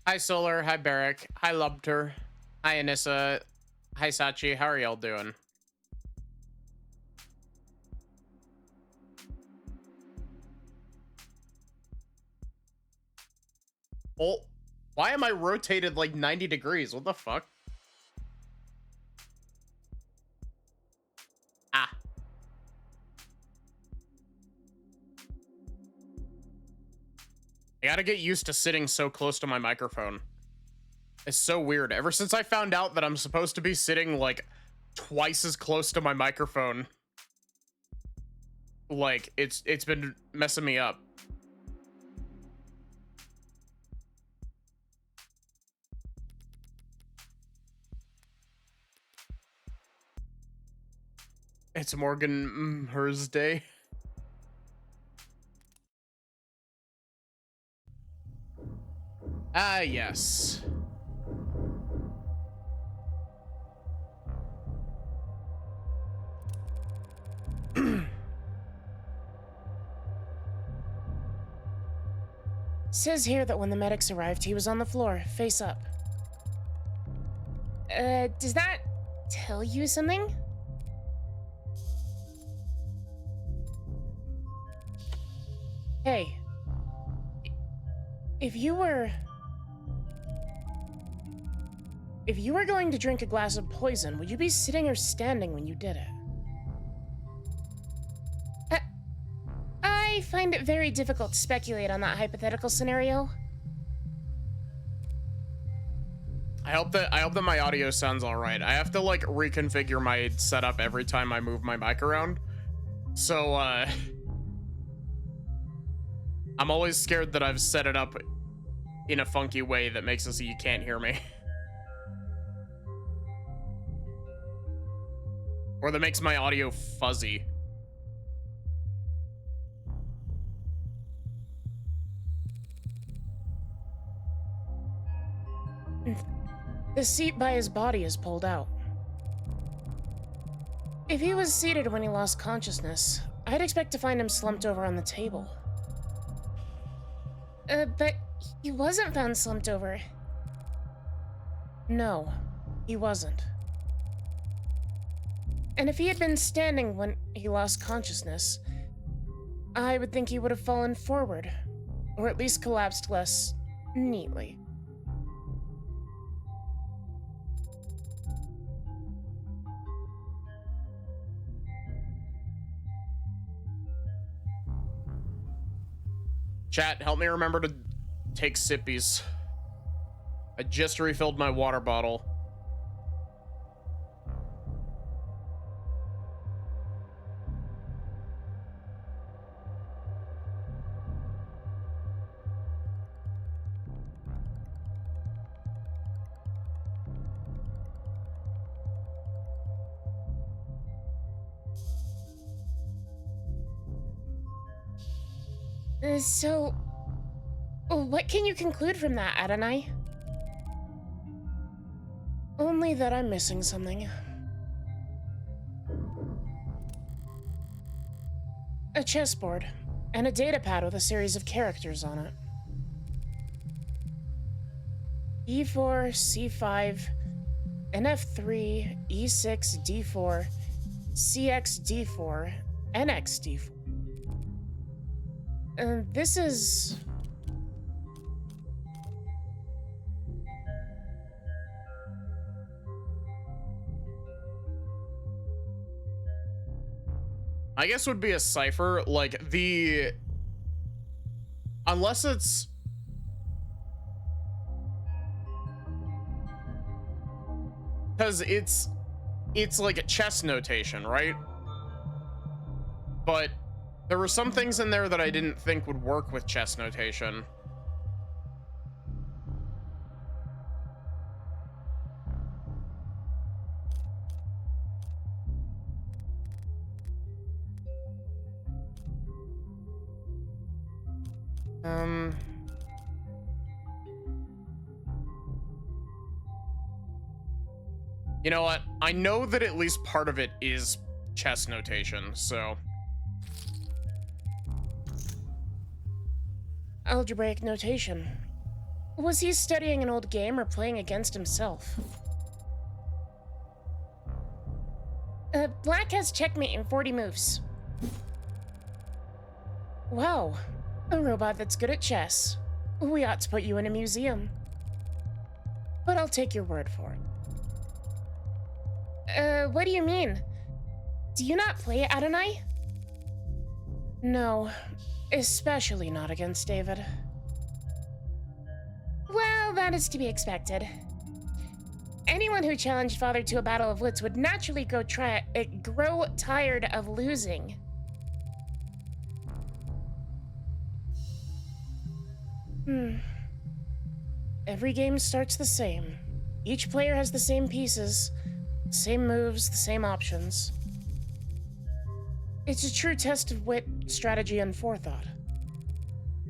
Hi Solar, hi Barrick, hi Lubter, hi Anissa, hi Sachi, how are y'all doing? Oh, why am I rotated like 90 degrees? What the fuck? Ah. I gotta get used to sitting so close to my microphone. It's so weird. Ever since I found out that I'm supposed to be sitting like twice as close to my microphone, like it's been messing me up. It's Morgan Thursday. Ah, yes. Says here that when the medics arrived, he was on the floor, face up. Does that tell you something? Hey, if you were going to drink a glass of poison, would you be sitting or standing when you did it? I find it very difficult to speculate on that hypothetical scenario. I hope that my audio sounds all right. I have to like reconfigure my setup every time I move my mic around. So I'm always scared that I've set it up in a funky way that makes it so you can't hear me. Or that makes my audio fuzzy. The seat by his body is pulled out. If he was seated when he lost consciousness, I'd expect to find him slumped over on the table. But he wasn't found slumped over. No, he wasn't. And if he had been standing when he lost consciousness, I would think he would have fallen forward, or at least collapsed less neatly. Chat, help me remember to take sippies. I just refilled my water bottle. So, what can you conclude from that, Adonai? Only that I'm missing something. A chessboard, and a datapad with a series of characters on it. E4, C5, NF3, E6, D4, CX, D4, NX, D4. This is... I guess would be a cipher, like the... Unless it's... Because it's like a chess notation, right? But there were some things in there that I didn't think would work with chess notation. You know what? I know that at least part of it is chess notation, so... algebraic notation. Was he studying an old game or playing against himself? Black has checkmate in 40 moves. Wow, a robot that's good at chess. We ought to put you in a museum. But I'll take your word for it. What do you mean? Do you not play Adonai? No, especially not against David. Well, that is to be expected. Anyone who challenged Father to a battle of wits would naturally grow tired of losing. Every game starts the same. Each player has the same pieces, same moves, the same options. It's a true test of wit, strategy, and forethought.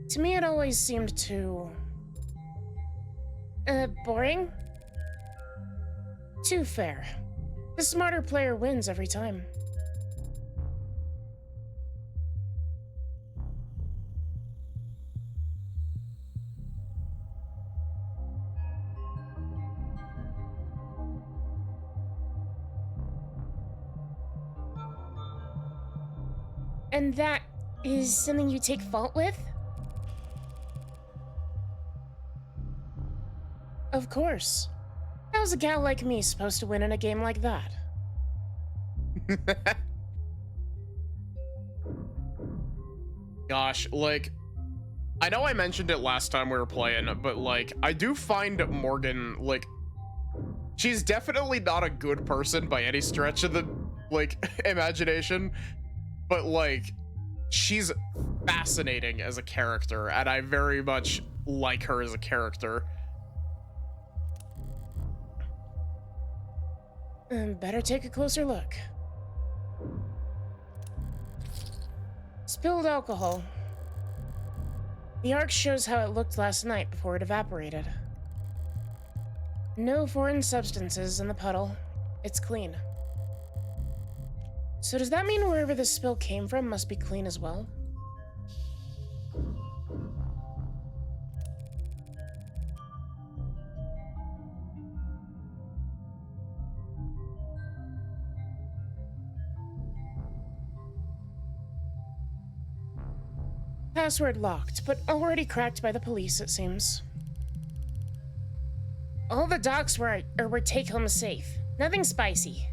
To me, it always seemed too... boring? Too fair. The smarter player wins every time. And that is something you take fault with? Of course. How's a gal like me supposed to win in a game like that? Gosh, like, I know I mentioned it last time we were playing, but like, I do find Morgan, like, she's definitely not a good person by any stretch of the, like, imagination, but like, she's fascinating as a character, and I very much like her as a character. Better take a closer look. Spilled alcohol. The arc shows how it looked last night before it evaporated. No foreign substances in the puddle. It's clean. So does that mean wherever this spill came from must be clean as well? Password locked, but already cracked by the police, it seems. All the docks were take-home safe. Nothing spicy.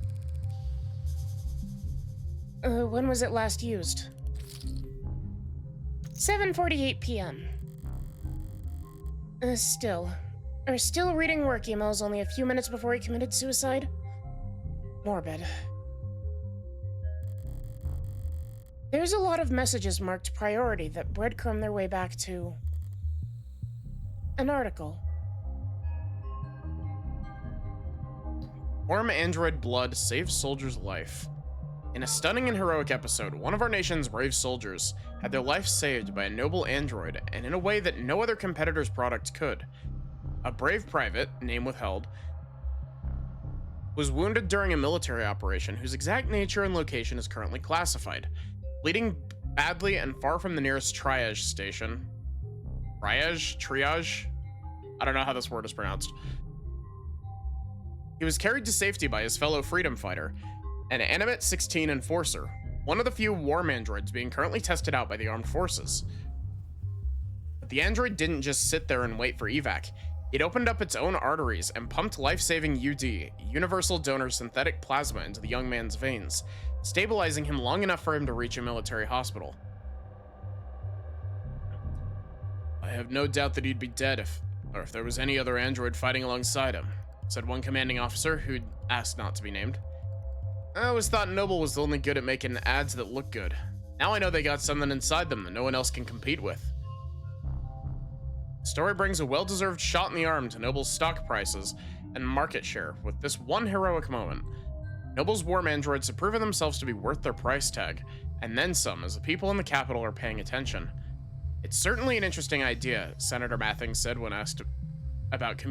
When was it last used? 7:48 p.m. Still reading work emails only a few minutes before he committed suicide? Morbid. There's a lot of messages marked priority that breadcrumb their way back to an article. Warm android blood saves soldier's life. In a stunning and heroic episode, one of our nation's brave soldiers had their life saved by a noble android, and in a way that no other competitor's product could. A brave private, name withheld, was wounded during a military operation whose exact nature and location is currently classified, bleeding badly and far from the nearest triage station. Triage? I don't know how this word is pronounced. He was carried to safety by his fellow freedom fighter, an Animate 16 Enforcer, one of the few warm androids being currently tested out by the armed forces. But the android didn't just sit there and wait for evac. It opened up its own arteries and pumped life-saving UD, universal donor synthetic plasma, into the young man's veins, stabilizing him long enough for him to reach a military hospital. I have no doubt that he'd be dead if there was any other android fighting alongside him, said one commanding officer who'd asked not to be named. I always thought Noble was only good at making ads that look good. Now I know they got something inside them that no one else can compete with. The story brings a well-deserved shot in the arm to Noble's stock prices and market share with this one heroic moment. Noble's warm androids have proven themselves to be worth their price tag, and then some, as the people in the capital are paying attention. It's certainly an interesting idea, Senator Mathing said when asked about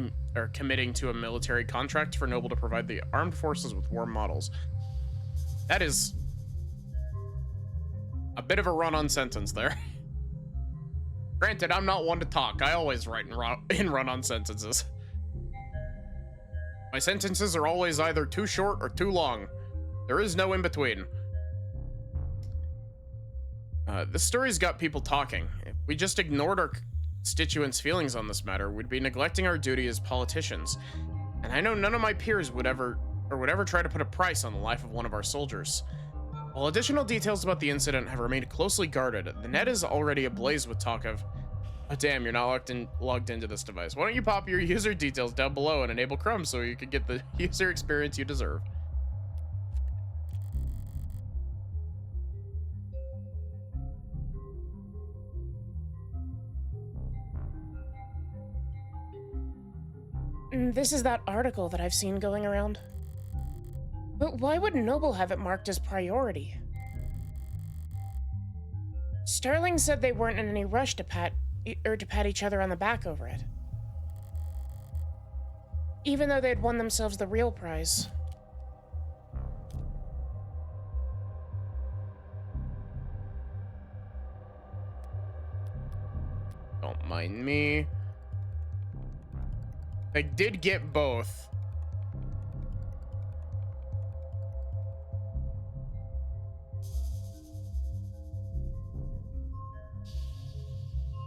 committing to a military contract for Noble to provide the armed forces with warm models. That is a bit of a run-on sentence there. Granted, I'm not one to talk. I always write and run-on sentences. My sentences are always either too short or too long. There is no in between. This story's got people talking. If we just ignored our constituents' feelings on this matter, we'd be neglecting our duty as politicians. And I know none of my peers would ever try to put a price on the life of one of our soldiers. While additional details about the incident have remained closely guarded, the net is already ablaze with talk of, oh damn, you're not logged into this device. Why don't you pop your user details down below and enable Chrome so you can get the user experience you deserve? This is that article that I've seen going around. But why would Noble have it marked as priority? Sterling said they weren't in any rush to pat each other on the back over it. Even though they'd won themselves the real prize. Don't mind me. They did get both.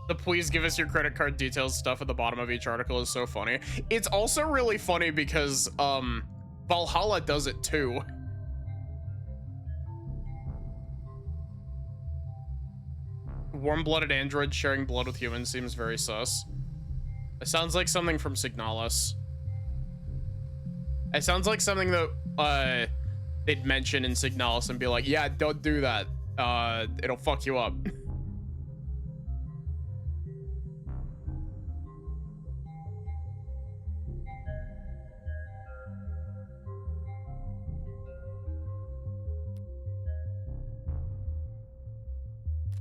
The please give us your credit card details stuff at the bottom of each article is so funny. It's also really funny because Valhalla does it too. Warm-blooded android sharing blood with humans seems very sus. It sounds like something from Signalis. It sounds like something that they'd mention in Signalis and be like, yeah, don't do that. It'll fuck you up.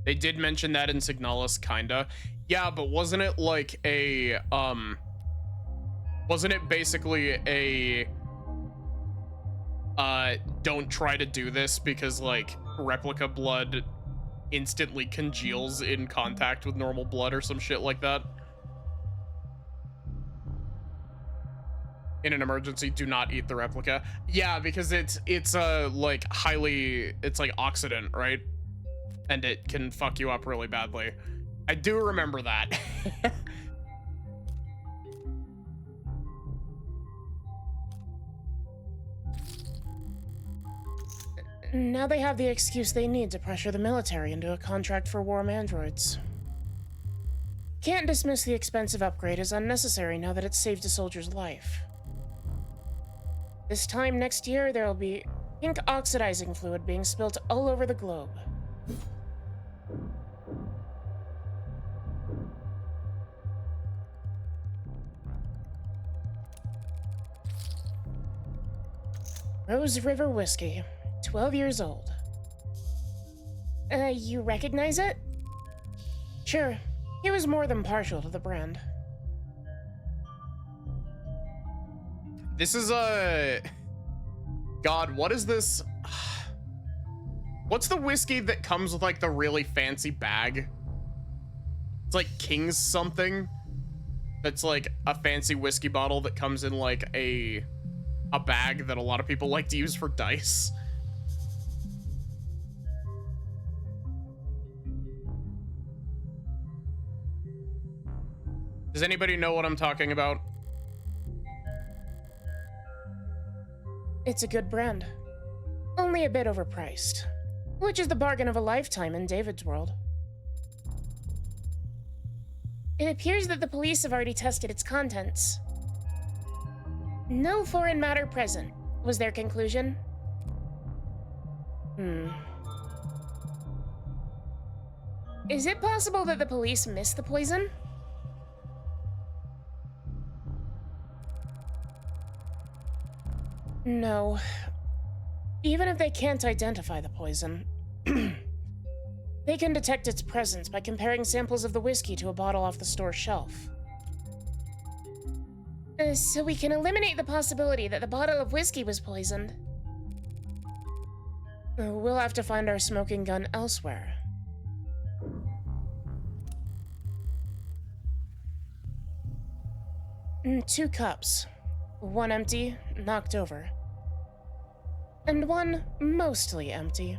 They did mention that in Signalis, kinda. Yeah, but wasn't it like a, wasn't it basically a, don't try to do this because, like, replica blood instantly congeals in contact with normal blood or some shit like that? In an emergency, do not eat the replica. Yeah, because it's like, highly, it's like oxidant, right? And it can fuck you up really badly. I do remember that. Now they have the excuse they need to pressure the military into a contract for warm androids. Can't dismiss the expensive upgrade as unnecessary now that it's saved a soldier's life. This time next year, there'll be pink oxidizing fluid being spilt all over the globe. Rose River Whiskey, 12 years old. You recognize it? Sure, he was more than partial to the brand. This is a... God, what is this? What's the whiskey that comes with, like, the really fancy bag? It's like King's something. That's like a fancy whiskey bottle that comes in like a bag that a lot of people like to use for dice. Does anybody know what I'm talking about? It's a good brand. Only a bit overpriced. Which is the bargain of a lifetime in David's world. It appears that the police have already tested its contents. No foreign matter present, was their conclusion. Is it possible that the police missed the poison? No. Even if they can't identify the poison, they can detect its presence by comparing samples of the whiskey to a bottle off the store shelf. So we can eliminate the possibility that the bottle of whiskey was poisoned. We'll have to find our smoking gun elsewhere. 2 cups. One empty, knocked over. And one mostly empty.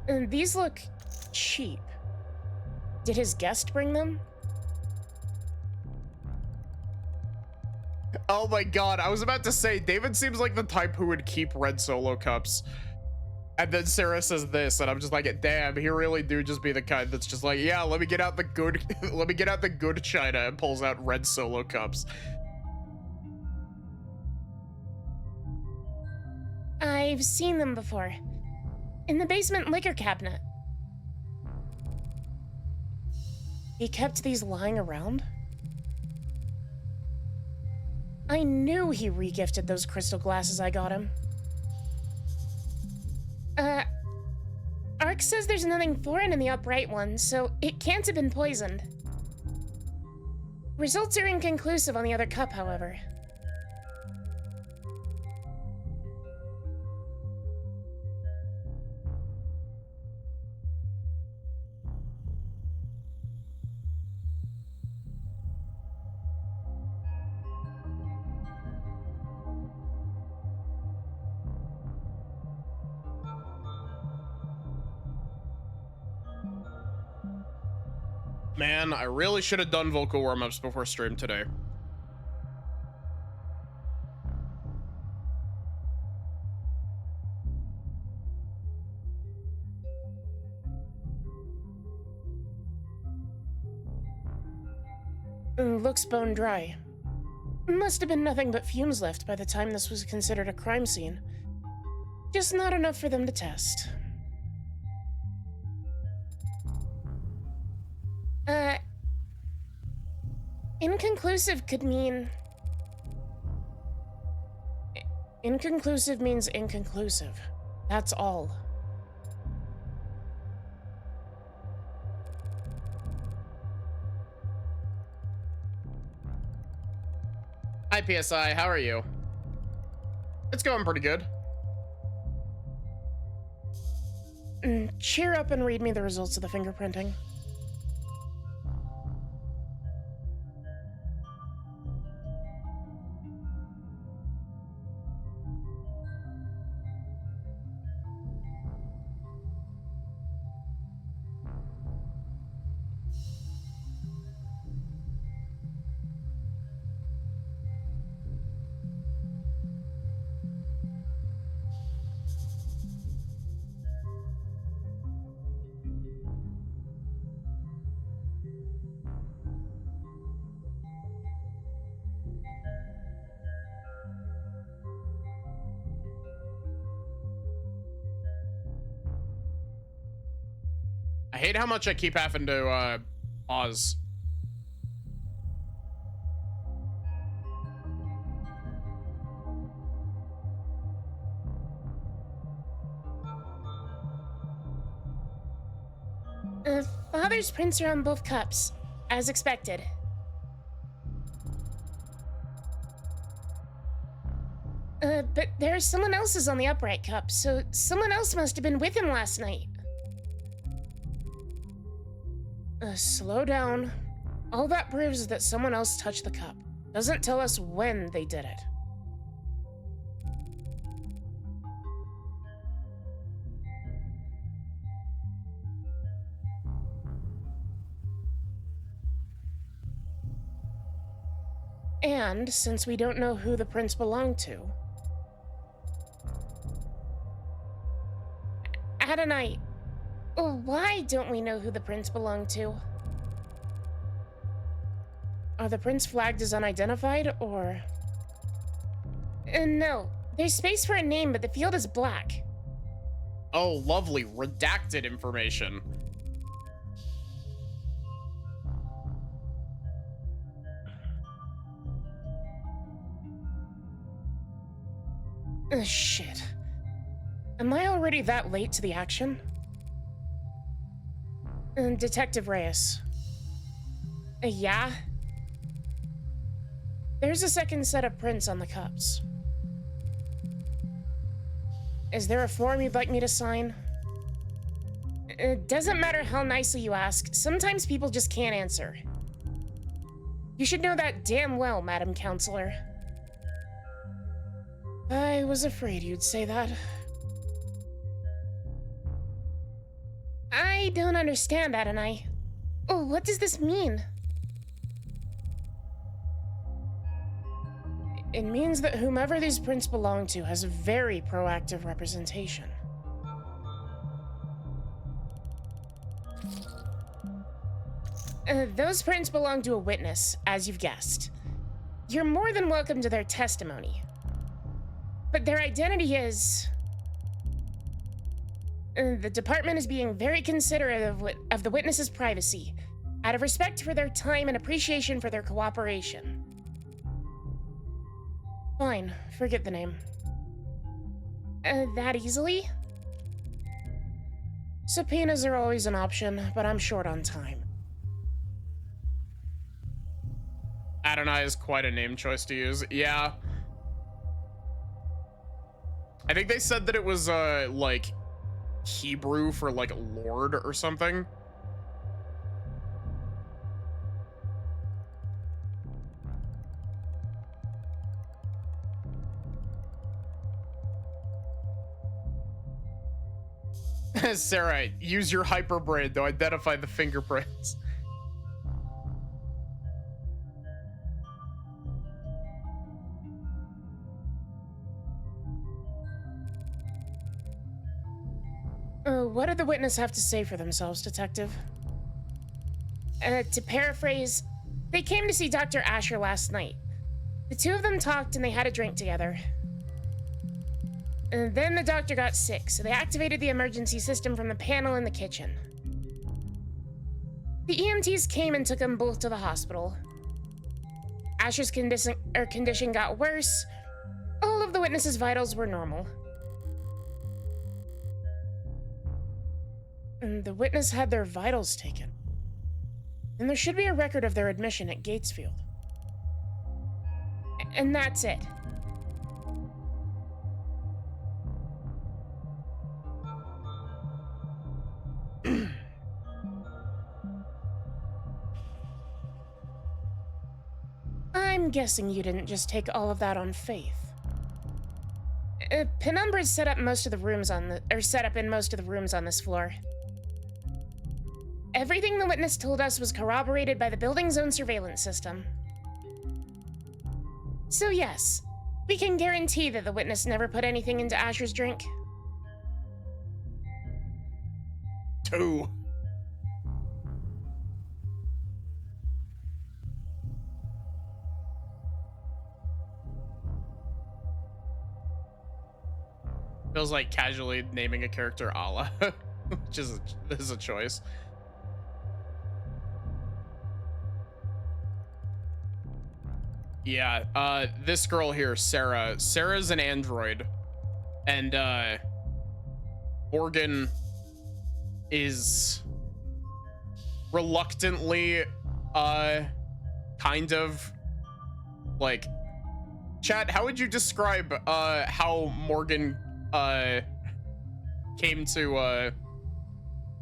These look cheap. Did his guest bring them? Oh my god, I was about to say, David seems like the type who would keep red Solo cups. And then Sarah says this, and I'm just like, damn, he really do just be the kind that's just like, yeah, let me get out the good, let me get out the good china, and pulls out red Solo cups. I've seen them before. In the basement liquor cabinet. He kept these lying around? I knew he regifted those crystal glasses I got him. Ark says there's nothing foreign in the upright one, so it can't have been poisoned. Results are inconclusive on the other cup, however. Man, I really should have done vocal warm-ups before stream today. Looks bone dry. Must have been nothing but fumes left by the time this was considered a crime scene. Just not enough for them to test. Inconclusive could mean... Inconclusive means inconclusive. That's all. Hi, PSI, how are you? It's going pretty good. Cheer up and read me the results of the fingerprinting. I hate how much I keep having to, pause. Father's prints are on both cups, as expected. But there's someone else's on the upright cup, so someone else must have been with him last night. Slow down. All that proves is that someone else touched the cup. Doesn't tell us when they did it. And since we don't know who the prints belong to... Adonai, why don't we know who the prints belong to? Are the prints flagged as unidentified, or... no. There's space for a name, but the field is black. Oh, lovely. Redacted information. Shit. Am I already that late to the action? Detective Reyes. Yeah? There's a second set of prints on the cups. Is there a form you'd like me to sign? It doesn't matter how nicely you ask. Sometimes people just can't answer. You should know that damn well, Madam Counselor. I was afraid you'd say that. I don't understand, Adonai. Oh, what does this mean? It means that whomever these prints belong to has a very proactive representation. Those prints belong to a witness, as you've guessed. You're more than welcome to their testimony. But their identity is... the department is being very considerate of the witness's privacy, out of respect for their time and appreciation for their cooperation. Fine, forget the name. That easily? Subpoenas are always an option, but I'm short on time. Adonai is quite a name choice to use. Yeah. I think they said that it was, like, Hebrew for, like, Lord or something. Sarah, use your hyperbrain to identify the fingerprints. What did the witness have to say for themselves, Detective? To paraphrase, they came to see Dr. Asher last night. The two of them talked and they had a drink together. And then the doctor got sick, so they activated the emergency system from the panel in the kitchen. The EMTs came and took them both to the hospital. Asher's condition got worse. All of the witness's vitals were normal. And the witness had their vitals taken. And there should be a record of their admission at Gatesfield. And that's it. I'm guessing you didn't just take all of that on faith. Penumbra's set up in most of the rooms on this floor. Everything the witness told us was corroborated by the building's own surveillance system. So yes, we can guarantee that the witness never put anything into Asher's drink. 2. Feels like casually naming a character Allah, which is a choice. Yeah, this girl here, Sarah's an android, and Morgan is reluctantly kind of like, chat, how would you describe how Morgan came to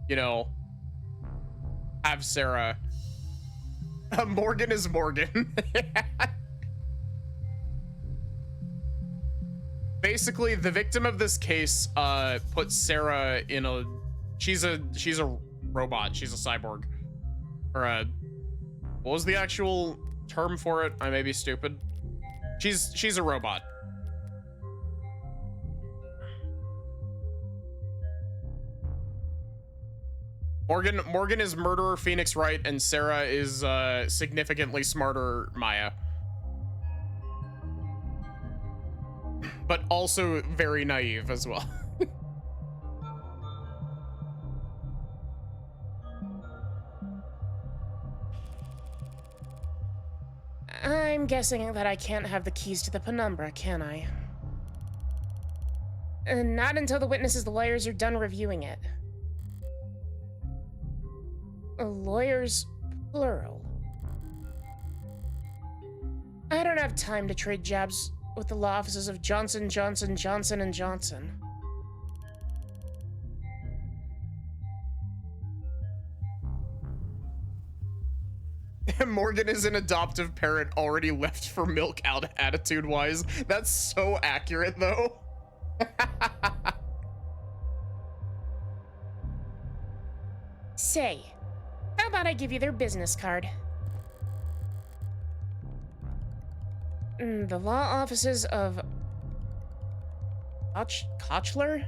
you know, have Sarah? Morgan is Morgan. Basically, the victim of this case put Sarah in a she's a robot, she's a cyborg, or a, what was the actual term for it? I may be stupid. She's a robot. Morgan is murderer Phoenix Wright, and Sarah is significantly smarter Maya, but also very naive as well. I'm guessing that I can't have the keys to the penumbra, can I? Not until the witness's lawyers are done reviewing it. Lawyers, plural. I don't have time to trade jabs with the law offices of Johnson, Johnson, Johnson & Johnson. Morgan is an adoptive parent already left for milk out attitude-wise. That's so accurate, though. Say, how about I give you their business card? The law offices of Kochler?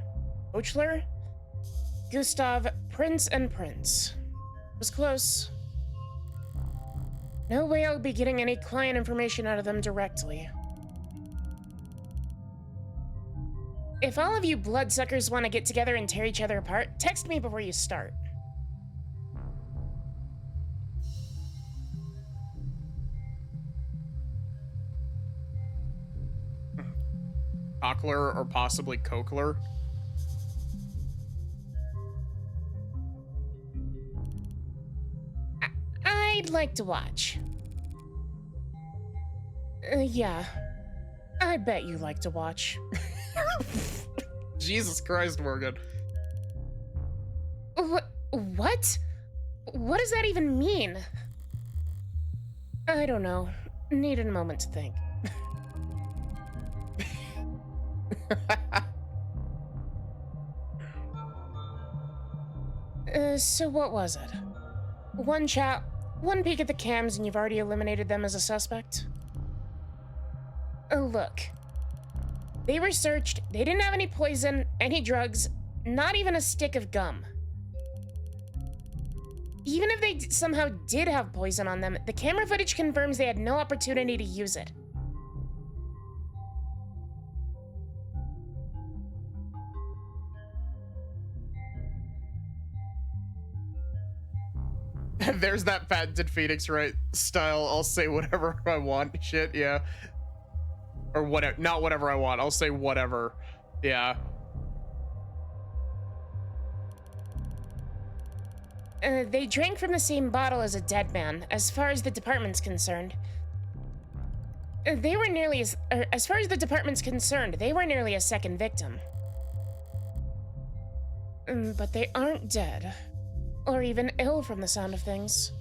Gustav Prince and Prince. Was close. No way I'll be getting any client information out of them directly. If all of you bloodsuckers want to get together and tear each other apart, text me before you start. Cockler or possibly Cochler. I'd like to watch. Yeah. I bet you like to watch. Jesus Christ, Morgan. What? What does that even mean? I don't know. Needed a moment to think. So what was it? One chat, one peek at the cams, and you've already eliminated them as a suspect? Look. They were searched, they didn't have any poison, any drugs, not even a stick of gum. Even if they somehow did have poison on them, the camera footage confirms they had no opportunity to use it. There's that patented Phoenix Wright style, I'll say whatever I want shit, yeah. Or whatever, not whatever I want, I'll say whatever, yeah. They drank from the same bottle as a dead man, as far as the department's concerned. They were nearly as far as the department's concerned, they were nearly a second victim. But they aren't dead. Or even ill from the sound of things.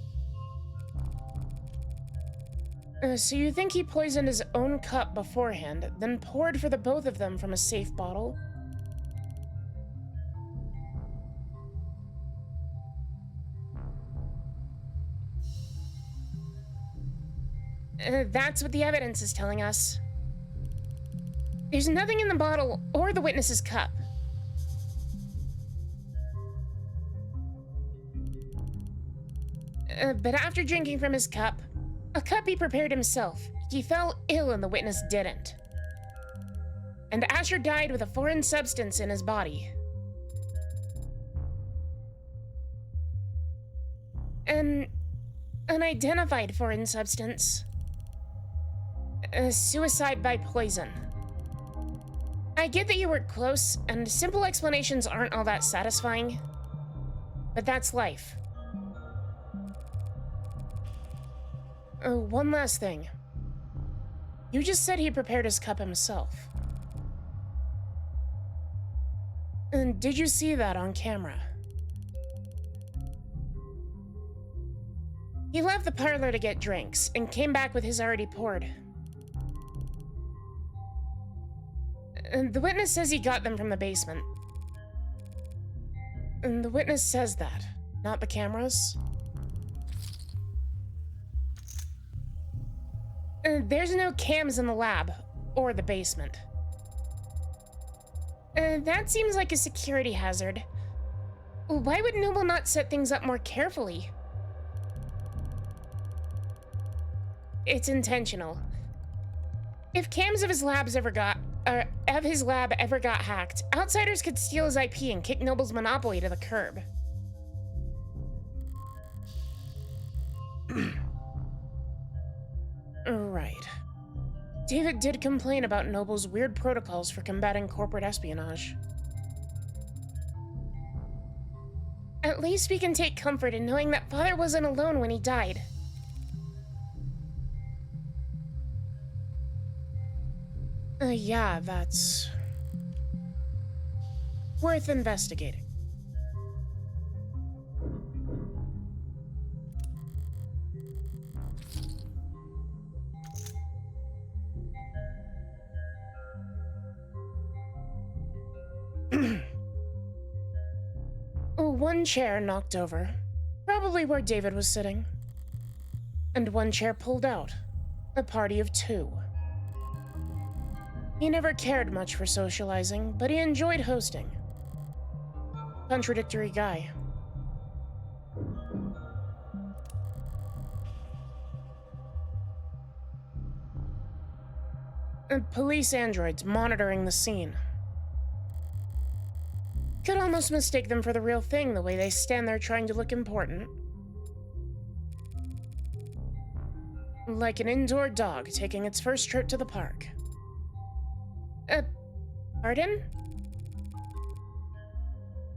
So you think he poisoned his own cup beforehand, then poured for the both of them from a safe bottle? That's what the evidence is telling us. There's nothing in the bottle or the witness's cup. But after drinking from his cup, a cup he prepared himself, he fell ill and the witness didn't. And Asher died with a foreign substance in his body. An unidentified foreign substance. A suicide by poison. I get that you were close, and simple explanations aren't all that satisfying, but that's life. One last thing. You just said he prepared his cup himself. And did you see that on camera? He left the parlor to get drinks and came back with his already poured. And the witness says he got them from the basement. And the witness says that, not the cameras. There's no cams in the lab, or the basement. That seems like a security hazard. Why would Noble not set things up more carefully? It's intentional. If cams of his lab ever got hacked, outsiders could steal his IP and kick Noble's monopoly to the curb. Right. David did complain about Noble's weird protocols for combating corporate espionage. At least we can take comfort in knowing that Father wasn't alone when he died. Yeah, that's worth investigating. One chair knocked over, probably where David was sitting. And one chair pulled out, a party of two. He never cared much for socializing, but he enjoyed hosting. Contradictory guy. Police androids monitoring the scene. Could almost mistake them for the real thing, the way they stand there trying to look important. Like an indoor dog taking its first trip to the park. Pardon?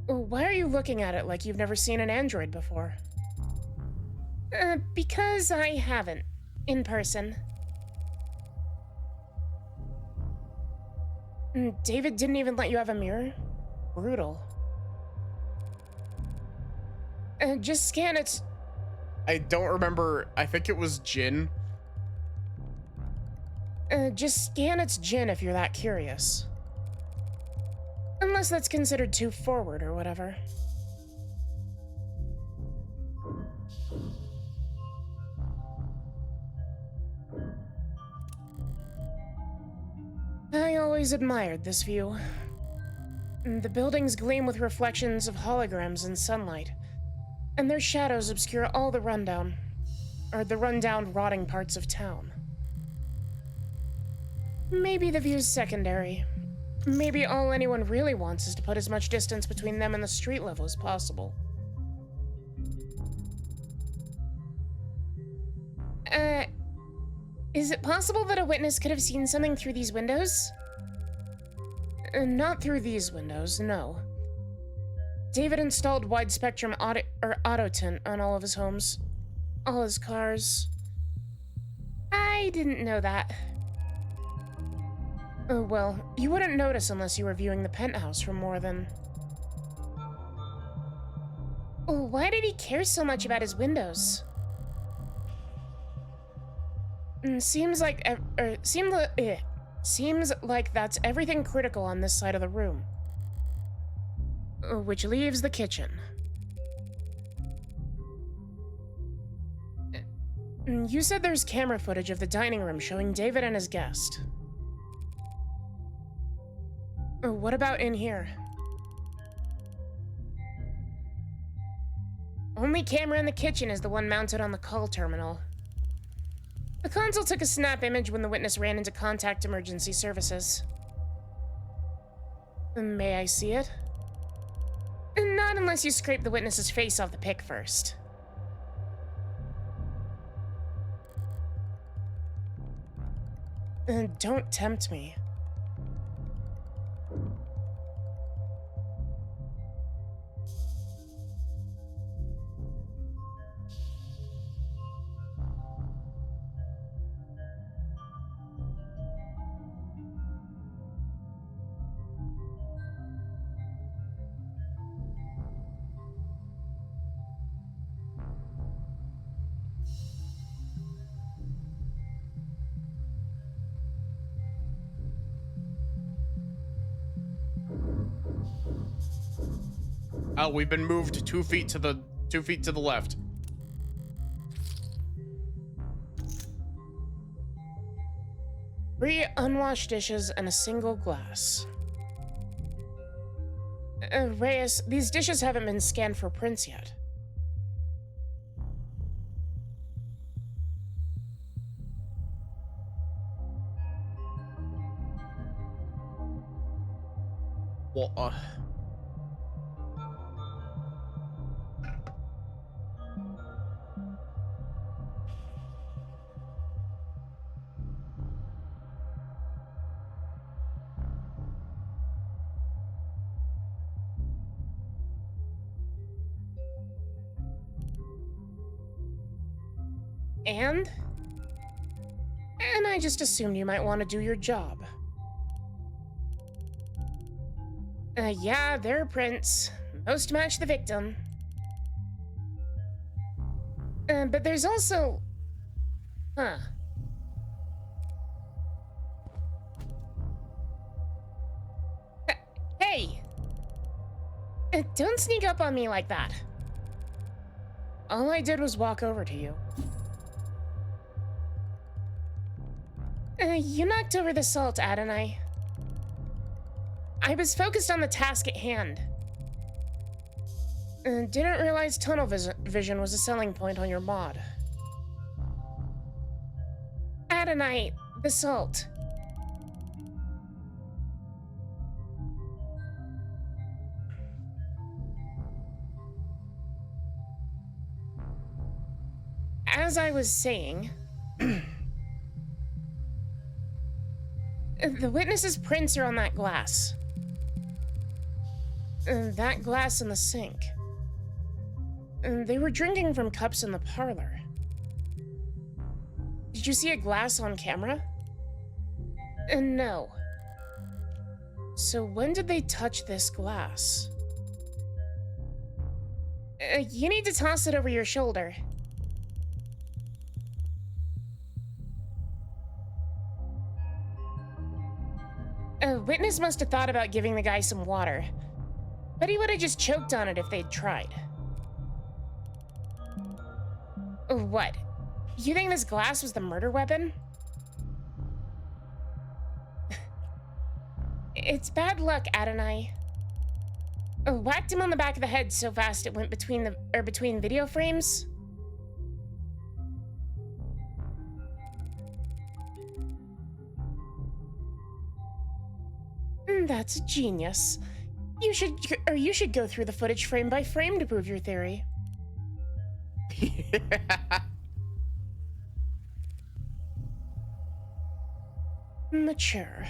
Why are you looking at it like you've never seen an android before? Because I haven't. In person. David didn't even let you have a mirror? Brutal. Just scan its... I don't remember. I think it was Jin. Just scan its gin if you're that curious. Unless that's considered too forward or whatever. I always admired this view. The buildings gleam with reflections of holograms in sunlight, and their shadows obscure all the rundown, rotting parts of town. Maybe the view's secondary. Maybe all anyone really wants is to put as much distance between them and the street level as possible. Is it possible that a witness could have seen something through these windows? Not through these windows, no. David installed wide-spectrum auto tint on all of his homes. All his cars. I didn't know that. Oh, well, you wouldn't notice unless you were viewing the penthouse from more than... Oh, why did he care so much about his windows? Seems like that's everything critical on this side of the room. Which leaves the kitchen. You said there's camera footage of the dining room showing David and his guest. What about in here? Only camera in the kitchen is the one mounted on the call terminal. The console took a snap image when the witness ran into contact emergency services. May I see it? Not unless you scrape the witness's face off the pic first. Don't tempt me. Oh, we've been moved 2 feet to the left. Three unwashed dishes and a single glass. Reyes, these dishes haven't been scanned for prints yet. Well, And I just assumed you might want to do your job. Yeah, they're prints. Most match the victim. But there's also Huh. Hey! Don't sneak up on me like that. All I did was walk over to you. You knocked over the salt, Adonai. I was focused on the task at hand. Didn't realize tunnel vision was a selling point on your mod. Adonai, the salt. As I was saying, the witness's prints are on that glass. That glass in the sink. They were drinking from cups in the parlor. Did you see a glass on camera? No. So when did they touch this glass? You need to toss it over your shoulder. A witness must have thought about giving the guy some water, but he would have just choked on it if they'd tried. What? You think this glass was the murder weapon? It's bad luck, Adonai. Whacked him on the back of the head so fast it went between video frames. That's genius. You should go through the footage frame by frame to prove your theory. Mature.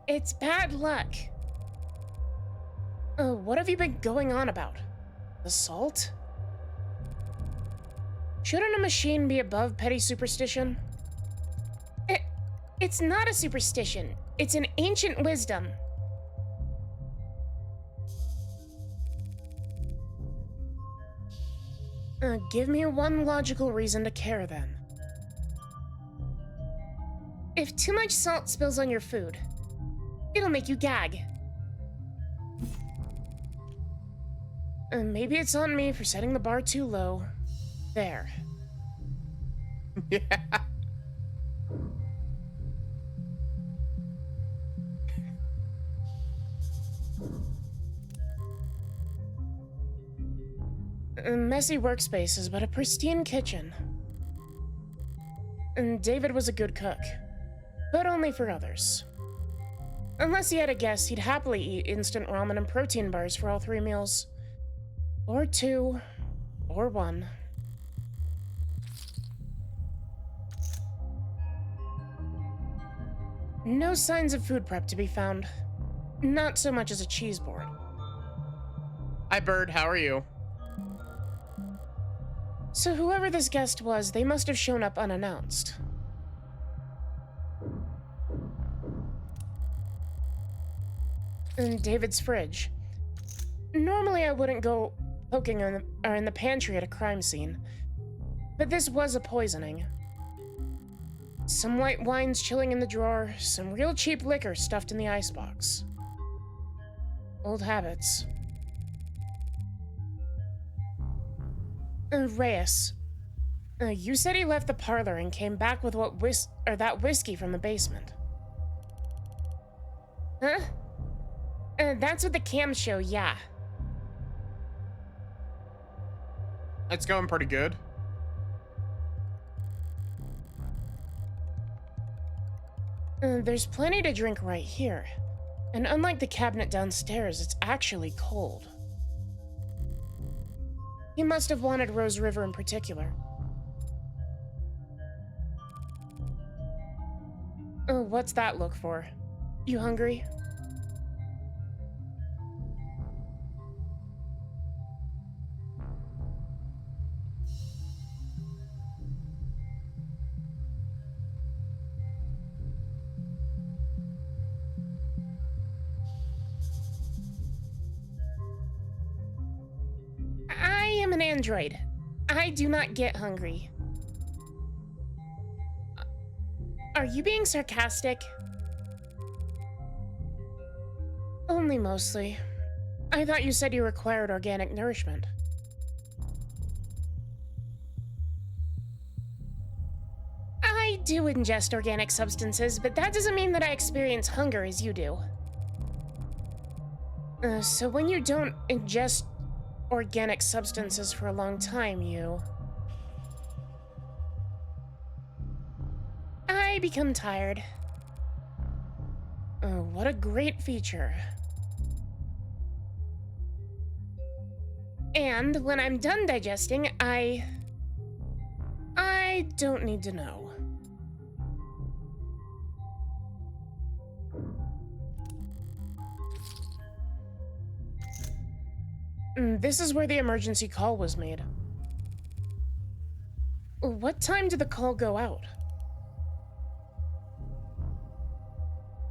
It's bad luck. What have you been going on about? The salt? Shouldn't a machine be above petty superstition? It's not a superstition. It's an ancient wisdom. Give me one logical reason to care, then. If too much salt spills on your food, it'll make you gag. Maybe it's on me for setting the bar too low. There. Yeah. A messy workspaces, but a pristine kitchen. And David was a good cook, but only for others. Unless he had a guest, he'd happily eat instant ramen and protein bars for all 3 meals. Or 2, or 1. No signs of food prep to be found. Not so much as a cheese board. Hi, Bird. How are you? So whoever this guest was, they must have shown up unannounced. In David's fridge. Normally I wouldn't go poking in the pantry at a crime scene, but this was a poisoning. Some white wines chilling in the drawer, some real cheap liquor stuffed in the icebox. Old habits. Reyes. You said he left the parlor and came back with that whiskey from the basement. Huh? That's what the cams show, yeah. It's going pretty good. There's plenty to drink right here. And unlike the cabinet downstairs, it's actually cold. He must have wanted Rose River in particular. What's that look for? You hungry? I am an android. I do not get hungry. Are you being sarcastic? Only mostly. I thought you said you required organic nourishment. I do ingest organic substances, but that doesn't mean that I experience hunger as you do. So when you don't ingest organic substances for a long time, I become tired. Oh, what a great feature. And when I'm done digesting, I don't need to know. This is where the emergency call was made. What time did the call go out?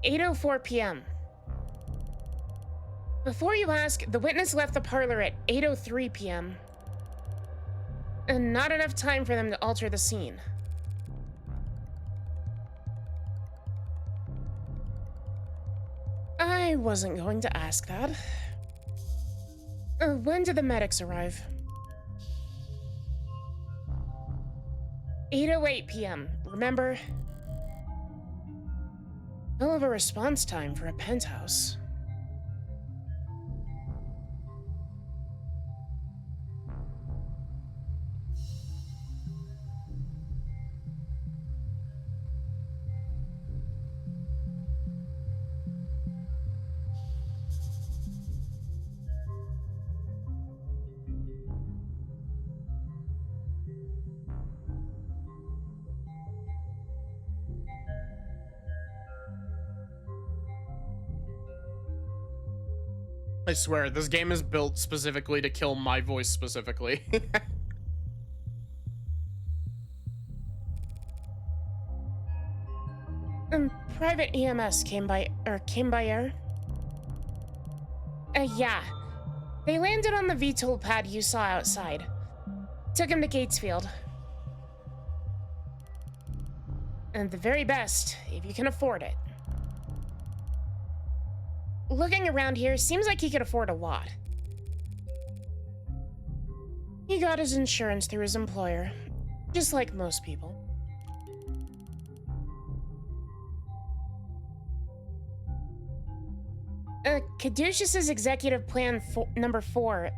8:04 p.m. Before you ask, the witness left the parlor at 8:03 p.m. And not enough time for them to alter the scene. I wasn't going to ask that. When did the medics arrive? 8:08 p.m. Remember? Hell of a response time for a penthouse. I swear, this game is built specifically to kill my voice specifically. Private EMS came by air? Yeah. They landed on the VTOL pad you saw outside. Took him to Gatesfield. And the very best, if you can afford it. Looking around here, seems like he could afford a lot. He got his insurance through his employer, just like most people. Caduceus's executive plan number 4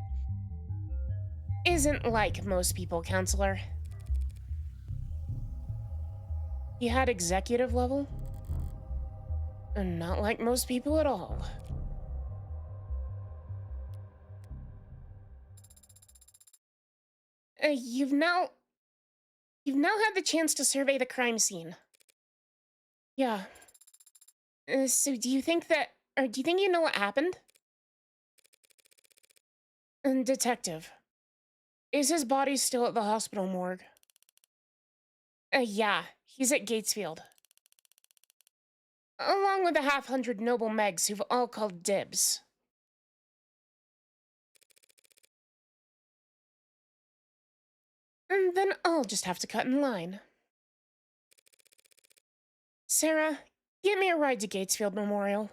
isn't like most people, counselor. He had executive level? And not like most people at all. You've now had the chance to survey the crime scene. Yeah. So do you think you know what happened? Detective, is his body still at the hospital morgue? Yeah, he's at Gatesfield. Along with the 100 noble Megs who've all called dibs. And then I'll just have to cut in line. Sarah, get me a ride to Gatesfield Memorial.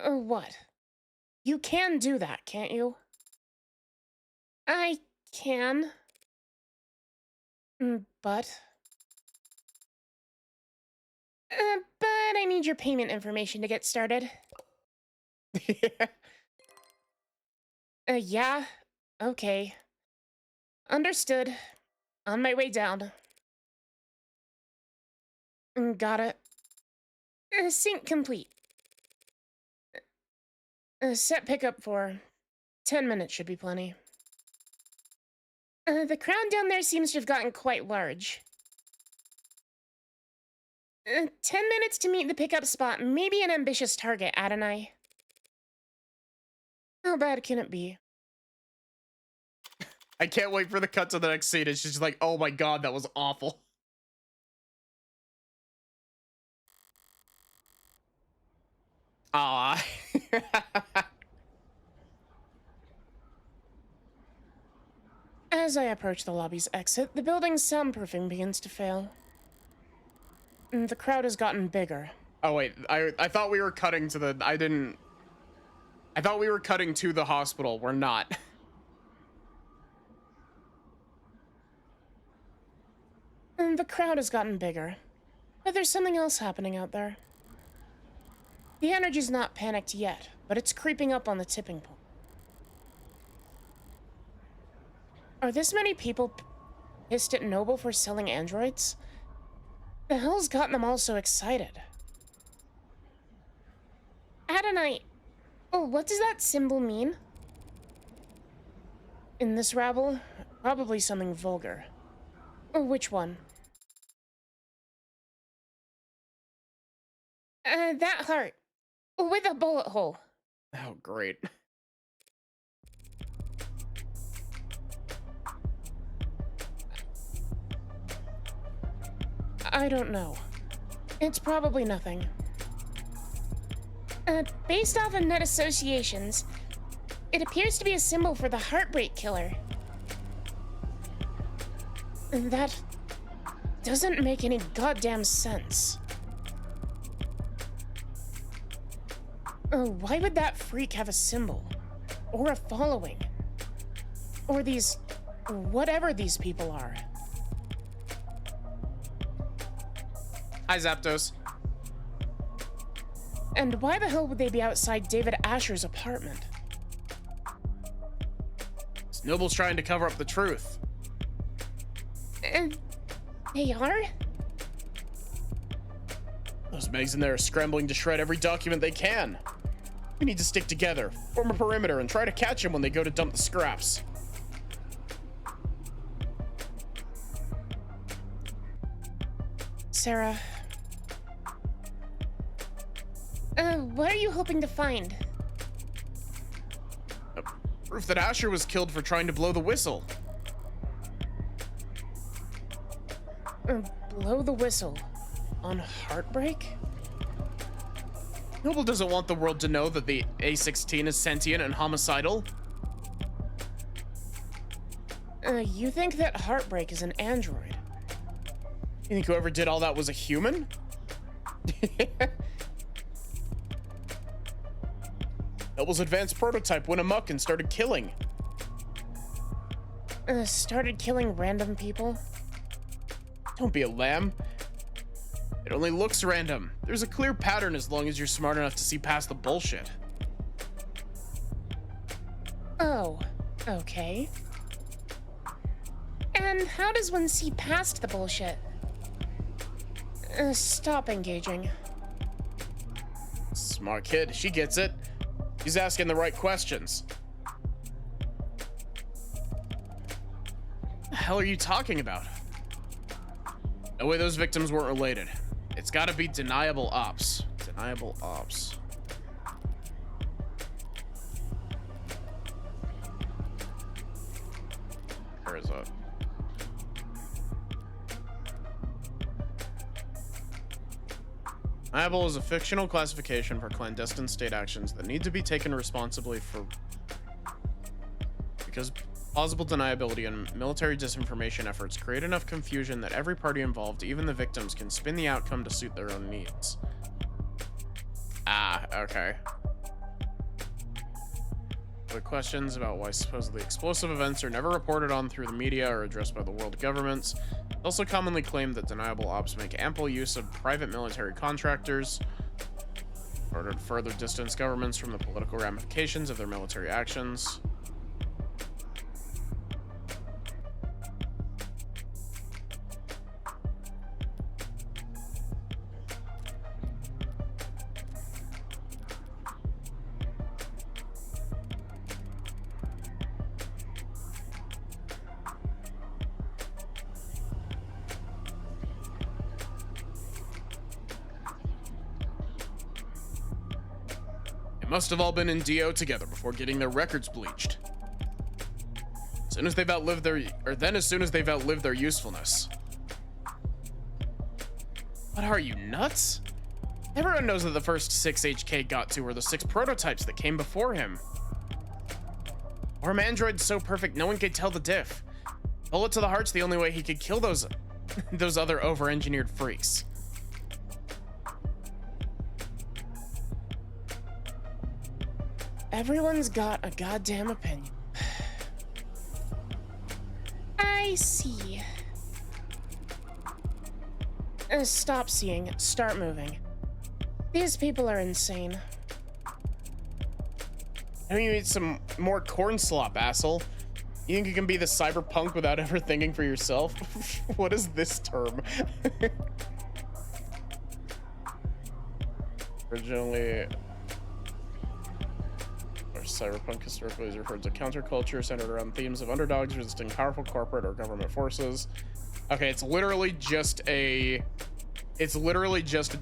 What? You can do that, can't you? I can. But I need your payment information to get started. Yeah? Okay. Understood. On my way down. Got it. Sync complete. Set pickup for 10 minutes should be plenty. The crowd down there seems to have gotten quite large. 10 minutes to meet the pickup spot may be an ambitious target, Adonai. How bad can it be? I can't wait for the cut to the next scene. It's just like, oh my god, that was awful. Ah. As I approach the lobby's exit, the building's soundproofing begins to fail. The crowd has gotten bigger. Oh wait, I thought we were cutting to the I thought we were cutting to the hospital. We're not. The crowd has gotten bigger. But there's something else happening out there. The energy's not panicked yet, but it's creeping up on the tipping point. Are this many people pissed at Noble for selling androids? The hell's gotten them all so excited? Adonai, oh, what does that symbol mean? In this rabble, probably something vulgar. Which one? That heart. With a bullet hole. Oh, great. I don't know. It's probably nothing. Based off of net associations, it appears to be a symbol for the heartbreak killer. That doesn't make any goddamn sense. Why would that freak have a symbol? Or a following? Or these... whatever these people are. Hi, Zapdos. And why the hell would they be outside David Asher's apartment? Noble's trying to cover up the truth. They are? Those Megs in there are scrambling to shred every document they can. We need to stick together, form a perimeter, and try to catch them when they go to dump the scraps. Sarah. What are you hoping to find? Proof that Asher was killed for trying to blow the whistle. Blow the whistle. On Heartbreak? Noble doesn't want the world to know that the A-16 is sentient and homicidal. You think that Heartbreak is an android? You think whoever did all that was a human? Noble's advanced prototype went amok and started killing. Started killing random people? Don't be a lamb. It only looks random. There's a clear pattern as long as you're smart enough to see past the bullshit. Oh, okay. And how does one see past the bullshit? Stop engaging. Smart kid, she gets it. He's asking the right questions. The hell are you talking about? No way those victims weren't related. It's gotta be deniable ops. Deniable ops. Where is it? Deniable is a fictional classification for clandestine state actions that need to be taken responsibly for because plausible deniability and military disinformation efforts create enough confusion that every party involved, even the victims, can spin the outcome to suit their own needs. Ah, okay. The questions about why supposedly explosive events are never reported on through the media or addressed by the world governments. Also commonly claim that deniable ops make ample use of private military contractors in order to further distance governments from the political ramifications of their military actions. Must have all been in DO together before getting their records bleached. As soon as they've outlived their usefulness. What are you, nuts? Everyone knows that the first 6 HK got to were the 6 prototypes that came before him. Or am androids so perfect no one could tell the diff? Bullet to the heart's the only way he could kill those those other over-engineered freaks. Everyone's got a goddamn opinion. I see. Stop seeing, start moving. These people are insane. I mean, you need some more corn slop, asshole. You think you can be the cyberpunk without ever thinking for yourself? What is this term? Originally, or cyberpunk historically is referred to counterculture centered around themes of underdogs resisting powerful corporate or government forces. Okay, it's literally just a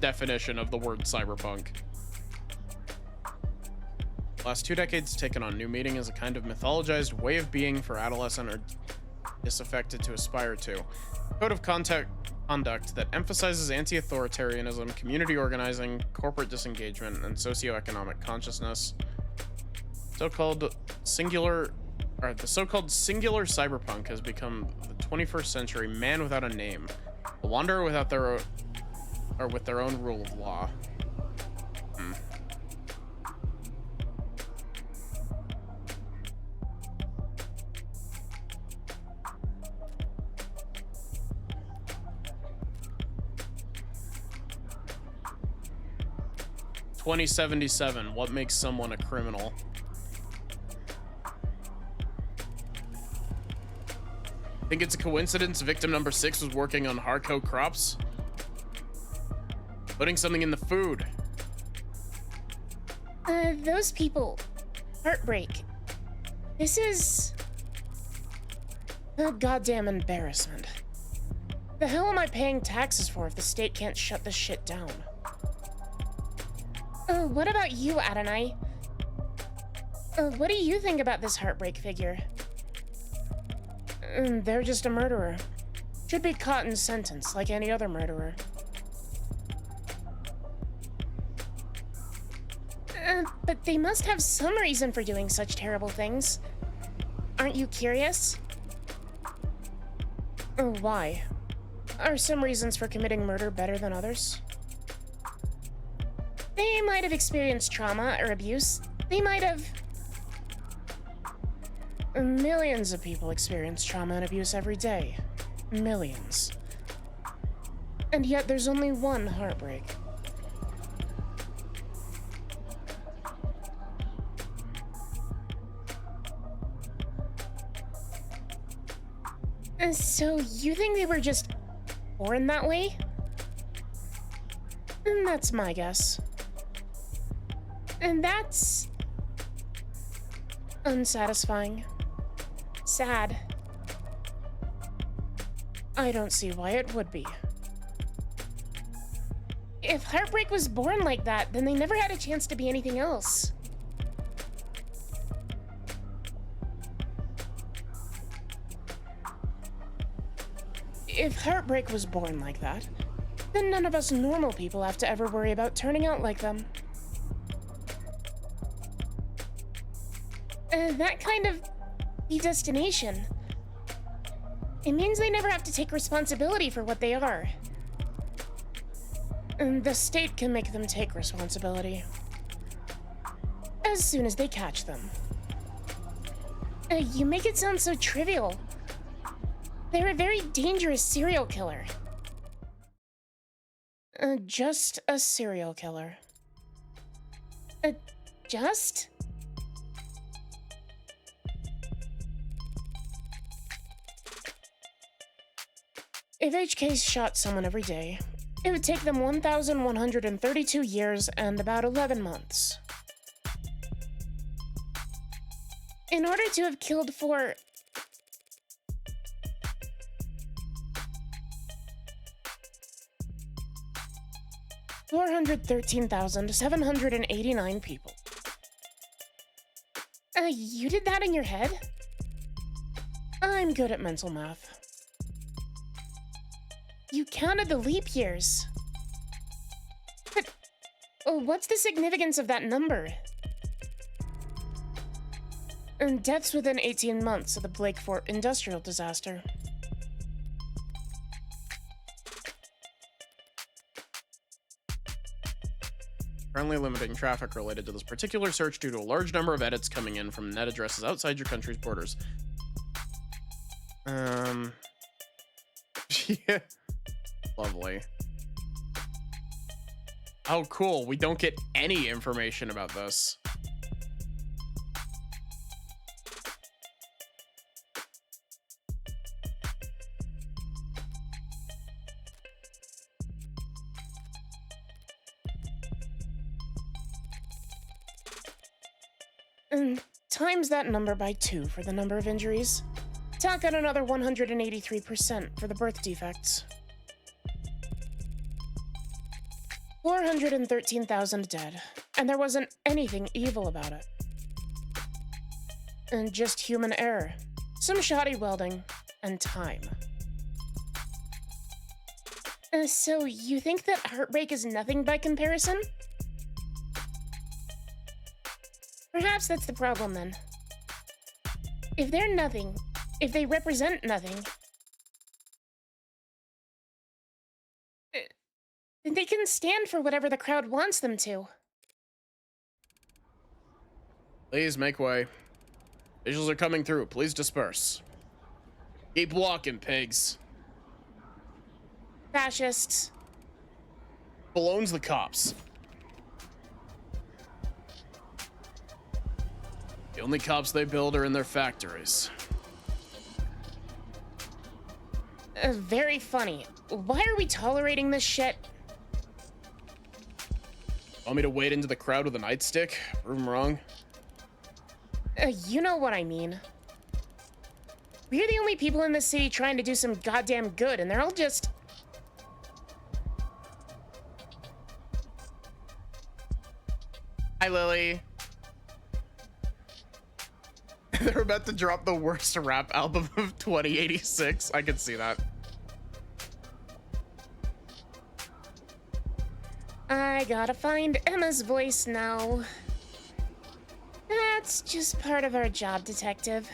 definition of the word cyberpunk. Last 2 decades taken on new meaning as a kind of mythologized way of being for adolescent or disaffected to aspire to. Code of conduct that emphasizes anti-authoritarianism, community organizing, corporate disengagement, and socioeconomic consciousness. The so-called singular cyberpunk has become the 21st century man without a name, a wanderer without with their own rule of law. 2077. What makes someone a criminal? Think it's a coincidence victim number 6 was working on hardcore crops? Putting something in the food. Those people. Heartbreak. This is a goddamn embarrassment. The hell am I paying taxes for if the state can't shut this shit down? What about you, Adonai? What do you think about this heartbreak figure? They're just a murderer. Should be caught and sentenced like any other murderer. But they must have some reason for doing such terrible things. Aren't you curious? Why? Are some reasons for committing murder better than others? They might have experienced trauma or abuse. They might have... Millions of people experience trauma and abuse every day. Millions. And yet there's only one heartbreak. So you think they were just born that way? That's my guess. And that's... unsatisfying. Sad. I don't see why it would be. If heartbreak was born like that, then they never had a chance to be anything else. If heartbreak was born like that, then none of us normal people have to ever worry about turning out like them. That kind of predestination. It means they never have to take responsibility for what they are. And the state can make them take responsibility. As soon as they catch them. You make it sound so trivial. They're a very dangerous serial killer. Just a serial killer. Just? If HK shot someone every day, it would take them 1,132 years and about 11 months. In order to have killed for... $413,789 people. You did that in your head? I'm good at mental math. You counted the leap years. But what's the significance of that number? And deaths within 18 months of the Blake Fort industrial disaster. Currently limiting traffic related to this particular search due to a large number of edits coming in from net addresses outside your country's borders. Yeah. Lovely. Oh, cool. We don't get any information about this. Times that number by 2 for the number of injuries. Tack on another 183% for the birth defects. 413,000 dead, and there wasn't anything evil about it. And just human error, some shoddy welding, and time. So you think that heartbreak is nothing by comparison? Perhaps that's the problem then. If they're nothing, if they represent nothing, then they can stand for whatever the crowd wants them to. Please make way. Visuals are coming through. Please disperse. Keep walking, pigs. Fascists. Ballone's the cops. The only cops they build are in their factories. Very funny. Why are we tolerating this shit? Want me to wade into the crowd with a nightstick? Prove 'em wrong. You know what I mean. We're the only people in this city trying to do some goddamn good, and they're all just... Hi, Lily. They're about to drop the worst rap album of 2086. I can see that. I gotta find Emma's voice now. That's just part of our job, detective.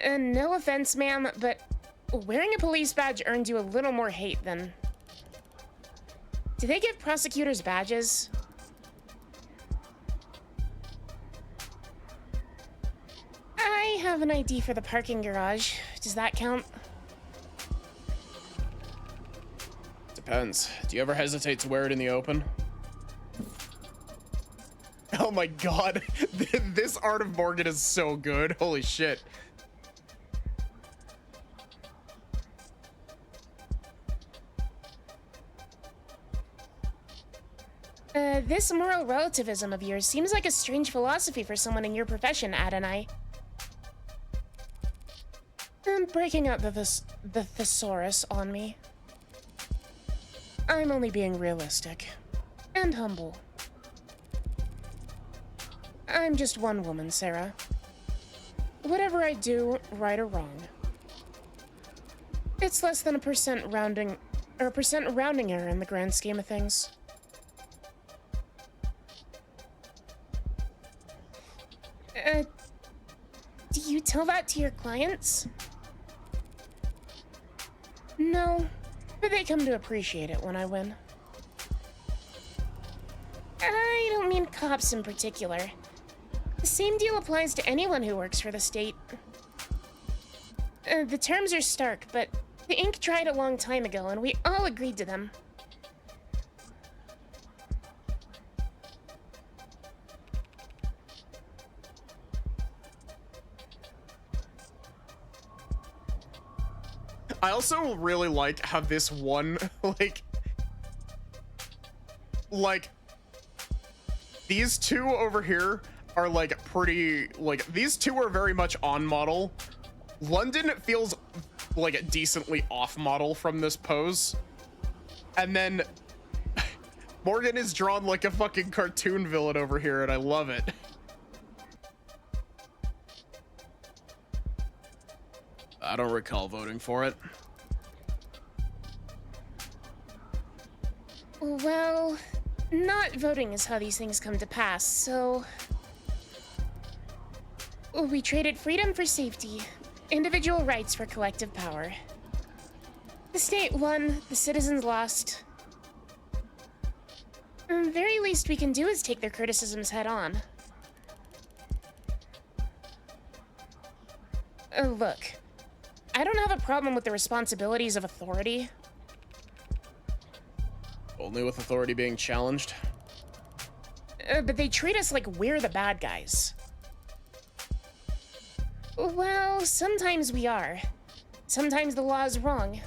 No offense, ma'am, but wearing a police badge earned you a little more hate than... Do they give prosecutors badges? I have an ID for the parking garage. Does that count? Depends. Do you ever hesitate to wear it in the open? Oh my god. This art of Morgan is so good. Holy shit. This moral relativism of yours seems like a strange philosophy for someone in your profession, Adonai. I'm breaking out the thesaurus on me. I'm only being realistic. And humble. I'm just one woman, Sarah. Whatever I do, right or wrong, it's less than a percent rounding error in the grand scheme of things. Do you tell that to your clients? No, but they come to appreciate it when I win. I don't mean cops in particular. The same deal applies to anyone who works for the state. The terms are stark, but the ink dried a long time ago, and we all agreed to them. I also really like how this one, like these two over here are like pretty, like these two are very much on model. London feels like decently off model from this pose. And then Morgan is drawn like a fucking cartoon villain over here, and I love it. I don't recall voting for it. Well, not voting is how these things come to pass, so... We traded freedom for safety, individual rights for collective power. The state won, the citizens lost. The very least we can do is take their criticisms head on. Look, I don't have a problem with the responsibilities of authority. Only with authority being challenged. But they treat us like we're the bad guys. Well, sometimes we are. Sometimes the law is wrong.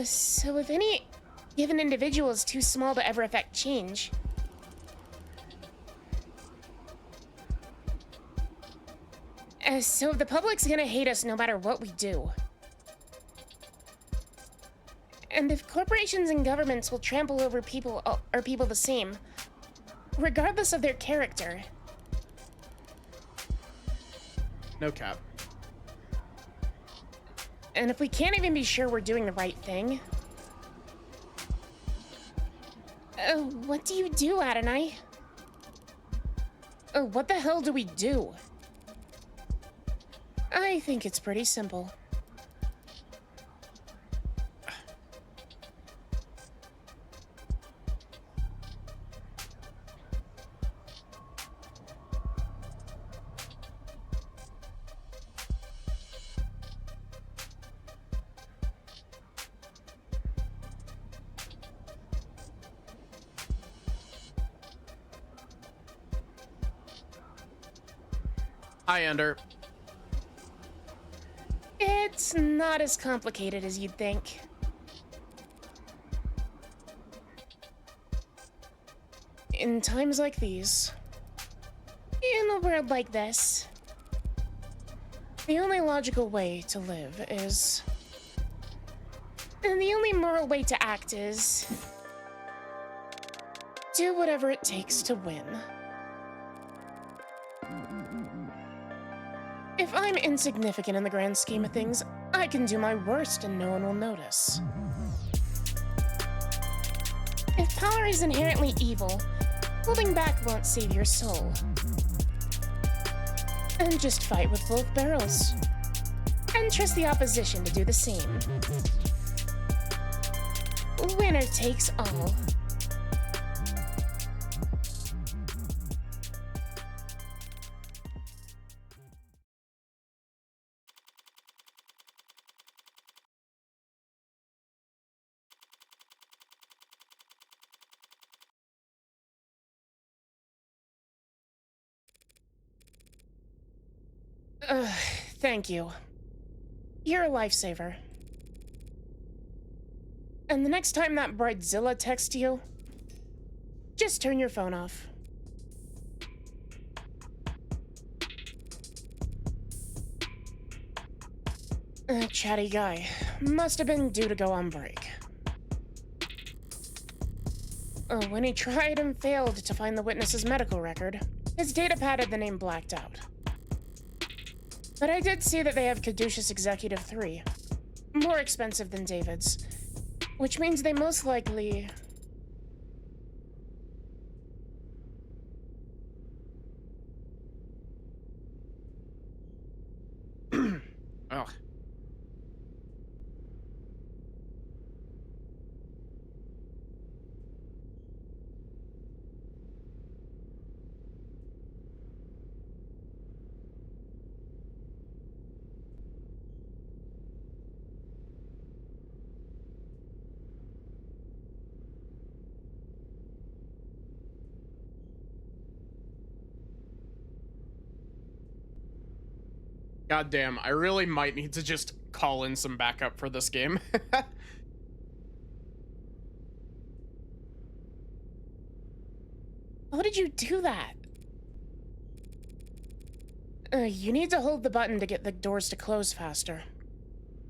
So if any given individual is too small to ever affect change, so the public's gonna hate us no matter what we do. And if corporations and governments will trample over people the same, regardless of their character. No cap. And if we can't even be sure we're doing the right thing, what do you do, Adonai? What the hell do we do? I think it's pretty simple. Hi, Ender. It's not as complicated as you'd think. In times like these, in a world like this, the only logical way to live is... And the only moral way to act is... do whatever it takes to win. If I'm insignificant in the grand scheme of things, I can do my worst and no one will notice. If power is inherently evil, holding back won't save your soul. And just fight with both barrels. And trust the opposition to do the same. Winner takes all. Thank you. You're a lifesaver. And the next time that Brightzilla texts you, just turn your phone off. Chatty guy. Must have been due to go on break. When he tried and failed to find the witness's medical record, his datapad had the name blacked out. But I did see that they have Caduceus Executive 3. More expensive than David's. Which means they most likely... Ugh. God damn, I really might need to just call in some backup for this game. How did you do that? You need to hold the button to get the doors to close faster.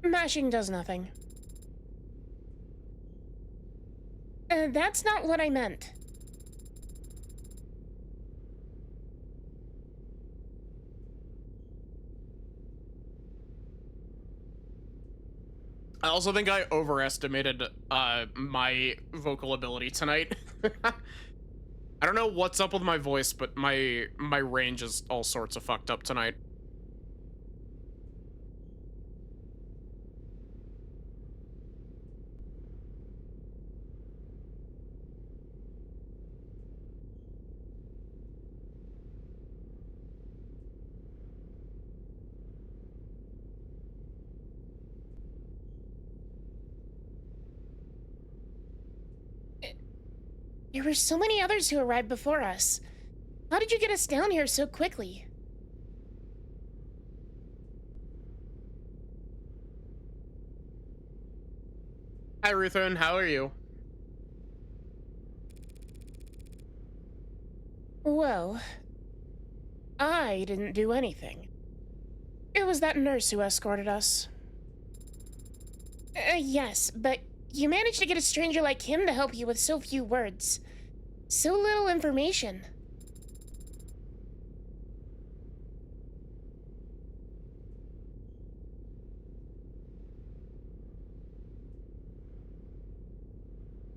Mashing does nothing. That's not what I meant. I also think I overestimated my vocal ability tonight. I don't know what's up with my voice, but my range is all sorts of fucked up tonight. There were so many others who arrived before us. How did you get us down here so quickly? Hi, Ruthven. How are you? Well, I didn't do anything. It was that nurse who escorted us. Yes, but you managed to get a stranger like him to help you with so few words. So little information.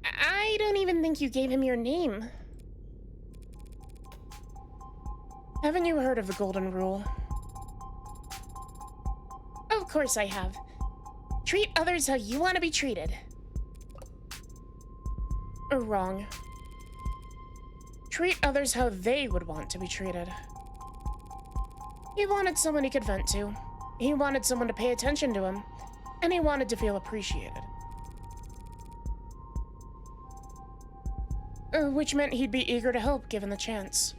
I don't even think you gave him your name. Haven't you heard of the Golden Rule? Of course I have. Treat others how you want to be treated. Wrong. Treat others how they would want to be treated. He wanted someone he could vent to. He wanted someone to pay attention to him. And he wanted to feel appreciated. Which meant he'd be eager to help given the chance.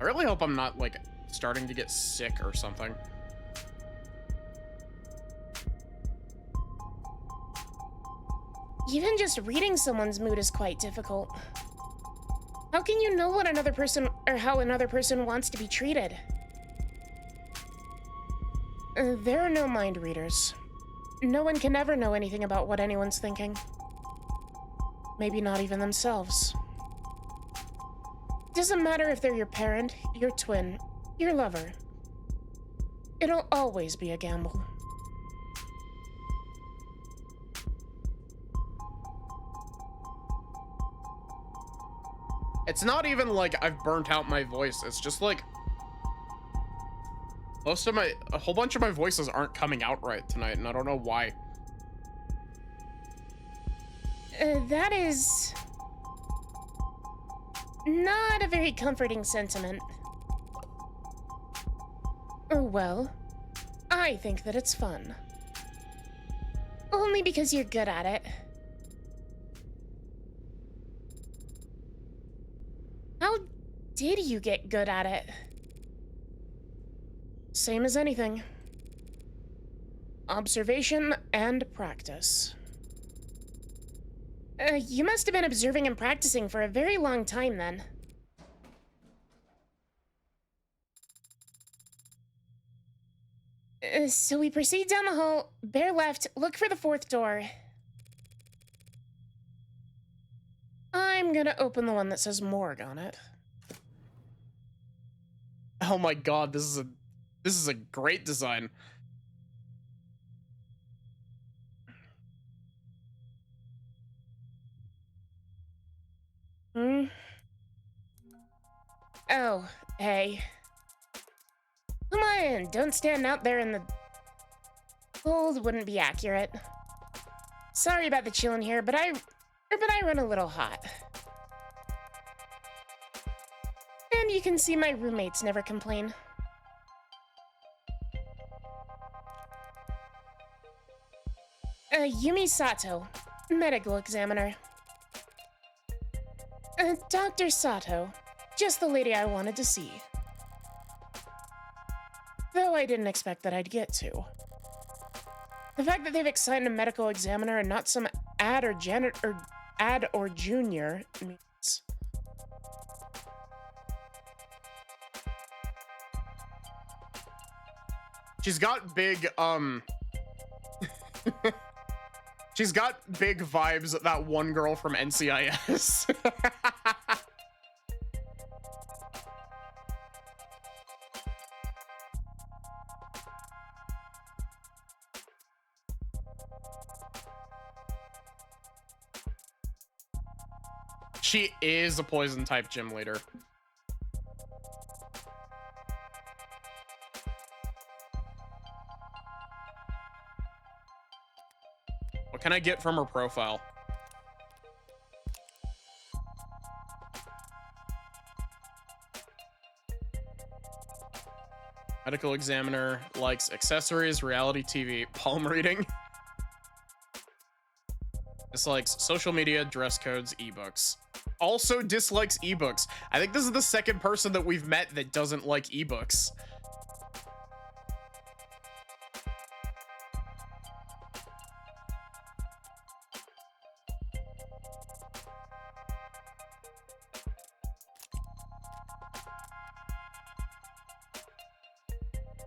I really hope I'm not, like, starting to get sick or something. Even just reading someone's mood is quite difficult. How can you know what another person, or how another person wants to be treated? There are no mind readers. No one can ever know anything about what anyone's thinking. Maybe not even themselves. Doesn't matter if they're your parent, your twin, your lover. It'll always be a gamble. It's not even like I've burnt out my voice. It's just like a whole bunch of my voices aren't coming out right tonight, and I don't know why. That is not a very comforting sentiment. Well, I think that it's fun. Only because you're good at it. How did you get good at it? Same as anything. Observation and practice. You must have been observing and practicing for a very long time then. So we proceed down the hall, bear left, look for the fourth door. I'm gonna open the one that says morgue on it. Oh my god, this is a great design. Oh, hey. Come on, don't stand out there in the cold. Wouldn't be accurate. Sorry about the chill in here, but I run a little hot. And you can see my roommates never complain. Yumi Sato, medical examiner. Dr. Sato, just the lady I wanted to see. Though I didn't expect that I'd get to. The fact that they've assigned a medical examiner and not some ad or junior means... She's got big, she's got big vibes of that one girl from NCIS. She is a poison type gym leader. What can I get from her profile? Medical examiner, likes accessories, reality TV, palm reading. Dislikes social media, dress codes, ebooks. Also dislikes ebooks. I think this is the second person that we've met that doesn't like ebooks.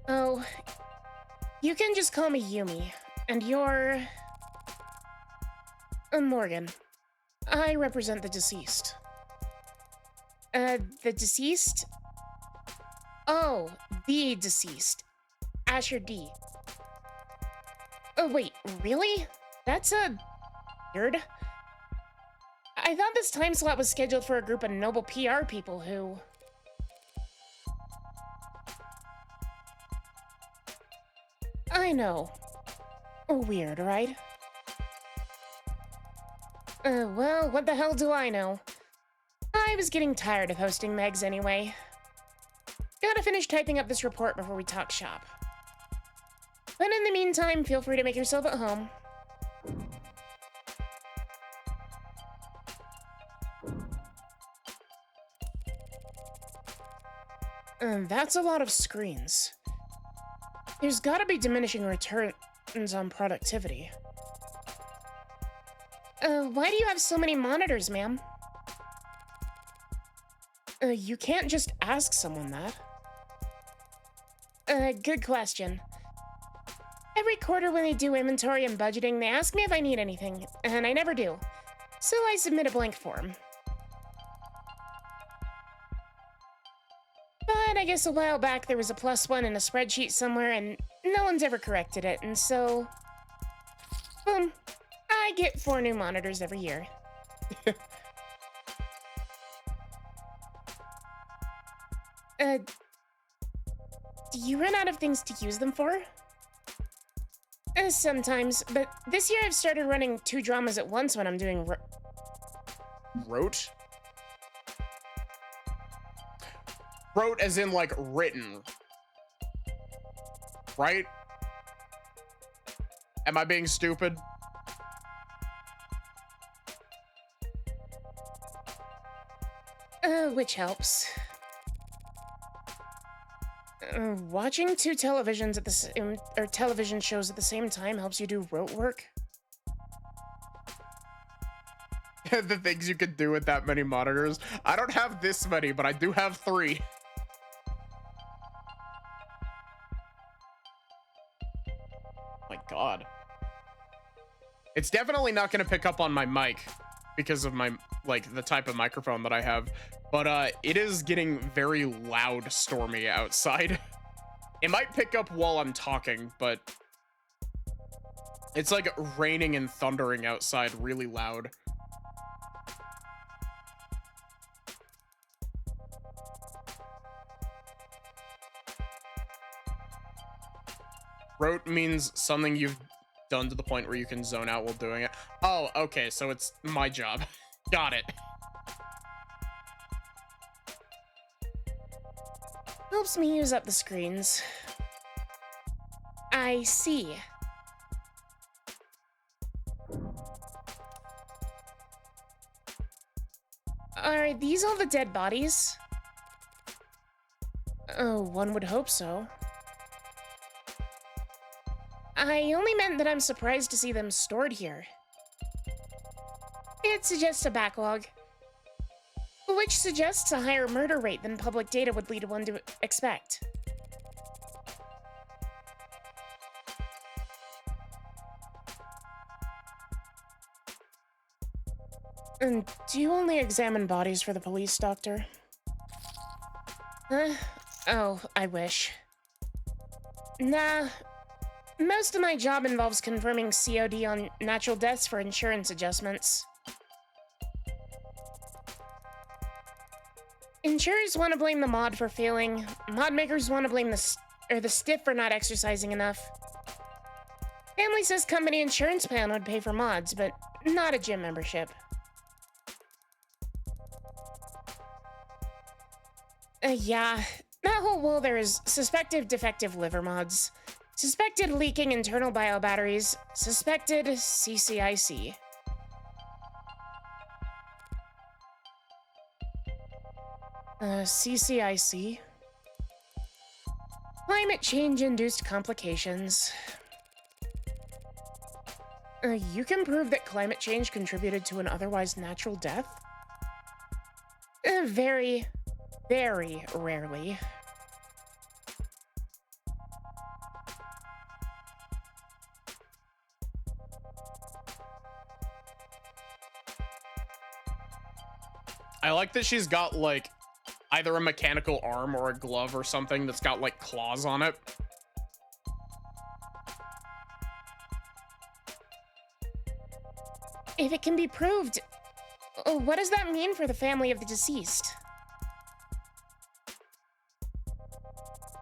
Oh, you can just call me Yumi, and you're... Morgan. I represent the deceased. The deceased? Oh, the deceased. Asher D. Oh, wait, really? That's weird. I thought this time slot was scheduled for a group of noble PR people who... I know. Weird, right? Well, what the hell do I know? I was getting tired of hosting Megs anyway. Gotta finish typing up this report before we talk shop. But in the meantime, feel free to make yourself at home. That's a lot of screens. There's gotta be diminishing returns on productivity. Why do you have so many monitors, ma'am? You can't just ask someone that. Good question. Every quarter when they do inventory and budgeting, they ask me if I need anything, and I never do. So I submit a blank form. But I guess a while back there was a +1 in a spreadsheet somewhere, and no one's ever corrected it, and so... boom. I get 4 new monitors every year. Do you run out of things to use them for? Sometimes, but this year I've started running 2 dramas at once when I'm doing Wrote? Wrote as in, like, written. Right? Am I being stupid? Which helps. Watching 2 televisions at the same, or television shows at the same time helps you do rote work. The things you can do with that many monitors. I don't have this many, but I do have 3. My God. It's definitely not going to pick up on my mic because of my, like, the type of microphone that I have, but it is getting very loud stormy outside. It might pick up while I'm talking, but it's like raining and thundering outside really loud. Rote means something you've done to the point where you can zone out while doing it. Oh, okay, so it's my job. Got it. Helps me use up the screens. I see. Are these all the dead bodies? Oh, one would hope so. I only meant that I'm surprised to see them stored here. It suggests a backlog, which suggests a higher murder rate than public data would lead one to expect. And do you only examine bodies for the police, Doctor? Oh, I wish. Nah. Most of my job involves confirming COD on natural deaths for insurance adjustments. Insurers want to blame the mod for failing. Mod makers want to blame the stiff for not exercising enough. Family says company insurance plan would pay for mods, but not a gym membership. Yeah, that whole wall there is suspected defective liver mods, suspected leaking internal biobatteries, suspected CCIC. CCIC? Climate change-induced complications. You can prove that climate change contributed to an otherwise natural death? Very, very rarely. I like that she's got, like, either a mechanical arm or a glove or something that's got, like, claws on it. If it can be proved, what does that mean for the family of the deceased?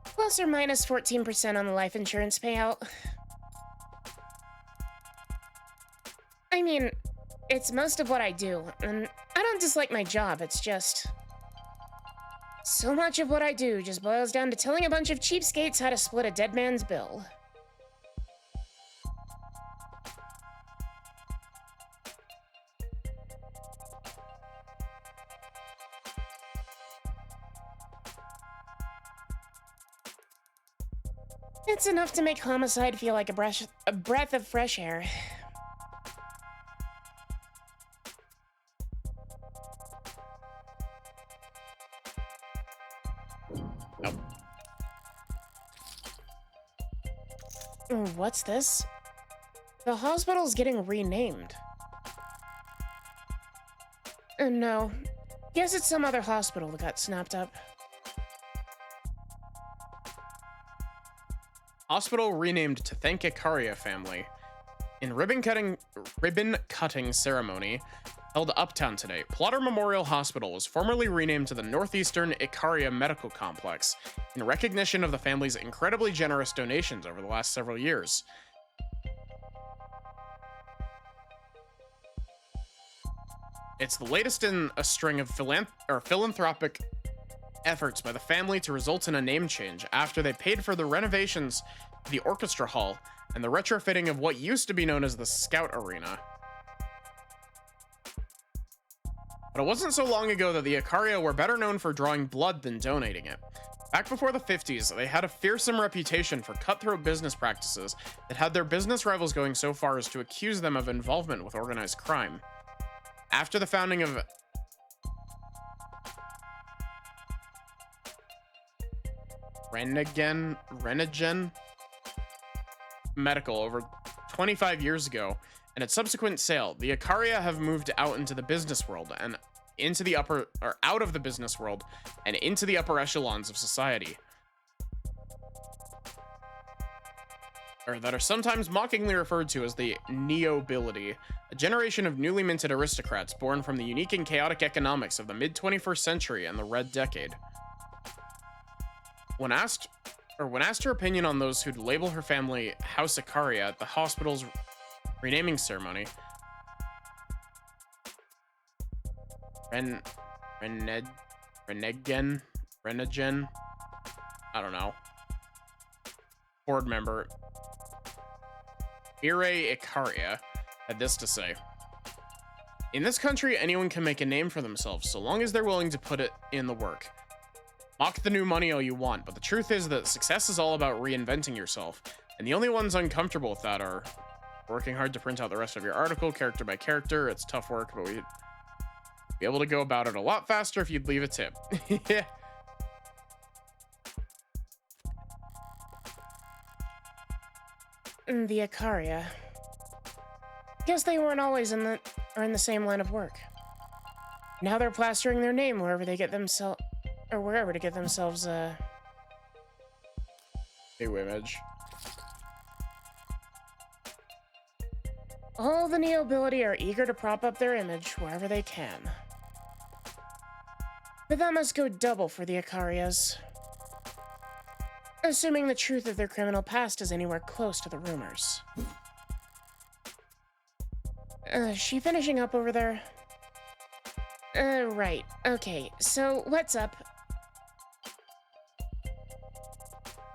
Plus or minus 14% on the life insurance payout. I mean, it's most of what I do, and I don't dislike my job, it's just... so much of what I do just boils down to telling a bunch of cheapskates how to split a dead man's bill. It's enough to make homicide feel like a breath of fresh air. What's this? The hospital's getting renamed. No. Guess it's some other hospital that got snapped up. Hospital renamed to thank Icaria family. In ribbon cutting ceremony held uptown today, Plotter Memorial Hospital was formerly renamed to the Northeastern Icaria Medical Complex in recognition of the family's incredibly generous donations over the last several years. It's the latest in a string of philanthropic efforts by the family to result in a name change after they paid for the renovations to the orchestra hall and the retrofitting of what used to be known as the Scout Arena. But it wasn't so long ago that the Icaria were better known for drawing blood than donating it. Back before the 50s, they had a fearsome reputation for cutthroat business practices that had their business rivals going so far as to accuse them of involvement with organized crime. After the founding of Renigen Medical over 25 years ago, and its subsequent sale, the Icaria have moved out into the business world and into the out of the business world and into the upper echelons of society. Or that are sometimes mockingly referred to as the neobility, a generation of newly minted aristocrats born from the unique and chaotic economics of the mid-21st century and the Red Decade. When asked her opinion on those who'd label her family House Icaria at the hospital's renaming ceremony, Renigen, I don't know, board member Ire Icaria had this to say: "In this country, anyone can make a name for themselves so long as they're willing to put it in the work. Mock the new money all you want, but the truth is that success is all about reinventing yourself, and the only ones uncomfortable with that are working hard to print out the rest of your article character by character. It's tough work, but we'd be able to go about it a lot faster if you'd leave a tip." Yeah. The Icaria. Guess they weren't always in the same line of work. Now they're plastering their name wherever they get themselves, or wherever to get themselves a new image. All the neobility are eager to prop up their image wherever they can. But that must go double for the Icarias. Assuming the truth of their criminal past is anywhere close to the rumors. Is she finishing up over there? Right. Okay, so what's up?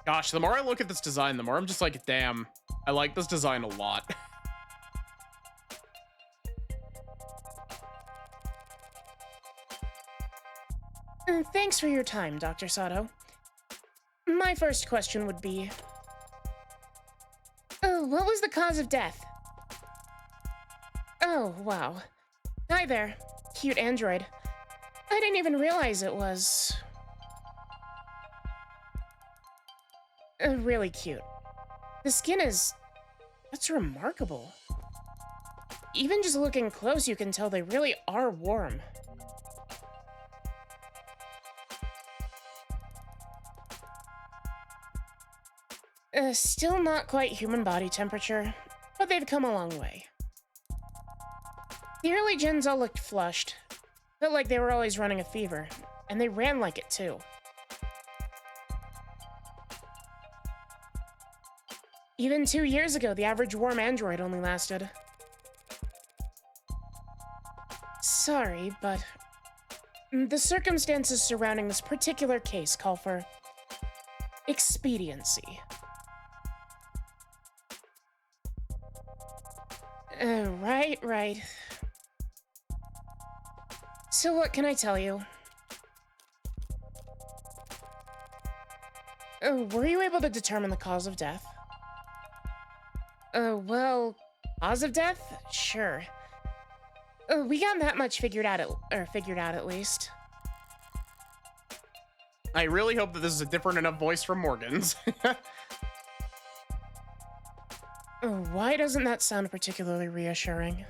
Gosh, the more I look at this design, the more I'm just like, damn, I like this design a lot. Thanks for your time, Dr. Sato. My first question would be... what was the cause of death? Oh, wow. Hi there, cute android. I didn't even realize it was... really cute. The skin is... that's remarkable. Even just looking close, you can tell they really are warm. Still not quite human body temperature, but they've come a long way. The early gens all looked flushed. Felt like they were always running a fever, and they ran like it too. Even 2 years ago, the average warm android only lasted. Sorry, but the circumstances surrounding this particular case call for expediency. Right. So what can I tell you? Were you able to determine the cause of death? Well, cause of death? Sure. We got that much figured out at least. I really hope that this is a different enough voice from Morgan's. Why doesn't that sound particularly reassuring?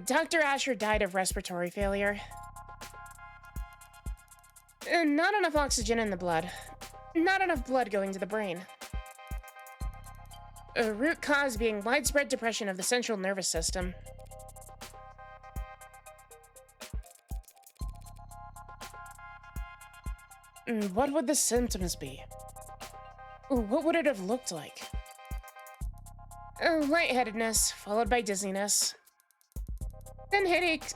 Dr. Asher died of respiratory failure. Not enough oxygen in the blood. Not enough blood going to the brain. Root cause being widespread depression of the central nervous system. What would the symptoms be? What would it have looked like? Lightheadedness, followed by dizziness. Then headaches,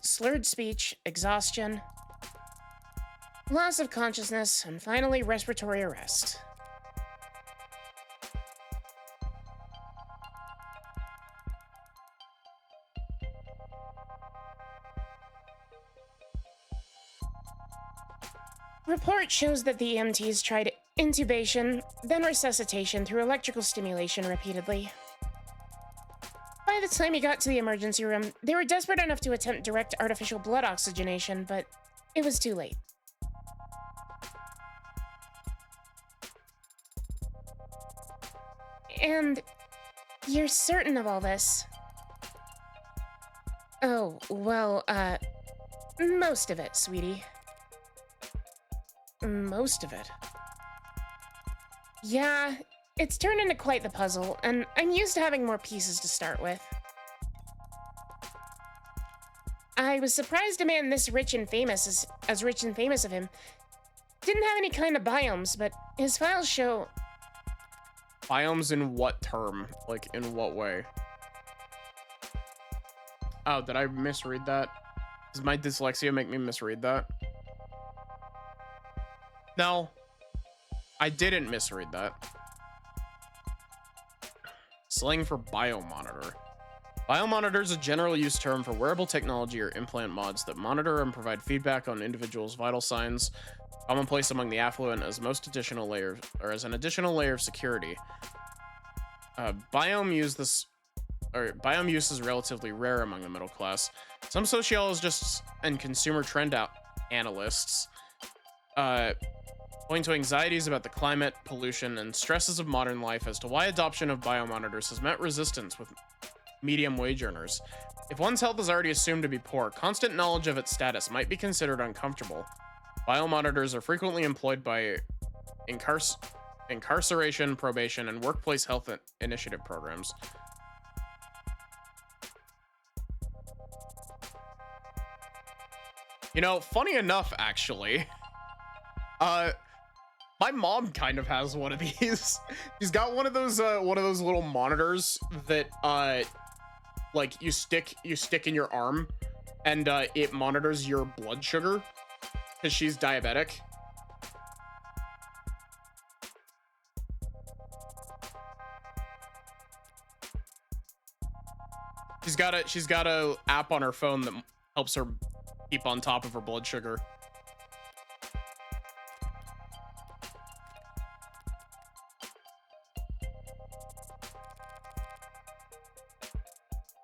slurred speech, exhaustion, loss of consciousness, and finally respiratory arrest. Report shows that the EMTs tried intubation, then resuscitation through electrical stimulation repeatedly. By the time he got to the emergency room, they were desperate enough to attempt direct artificial blood oxygenation, but it was too late. And you're certain of all this? Oh, well, most of it, sweetie. Most of it. Yeah, it's turned into quite the puzzle, and I'm used to having more pieces to start with. I was surprised a man this rich and famous, as rich and famous of him, didn't have any kind of biomes, but his files show... Biomes in what term? Like, in what way? Oh, did I misread that? Does my dyslexia make me misread that? No, I didn't misread that. Slang for biomonitor. Biomonitor is a general use term for wearable technology or implant mods that monitor and provide feedback on individuals' vital signs, commonplace among the affluent as an additional layer of security. Biome use is relatively rare among the middle class. Some sociologists and consumer trend analysts point to anxieties about the climate, pollution, and stresses of modern life as to why adoption of biomonitors has met resistance with medium wage earners. If one's health is already assumed to be poor, constant knowledge of its status might be considered uncomfortable. Biomonitors are frequently employed by incarceration, probation, and workplace health initiative programs. You know, funny enough, actually, uh, my mom kind of has one of these. She's got one of those little monitors that like you stick in your arm, and it monitors your blood sugar because she's diabetic. She's got a app on her phone that helps her keep on top of her blood sugar.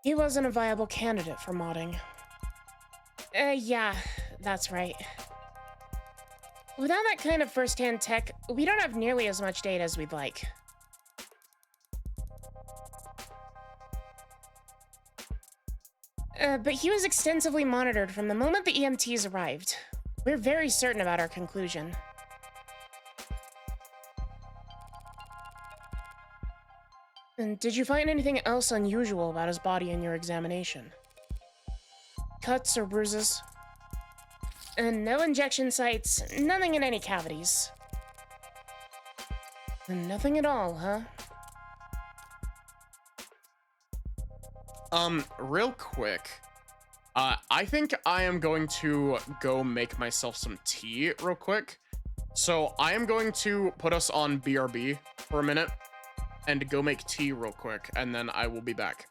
He wasn't a viable candidate for modding. Yeah, that's right. Without that kind of first-hand tech, we don't have nearly as much data as we'd like. But he was extensively monitored from the moment the EMTs arrived. We're very certain about our conclusion. And did you find anything else unusual about his body in your examination? Cuts or bruises? And no injection sites, nothing in any cavities. And nothing at all, huh? Real quick, I think I am going to go make myself some tea real quick. So I am going to put us on BRB for a minute and go make tea real quick, and then I will be back.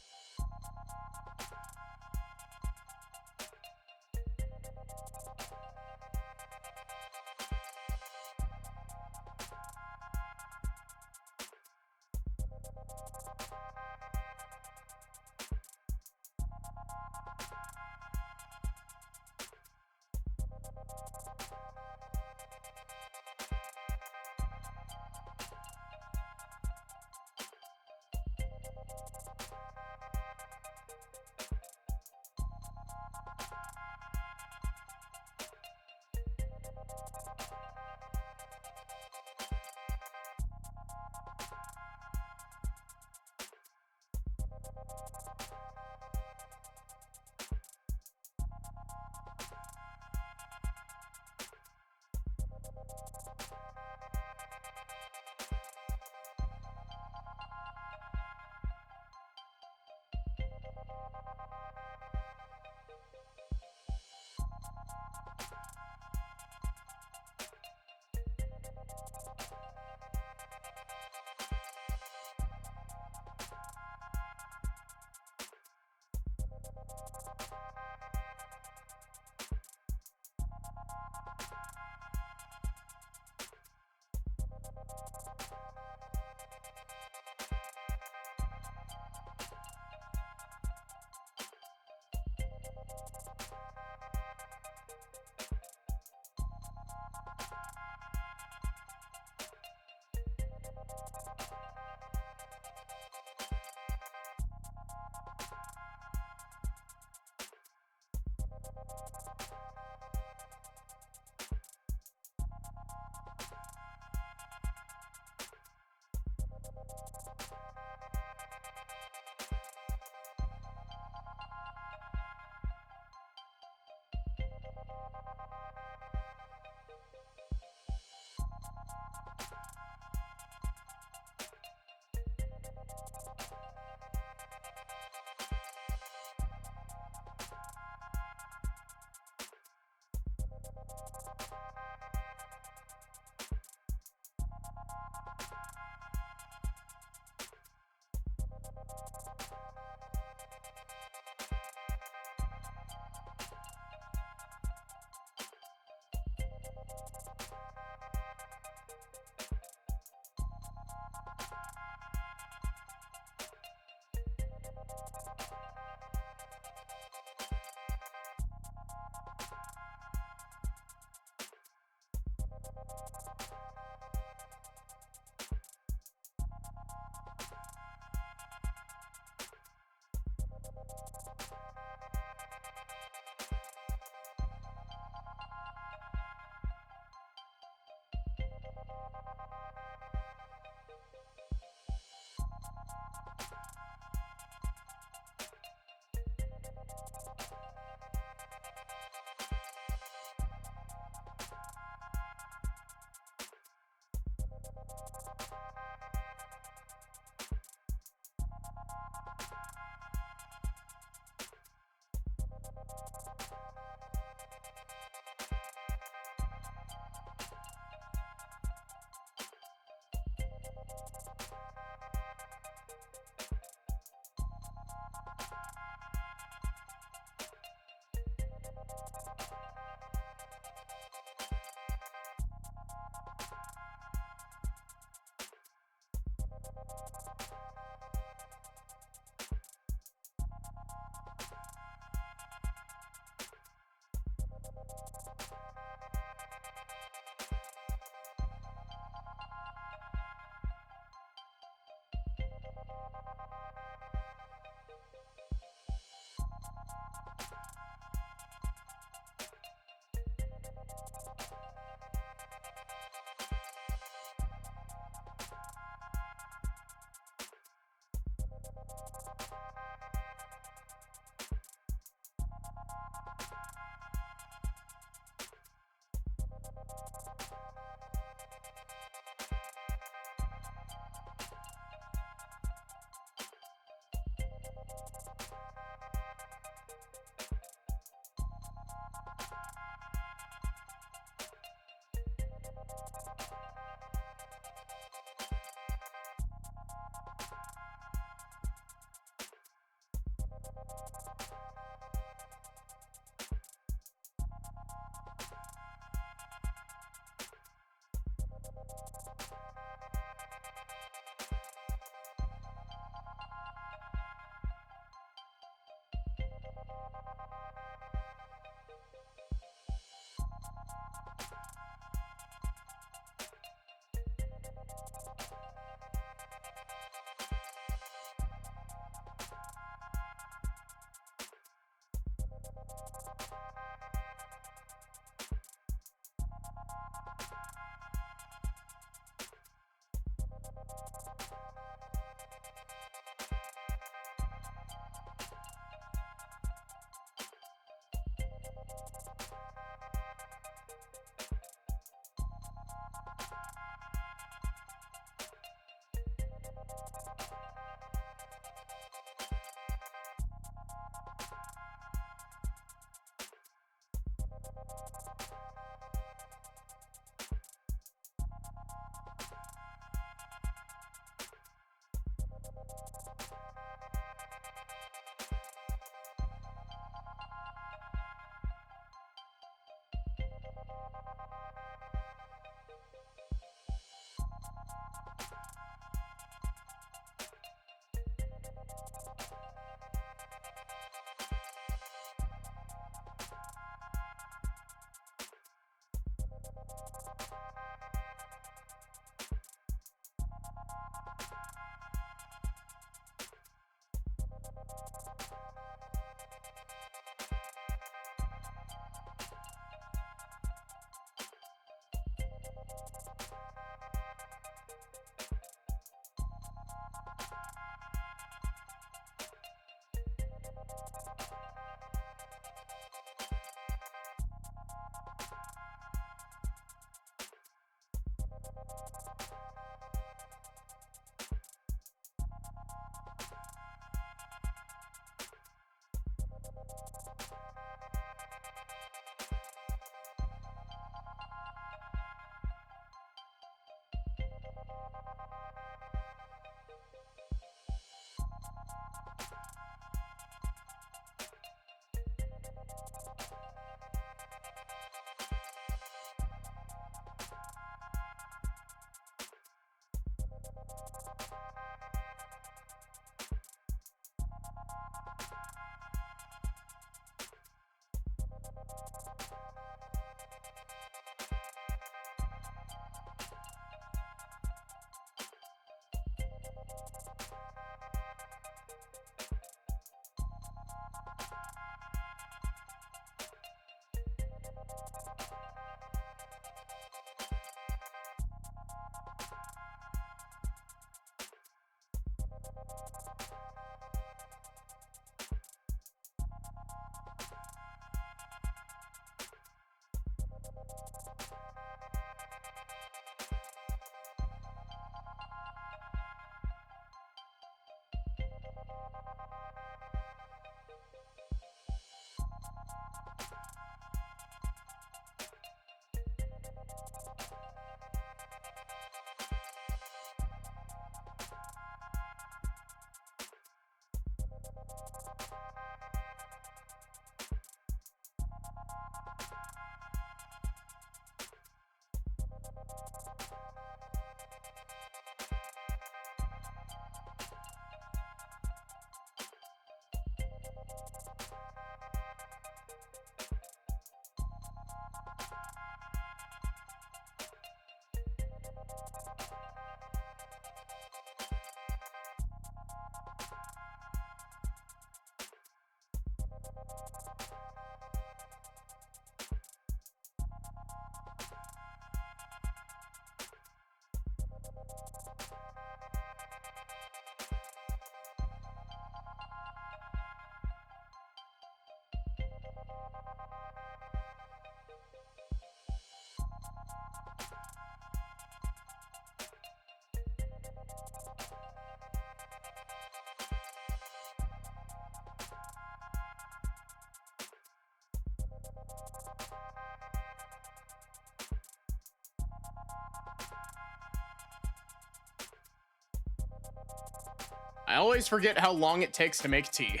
I always forget how long it takes to make tea.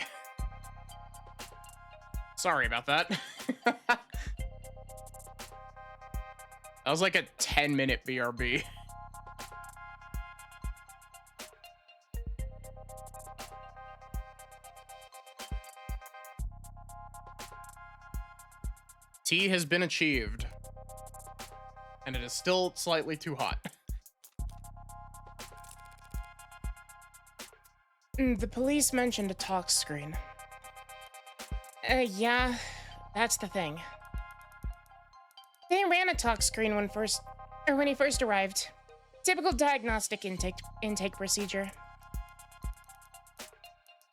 Sorry about that. That was like a 10-minute BRB. Tea has been achieved. And it is still slightly too hot. The police mentioned a talk screen. Yeah, that's the thing. They ran a talk screen when he first arrived. Typical diagnostic intake procedure.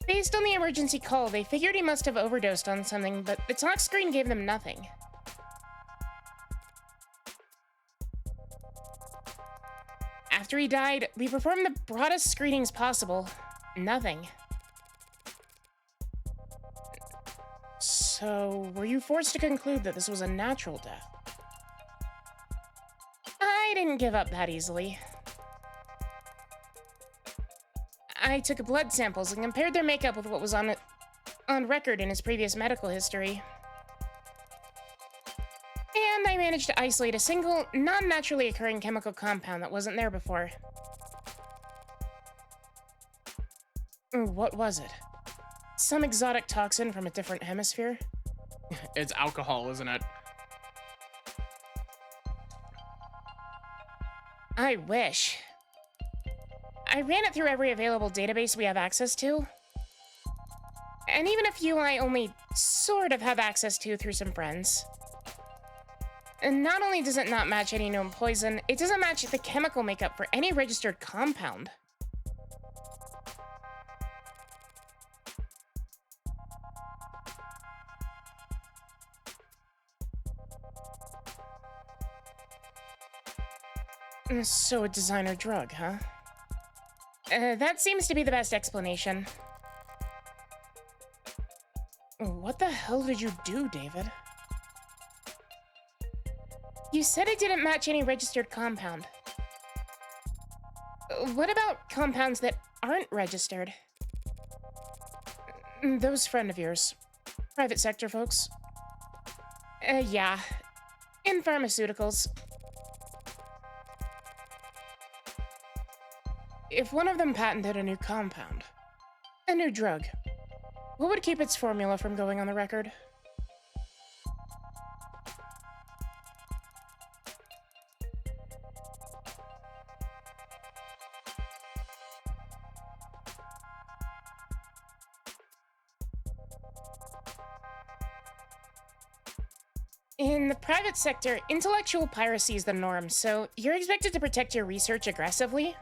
Based on the emergency call, they figured he must have overdosed on something, but the talk screen gave them nothing. After he died, we performed the broadest screenings possible. Nothing. So, were you forced to conclude that this was a natural death? I didn't give up that easily. I took blood samples and compared their makeup with what was on record in his previous medical history. And I managed to isolate a single, non-naturally occurring chemical compound that wasn't there before. What was it? Some exotic toxin from a different hemisphere? It's alcohol, isn't it? I wish. I ran it through every available database we have access to. And even a few I only sort of have access to through some friends. And not only does it not match any known poison, it doesn't match the chemical makeup for any registered compound. So a designer drug, huh? That seems to be the best explanation. What the hell did you do, David? You said it didn't match any registered compound. What about compounds that aren't registered? Those friend of yours. Private sector folks. Yeah. In pharmaceuticals. If one of them patented a new compound, a new drug, what would keep its formula from going on the record? In the private sector, intellectual piracy is the norm, so you're expected to protect your research aggressively?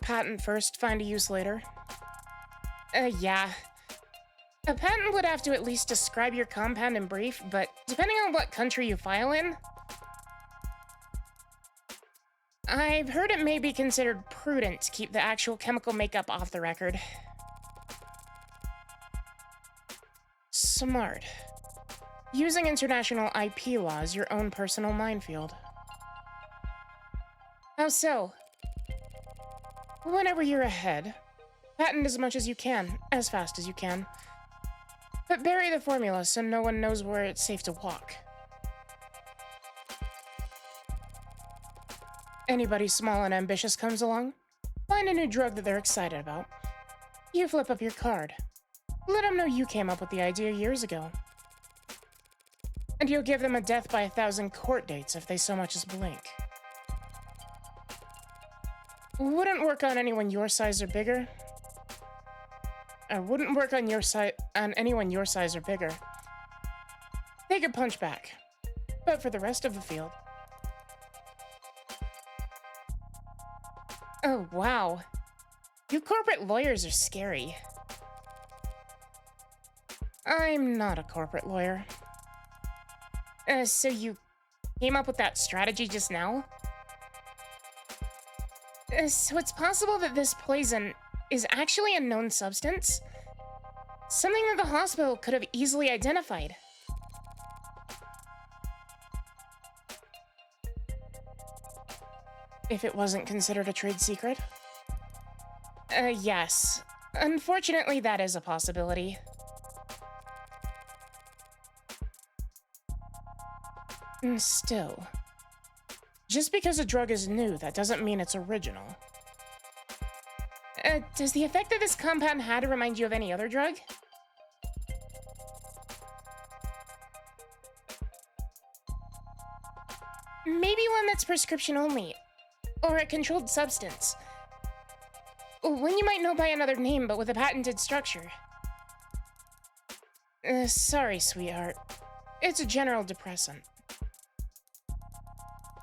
Patent first, find a use later. Yeah. A patent would have to at least describe your compound in brief, but depending on what country you file in, I've heard it may be considered prudent to keep the actual chemical makeup off the record. Smart. Using international IP law is your own personal minefield. How so? Whenever you're ahead, patent as much as you can, as fast as you can. But bury the formula so no one knows where it's safe to walk. Anybody small and ambitious comes along, find a new drug that they're excited about. You flip up your card. Let them know you came up with the idea years ago. And you'll give them a death by 1,000 court dates if they so much as blink. Wouldn't work on anyone your size or bigger. Wouldn't work on anyone your size or bigger. They could punch back. But for the rest of the field... Oh, wow. You corporate lawyers are scary. I'm not a corporate lawyer. So you came up with that strategy just now? So it's possible that this poison is actually a known substance? Something that the hospital could have easily identified. if it wasn't considered a trade secret? Yes. Unfortunately, that is a possibility. Still, just because a drug is new, that doesn't mean it's original. Does the effect that this compound had remind you of any other drug? Maybe one that's prescription only, or a controlled substance. One you might know by another name, but with a patented structure. Sorry, sweetheart. It's a general depressant.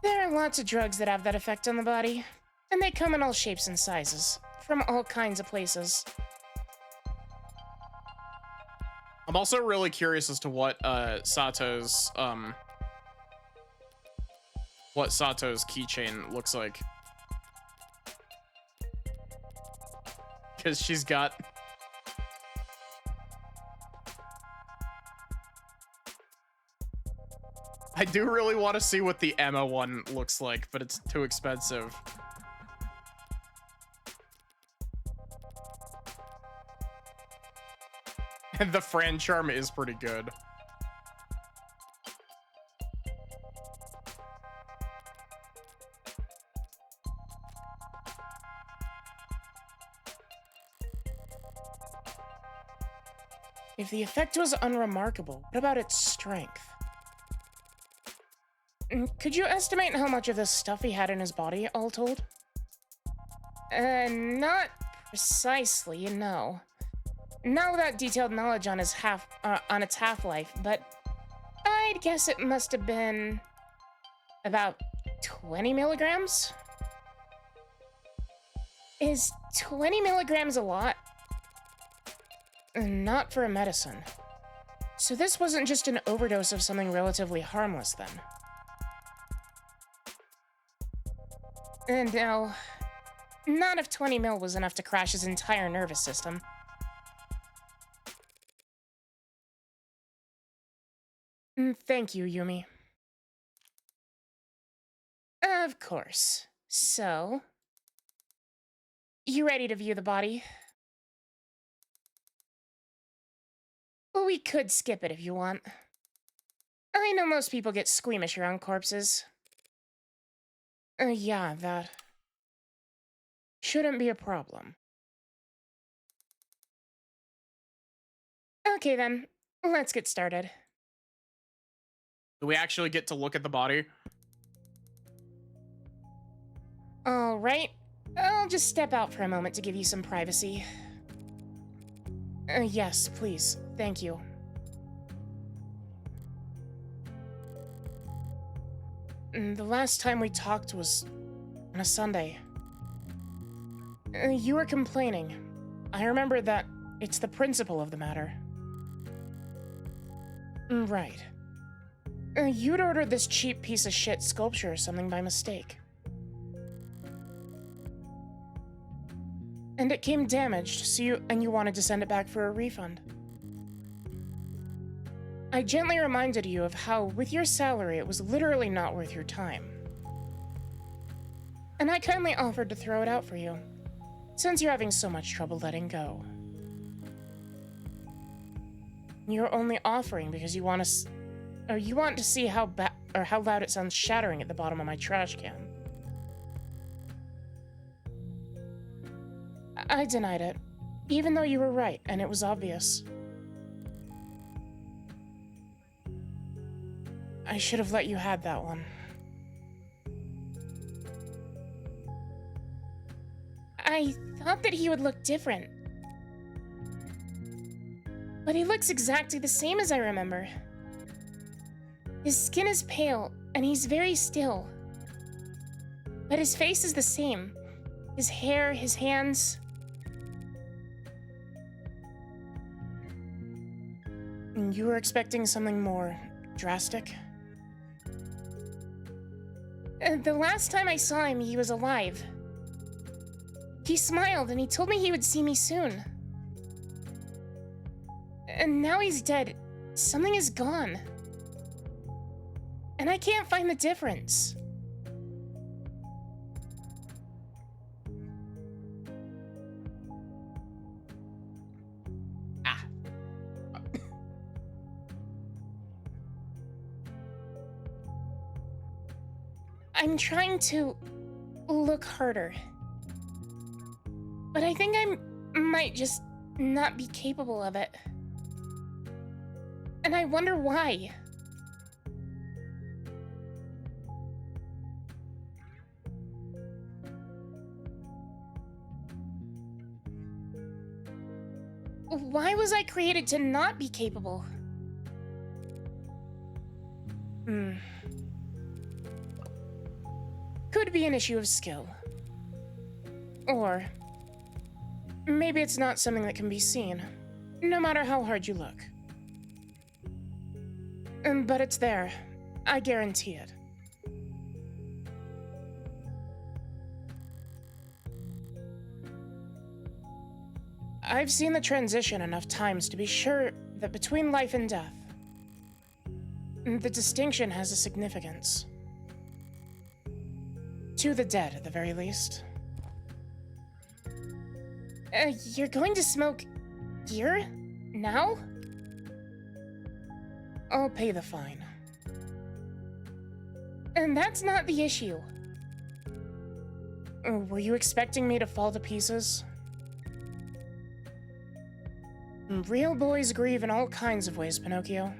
There are lots of drugs that have that effect on the body, and they come in all shapes and sizes, from all kinds of places. I'm also really curious as to what Sato's keychain looks like. Because she's got... I do really want to see what the Emma one looks like, but it's too expensive. And the Fran charm is pretty good. If the effect was unremarkable, what about its strength? Could you estimate how much of this stuff he had in his body, all told? Not precisely, no. Not without detailed knowledge on its half-life, but I'd guess it must have been about 20 milligrams? Is 20 milligrams a lot? Not for a medicine. So this wasn't just an overdose of something relatively harmless, then. And no, not if 20 mil was enough to crash his entire nervous system. Thank you, Yumi. Of course. So, you ready to view the body? Well, we could skip it if you want. I know most people get squeamish around corpses. Yeah, that shouldn't be a problem. Okay then, let's get started. Do we actually get to look at the body? All right, I'll just step out for a moment to give you some privacy. Yes, please. Thank you. The last time we talked was on a Sunday. You were complaining. I remember that it's the principle of the matter. Right. You'd ordered this cheap piece of shit sculpture or something by mistake. And it came damaged, so you wanted to send it back for a refund. I gently reminded you of how, with your salary, it was literally not worth your time. And I kindly offered to throw it out for you, since you're having so much trouble letting go. You're only offering because you want to see how loud it sounds shattering at the bottom of my trash can. I denied it, even though you were right, and it was obvious. I should have let you have that one. I thought that he would look different. But he looks exactly the same as I remember. His skin is pale, and he's very still. But his face is the same. His hair, his hands. You were expecting something more drastic? The last time I saw him, he was alive. He smiled and he told me he would see me soon. And now he's dead. Something is gone. And I can't find the difference. I'm trying to look harder. But I think I might just not be capable of it. And I wonder why. Why was I created to not be capable? Could be an issue of skill. Or maybe it's not something that can be seen, no matter how hard you look. But it's there. I guarantee it. I've seen the transition enough times to be sure that between life and death, the distinction has a significance. To the dead, at the very least. You're going to smoke here? Now? I'll pay the fine. And that's not the issue. Were you expecting me to fall to pieces? Real boys grieve in all kinds of ways, Pinocchio.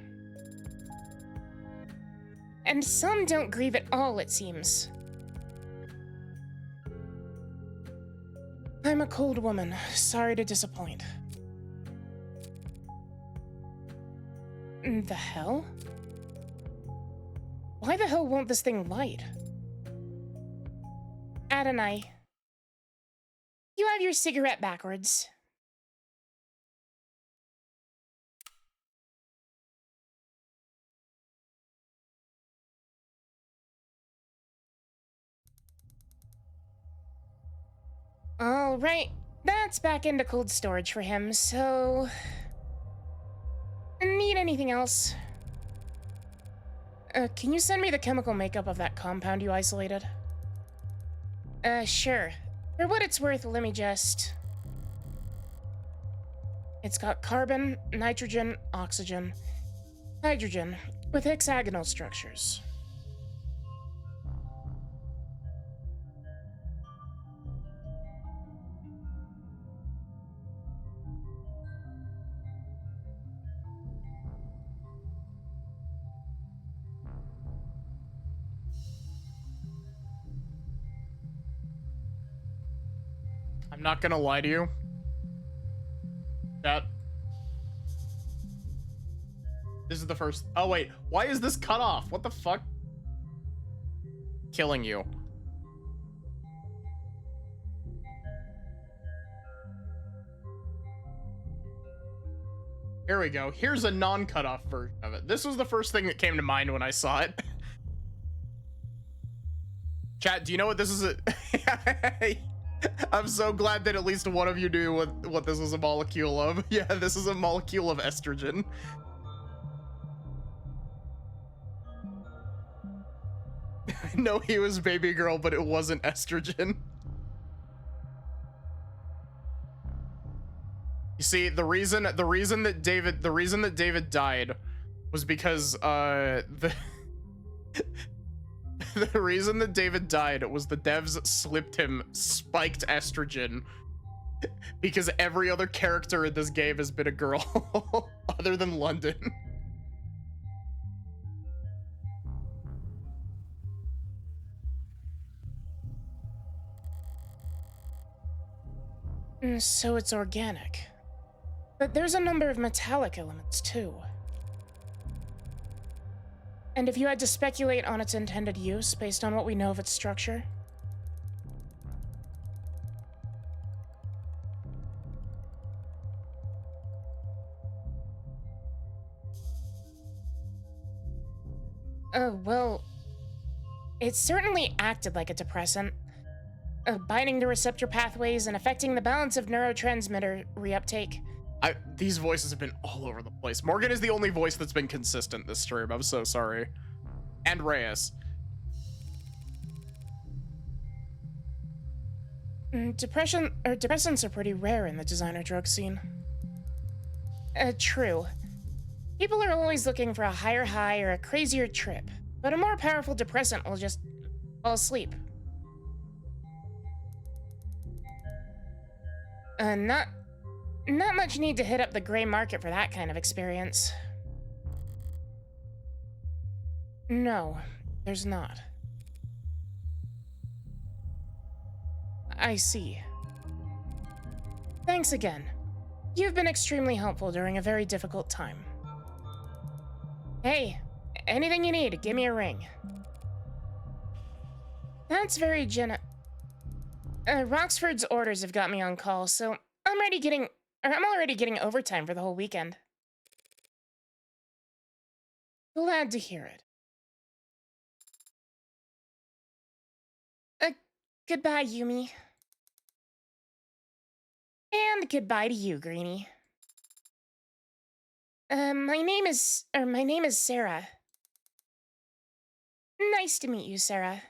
And some don't grieve at all, it seems. I'm a cold woman. Sorry to disappoint. The hell? Why the hell won't this thing light? Adonai, you have your cigarette backwards. All right, that's back into cold storage for him, so... Need anything else? Can you send me the chemical makeup of that compound you isolated? Sure. For what it's worth, let me just... It's got carbon, nitrogen, oxygen, hydrogen, with hexagonal structures. I'm not gonna lie to you. This is the first. Oh wait, why is this cut off? What the fuck? Killing you. Here we go. Here's a non-cut off version of it. This was the first thing that came to mind when I saw it. Chat, do you know what this is? I'm so glad that at least one of you knew what this was a molecule of. Yeah, this is a molecule of estrogen. I know he was baby girl, but it wasn't estrogen. You see, the reason that David died was because the reason that David died was the devs slipped him spiked estrogen because every other character in this game has been a girl other than London. So it's organic. But there's a number of metallic elements, too. And if you had to speculate on its intended use based on what we know of its structure? Well, it certainly acted like a depressant, binding to receptor pathways and affecting the balance of neurotransmitter reuptake. These voices have been all over the place. Morgan is the only voice that's been consistent this stream. I'm so sorry. And Reyes. Depressants are pretty rare in the designer drug scene. True. People are always looking for a higher high or a crazier trip, but a more powerful depressant will just fall asleep. Not much need to hit up the gray market for that kind of experience. No, there's not. I see. Thanks again. You've been extremely helpful during a very difficult time. Hey, anything you need, give me a ring. That's very Roxford's orders have got me on call, so I'm already getting overtime for the whole weekend. Glad to hear it. Goodbye, Yumi. And goodbye to you, Greenie. My name is Sarah. Nice to meet you, Sarah.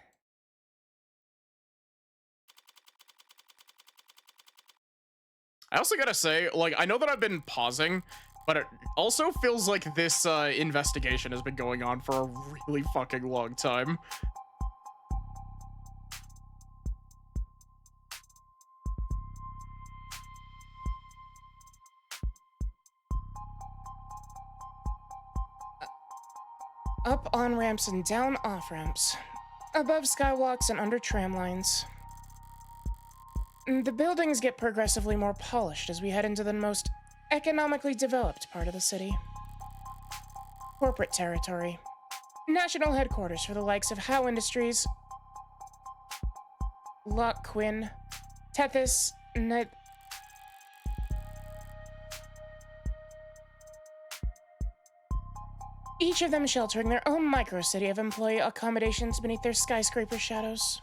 I also gotta say, like, I know that I've been pausing, but it also feels like this investigation has been going on for a really fucking long time. Up on-ramps and down off-ramps. Above skywalks and under tram lines. The buildings get progressively more polished as we head into the most economically developed part of the city. Corporate territory. National headquarters for the likes of Howe Industries, Lock Quinn, Tethys, each of them sheltering their own micro-city of employee accommodations beneath their skyscraper shadows.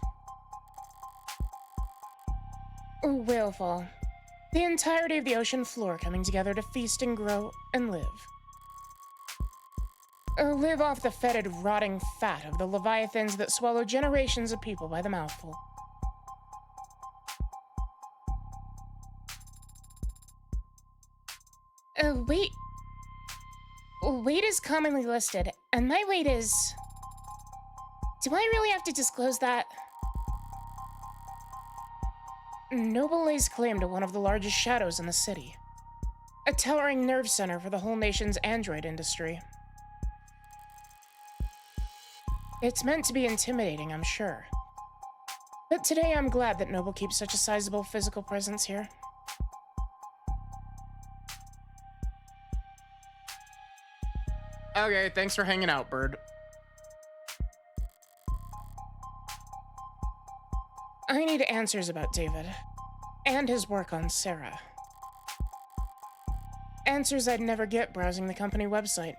Whalefall. The entirety of the ocean floor coming together to feast and grow and live. Live off the fetid, rotting fat of the leviathans that swallow generations of people by the mouthful. Weight is commonly listed, and my weight is... Do I really have to disclose that? Noble lays claim to one of the largest shadows in the city. A towering nerve center for the whole nation's android industry. It's meant to be intimidating, I'm sure. But today I'm glad that Noble keeps such a sizable physical presence here. Okay, thanks for hanging out, Bird. I need answers about David, and his work on Sarah. Answers I'd never get browsing the company website,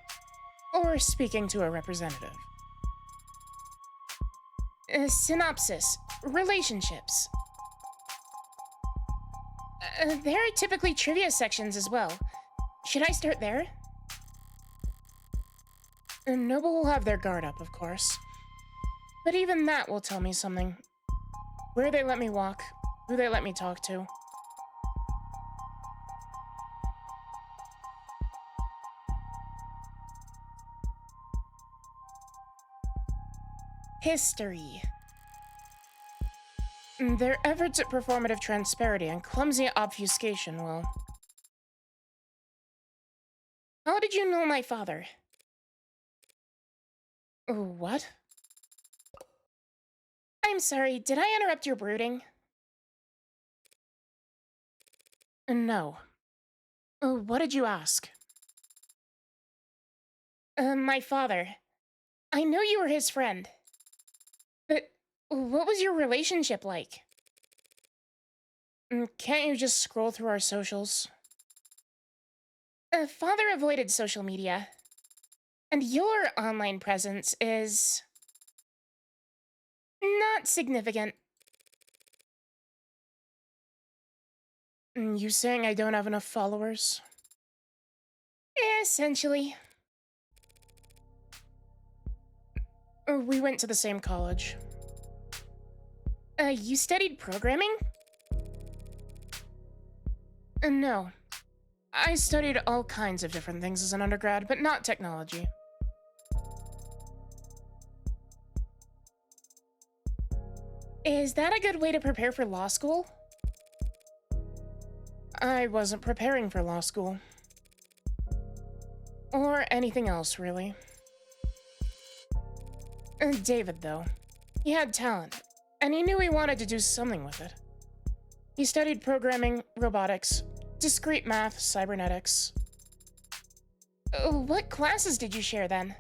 or speaking to a representative. Synopsis. Relationships. There are typically trivia sections as well. Should I start there? Noble will have their guard up, of course. But even that will tell me something. Where they let me walk, who they let me talk to. History. Their efforts at performative transparency and clumsy obfuscation will... How did you know my father? What? I'm sorry, did I interrupt your brooding? No. What did you ask? My father. I know you were his friend. But what was your relationship like? Can't you just scroll through our socials? Father avoided social media. And your online presence is... not significant. You saying I don't have enough followers? Essentially. We went to the same college. You studied programming? No. I studied all kinds of different things as an undergrad, but not technology. Is that a good way to prepare for law school? I wasn't preparing for law school. Or anything else, really. David, though. He had talent, and he knew he wanted to do something with it. He studied programming, robotics, discrete math, cybernetics. What classes did you share, then?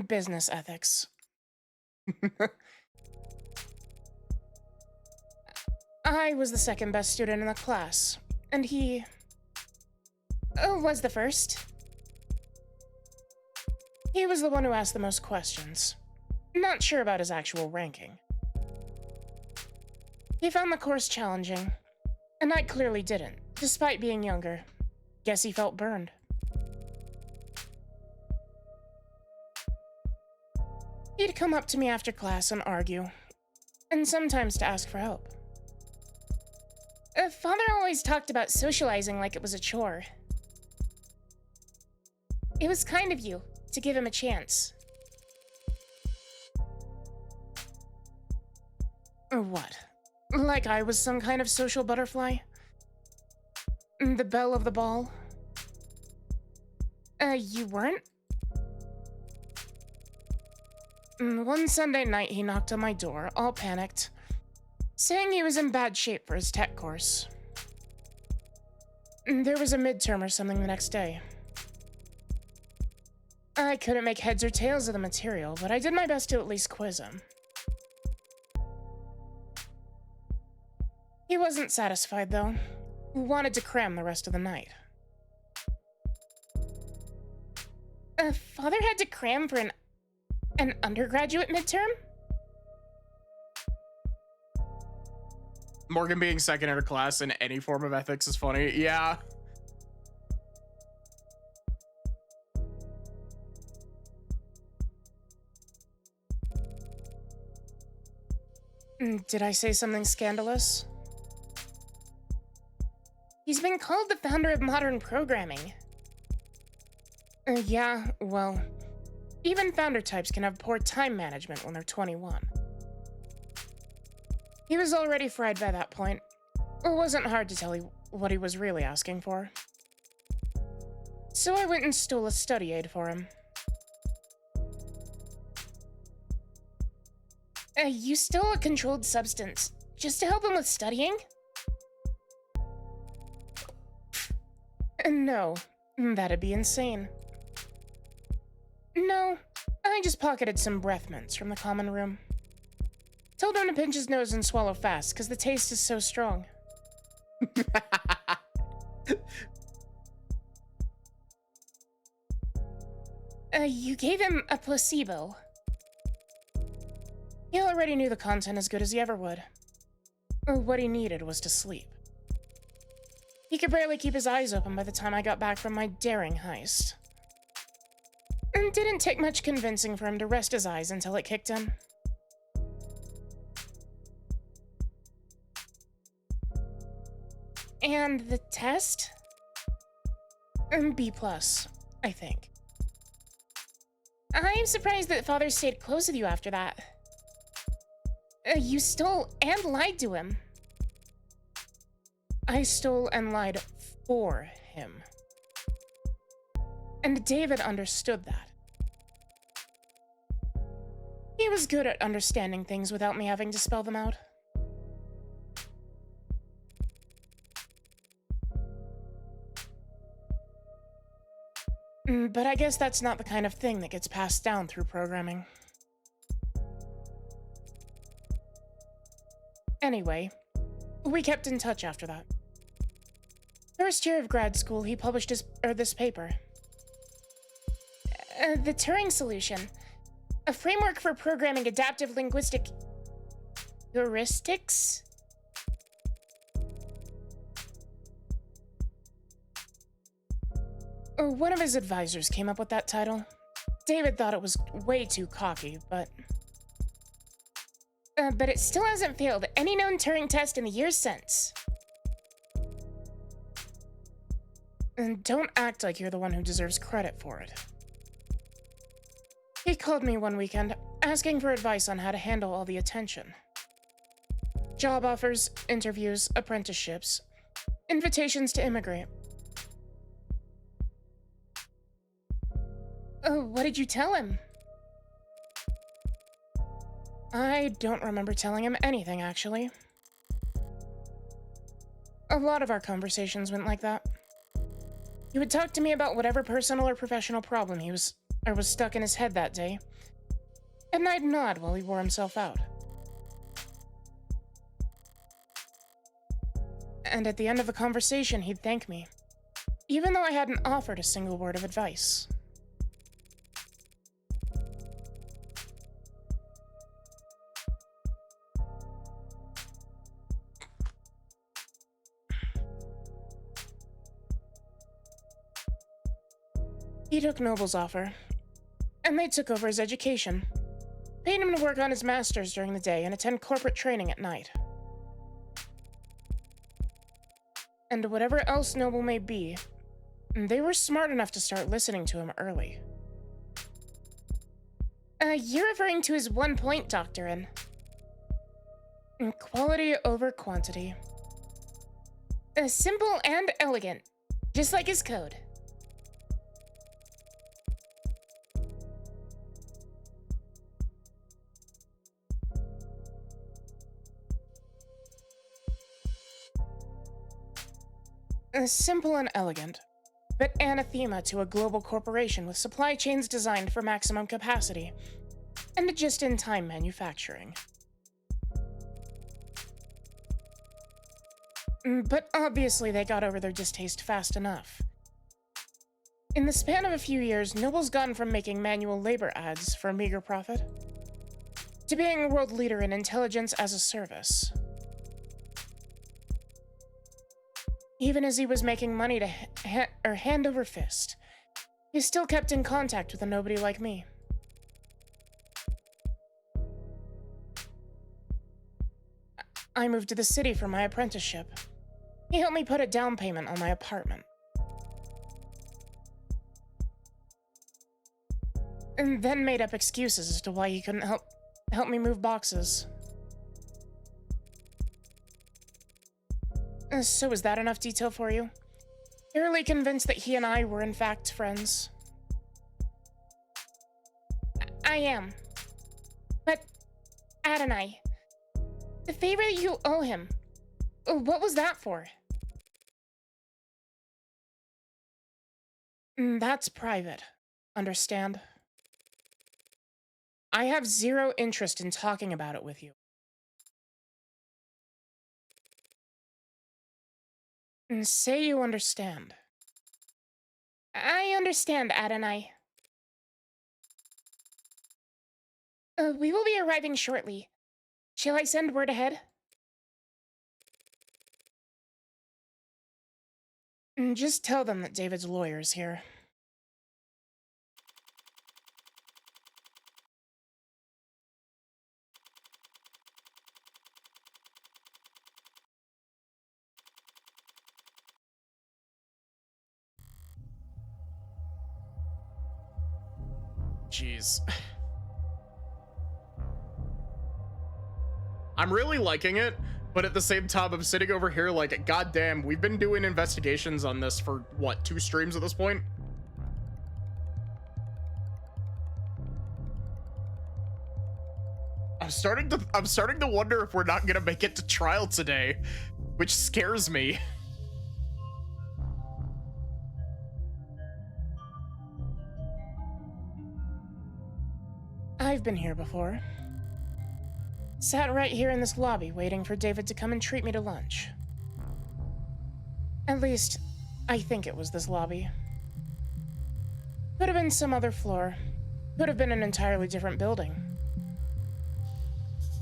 Business ethics. I was the second best student in the class, and he was the first. He was the one who asked the most questions. Not sure about his actual ranking. He found the course challenging, and I clearly didn't, despite being younger. Guess he felt burned. He'd come up to me after class and argue, and sometimes to ask for help. Father always talked about socializing like it was a chore. It was kind of you to give him a chance. Or what? Like I was some kind of social butterfly? The belle of the ball? You weren't? One Sunday night, he knocked on my door, all panicked, saying he was in bad shape for his tech course. There was a midterm or something the next day. I couldn't make heads or tails of the material, but I did my best to at least quiz him. He wasn't satisfied, though. He wanted to cram the rest of the night. Father had to cram for an undergraduate midterm? Morgan being second in her class in any form of ethics is funny. Yeah. Did I say something scandalous? He's been called the founder of modern programming. Yeah, well, even founder types can have poor time management when they're 21. He was already fried by that point. It wasn't hard to tell what he was really asking for. So I went and stole a study aid for him. You stole a controlled substance just to help him with studying? No, that'd be insane. No, I just pocketed some breath mints from the common room. Told him to pinch his nose and swallow fast, because the taste is so strong. You gave him a placebo. He already knew the content as good as he ever would. What he needed was to sleep. He could barely keep his eyes open by the time I got back from my daring heist. It didn't take much convincing for him to rest his eyes until it kicked in. And the test? B+, I think. I'm surprised that Father stayed close with you after that. You stole and lied to him. I stole and lied for him. And David understood that. He was good at understanding things without me having to spell them out. But I guess that's not the kind of thing that gets passed down through programming. Anyway, we kept in touch after that. First year of grad school, he published this paper. The Turing Solution. A framework for programming adaptive linguistic heuristics? One of his advisors came up with that title. David thought it was way too cocky, but it still hasn't failed any known Turing test in the years since. And don't act like you're the one who deserves credit for it. He called me one weekend asking for advice on how to handle all the attention. Job offers, interviews, apprenticeships, invitations to immigrate. Oh, what did you tell him? I don't remember telling him anything, actually. A lot of our conversations went like that. He would talk to me about whatever personal or professional problem was stuck in his head that day, and I'd nod while he wore himself out. And at the end of the conversation, he'd thank me, even though I hadn't offered a single word of advice. He took Noble's offer, and they took over his education, paid him to work on his master's during the day and attend corporate training at night. And whatever else Noble may be, they were smart enough to start listening to him early. You're referring to his one-point doctrine. Quality over quantity. Simple and elegant, just like his code. Simple and elegant, but anathema to a global corporation with supply chains designed for maximum capacity and just-in-time manufacturing. But obviously they got over their distaste fast enough. In the span of a few years, Noble's gone from making manual labor ads for a meager profit to being a world leader in intelligence as a service. Even as he was making money to hand over fist, he still kept in contact with a nobody like me. I moved to the city for my apprenticeship. He helped me put a down payment on my apartment. And then made up excuses as to why he couldn't help me move boxes. So is that enough detail for you? Thoroughly convinced that he and I were in fact friends? I am. But, Adonai, the favor you owe him, what was that for? That's private. Understand? I have zero interest in talking about it with you. Say you understand. I understand, Adonai. We will be arriving shortly. Shall I send word ahead? Just tell them that David's lawyer is here. Jeez. I'm really liking it, but at the same time, I'm sitting over here like, goddamn, we've been doing investigations on this for, what, 2 streams at this point? I'm starting to wonder if we're not gonna make it to trial today, which scares me. I've been here before. Sat right here in this lobby waiting for David to come and treat me to lunch. At least, I think it was this lobby. Could have been some other floor. Could have been an entirely different building.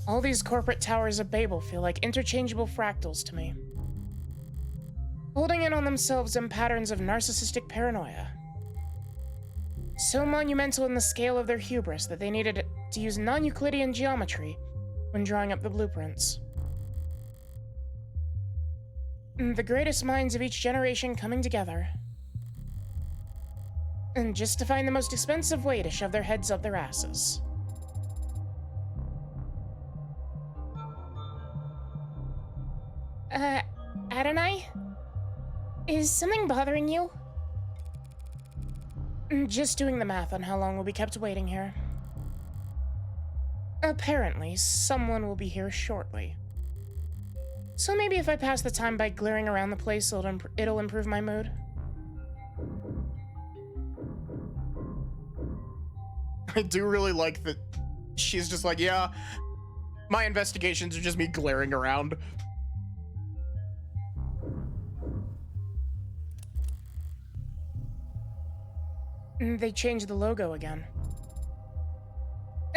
All these corporate towers of Babel feel like interchangeable fractals to me, holding in on themselves in patterns of narcissistic paranoia. So monumental in the scale of their hubris that they needed to use non-Euclidean geometry when drawing up the blueprints. The greatest minds of each generation coming together. And just to find the most expensive way to shove their heads up their asses. Uh, Adonai? Is something bothering you? Just doing the math on how long we'll be kept waiting here. Apparently, someone will be here shortly. So maybe if I pass the time by glaring around the place, it'll improve my mood. I do really like that she's just like, yeah, my investigations are just me glaring around. They changed the logo again.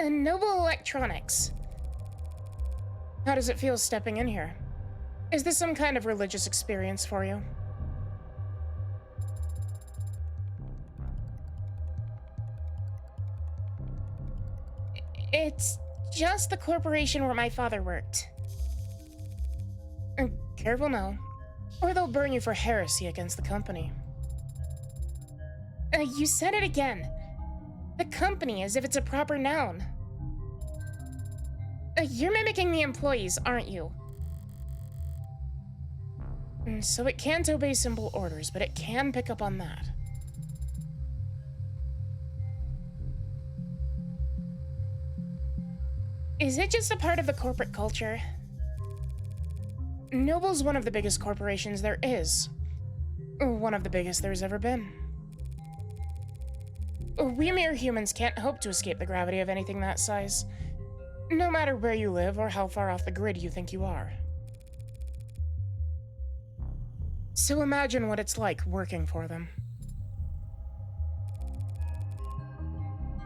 Noble Electronics. How does it feel stepping in here? Is this some kind of religious experience for you? It's just the corporation where my father worked. Careful now, or they'll burn you for heresy against the company. You said it again. The company, as if it's a proper noun. You're mimicking the employees, aren't you? So it can't obey simple orders, but it can pick up on that. Is it just a part of the corporate culture? Noble's one of the biggest corporations there is. One of the biggest there's ever been. We mere humans can't hope to escape the gravity of anything that size, no matter where you live or how far off the grid you think you are. So imagine what it's like working for them.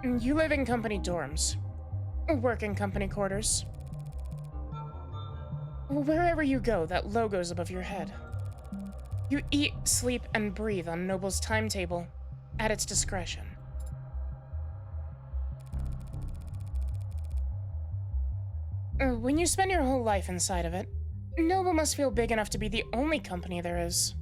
You live in company dorms, work in company quarters. Wherever you go, that logo's above your head. You eat, sleep, and breathe on Noble's timetable at its discretion. When you spend your whole life inside of it, Noble must feel big enough to be the only company there is.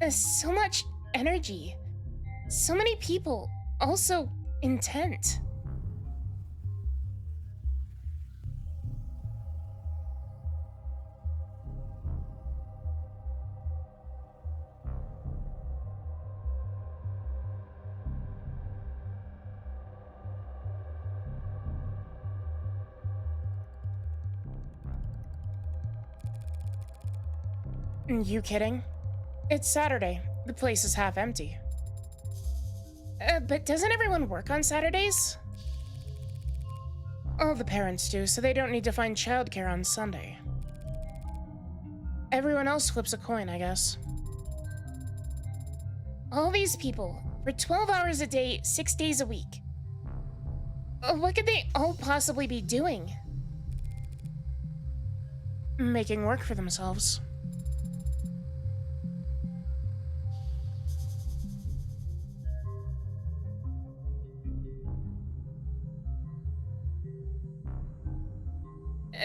There's so much energy. So many people. Also, intent. You kidding? It's Saturday. The place is half empty. But doesn't everyone work on Saturdays? All the parents do, so they don't need to find childcare on Sunday. Everyone else flips a coin, I guess. All these people, for 12 hours a day, 6 days a week. What could they all possibly be doing? Making work for themselves.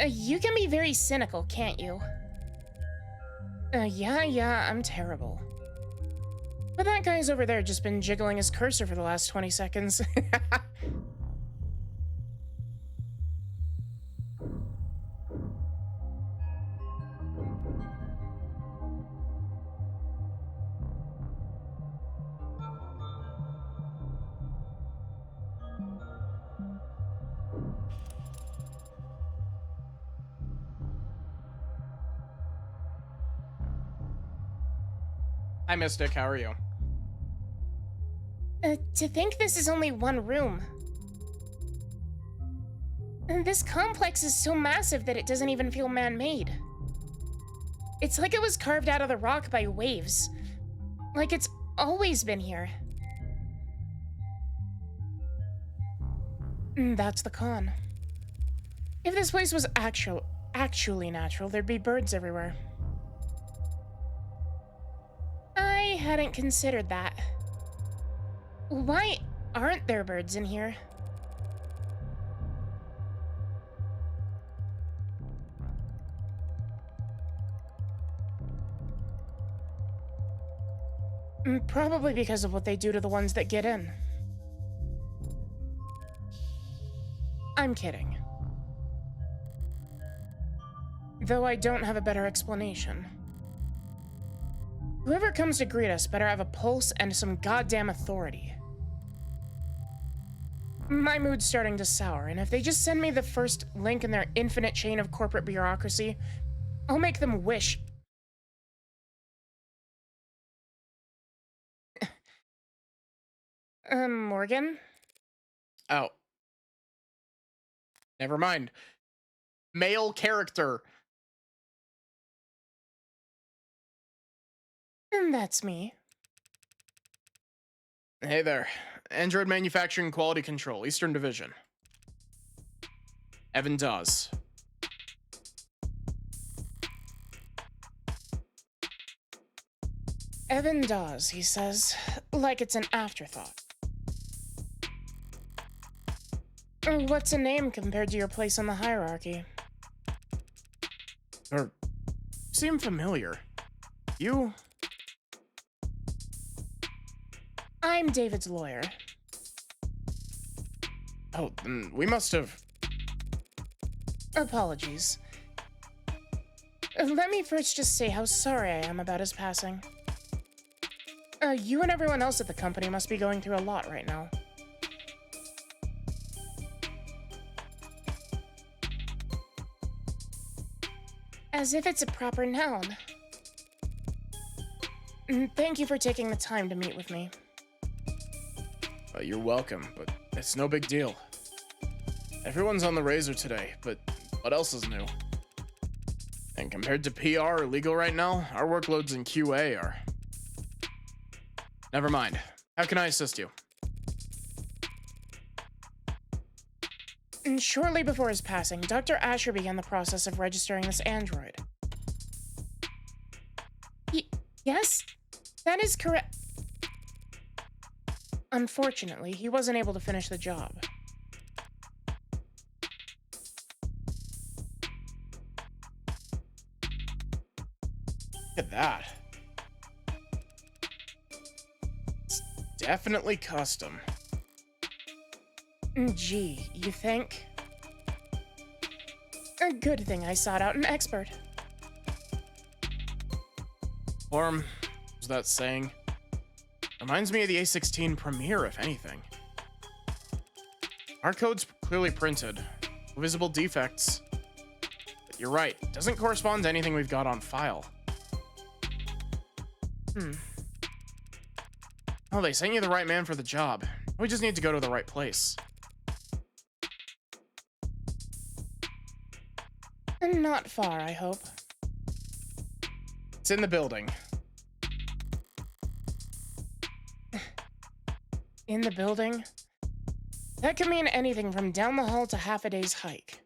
You can be very cynical, can't you? Yeah, I'm terrible. But that guy's over there just been jiggling his cursor for the last 20 seconds. Hi, Mystic. How are you? To think this is only one room. This complex is so massive that it doesn't even feel man-made. It's like it was carved out of the rock by waves. Like it's always been here. That's the con. If this place was actually natural, there'd be birds everywhere. I hadn't considered that. Why aren't there birds in here? Probably because of what they do to the ones that get in. I'm kidding. Though I don't have a better explanation. Whoever comes to greet us better have a pulse and some goddamn authority. My mood's starting to sour, and if they just send me the first link in their infinite chain of corporate bureaucracy, I'll make them wish. Morgan? Oh. Never mind. Male character. And that's me. Hey there. Android Manufacturing Quality Control, Eastern Division. Evan Dawes. Evan Dawes, he says, like it's an afterthought. What's a name compared to your place on the hierarchy? Or seem familiar. You? I'm David's lawyer. Oh, then we must have. Apologies. Let me first just say how sorry I am about his passing. You and everyone else at the company must be going through a lot right now. As if it's a proper noun. Thank you for taking the time to meet with me. You're welcome, but it's no big deal. Everyone's on the razor today, but what else is new? And compared to PR or legal right now, our workloads in QA are... Never mind. How can I assist you? Shortly before his passing, Dr. Asher began the process of registering this android. Yes? That is correct. Unfortunately, he wasn't able to finish the job. Look at that. It's definitely custom. Gee, you think? A good thing I sought out an expert. Or, was that saying? Reminds me of the A16 Premiere, if anything. Our code's clearly printed. No visible defects. But you're right, it doesn't correspond to anything we've got on file. Oh, they sent you the right man for the job. We just need to go to the right place. And not far, I hope. It's in the building. In the building? That could mean anything from down the hall to half a day's hike.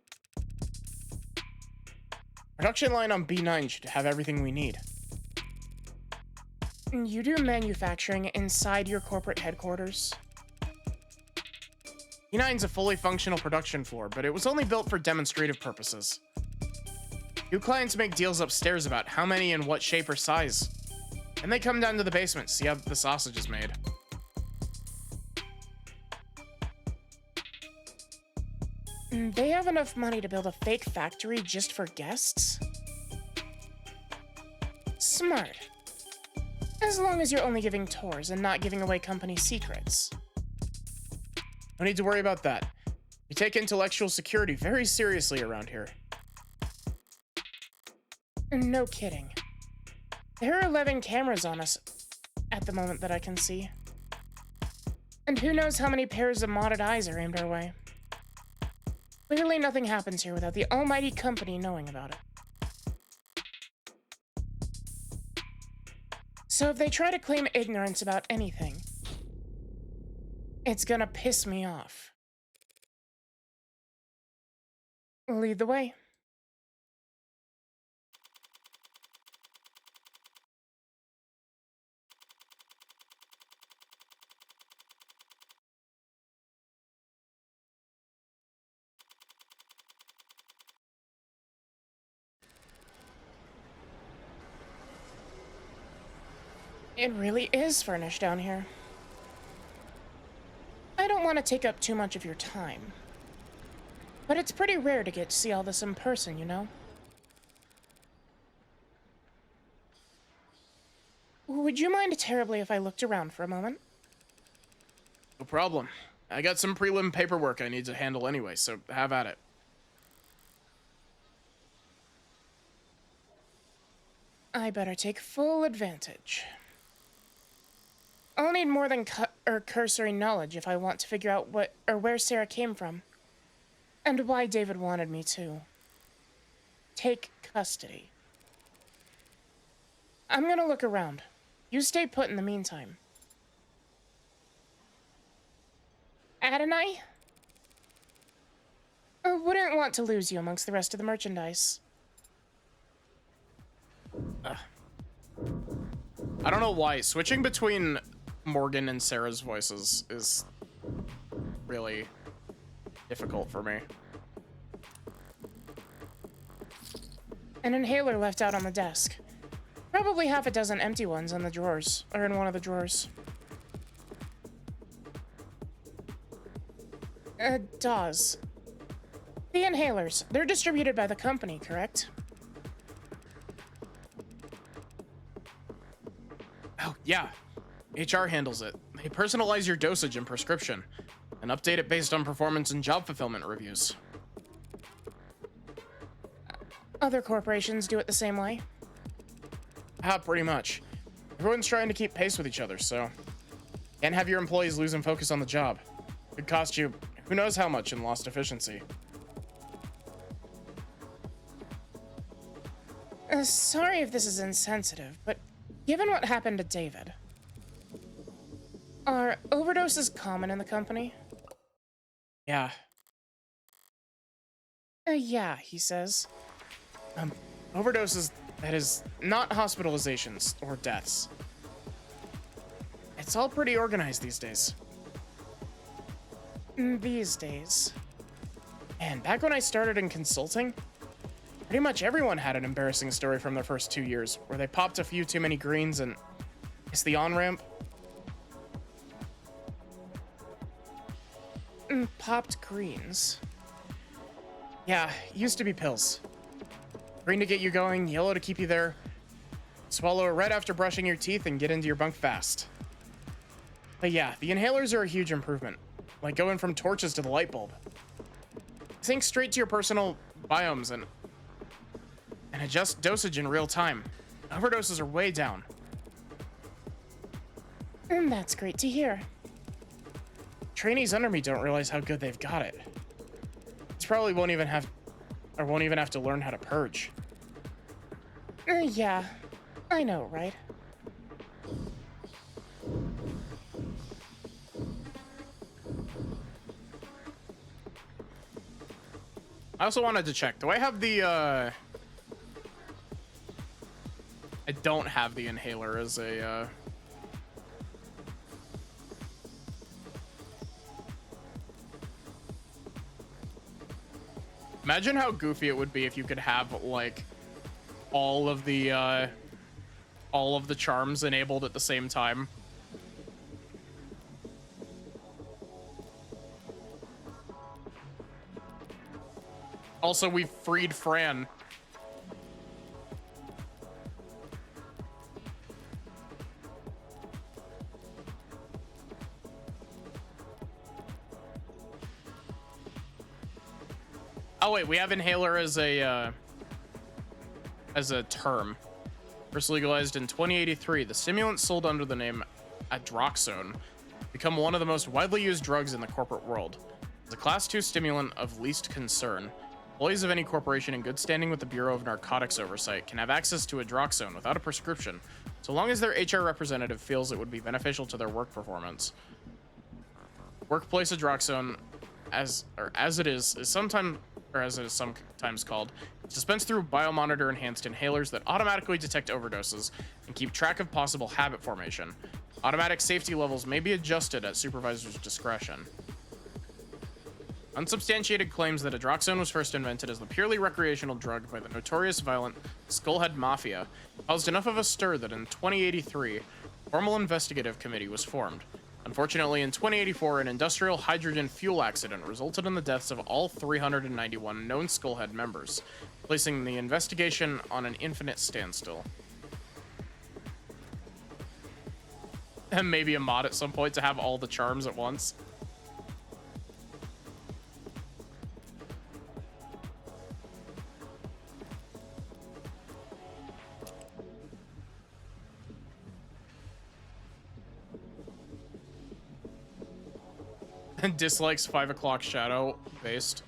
Production line on B9 should have everything we need. You do manufacturing inside your corporate headquarters? B9's a fully functional production floor, but it was only built for demonstrative purposes. New clients make deals upstairs about how many and what shape or size. And they come down to the basement to see how the sausage is made. They have enough money to build a fake factory just for guests? Smart. As long as you're only giving tours and not giving away company secrets. No need to worry about that. We take intellectual security very seriously around here. No kidding. There are 11 cameras on us at the moment that I can see. And who knows how many pairs of modded eyes are aimed our way. Clearly nothing happens here without the almighty company knowing about it. So if they try to claim ignorance about anything, it's gonna piss me off. Lead the way. It really is furnished down here. I don't want to take up too much of your time. But it's pretty rare to get to see all this in person, you know? Would you mind terribly if I looked around for a moment? No problem. I got some prelim paperwork I need to handle anyway, so have at it. I better take full advantage. I'll need more than cursory knowledge if I want to figure out what or where Sarah came from. And why David wanted me to take custody. I'm gonna look around. You stay put in the meantime. Adonai? I wouldn't want to lose you amongst the rest of the merchandise. I don't know why. Switching between Morgan and Sarah's voices is really difficult for me. An inhaler left out on the desk. Probably half a dozen empty ones in the drawers, or in one of the drawers. DAWs. The inhalers. They're distributed by the company, correct? Oh, yeah. HR handles it. They personalize your dosage and prescription, and update it based on performance and job fulfillment reviews. Other corporations do it the same way. Pretty much. Everyone's trying to keep pace with each other, so can't have your employees losing focus on the job. Could cost you who knows how much in lost efficiency. Sorry if this is insensitive, but given what happened to David, are overdoses common in the company? Yeah. Yeah, he says. Overdoses, that is, not hospitalizations or deaths. It's all pretty organized these days. These days. And back when I started in consulting, pretty much everyone had an embarrassing story from their first 2 years, where they popped a few too many greens and it's the on-ramp. Popped greens. Yeah, used to be pills. Green to get you going, yellow to keep you there. Swallow it right after brushing your teeth and get into your bunk fast. But yeah, the inhalers are a huge improvement. Like going from torches to the light bulb. Think straight to your personal biomes and adjust dosage in real time. Overdoses are way down. That's great to hear. Trainees under me don't realize how good they've got it. This probably won't even have to learn how to purge. Yeah, I know, right? I also wanted to check. Do I have the, I don't have the inhaler as a, Imagine how goofy it would be if you could have, like, all of the charms enabled at the same time. Also, we freed Fran. Oh wait, we have inhaler as a term. First legalized in 2083, the stimulant sold under the name Adroxone become one of the most widely used drugs in the corporate world. As a class 2 stimulant of least concern, employees of any corporation in good standing with the Bureau of Narcotics Oversight can have access to Adroxone without a prescription, so long as their HR representative feels it would be beneficial to their work performance. Workplace Adroxone, as it is sometimes called, it's dispensed through biomonitor enhanced inhalers that automatically detect overdoses and keep track of possible habit formation. Automatic safety levels may be adjusted at supervisor's discretion. Unsubstantiated claims that Adroxone was first invented as the purely recreational drug by the notorious violent Skullhead Mafia caused enough of a stir that in 2083, a formal investigative committee was formed. Unfortunately, in 2084, an industrial hydrogen fuel accident resulted in the deaths of all 391 known Skullhead members, placing the investigation on an infinite standstill. And maybe a mod at some point to have all the charms at once. And dislikes 5 o'clock shadow based.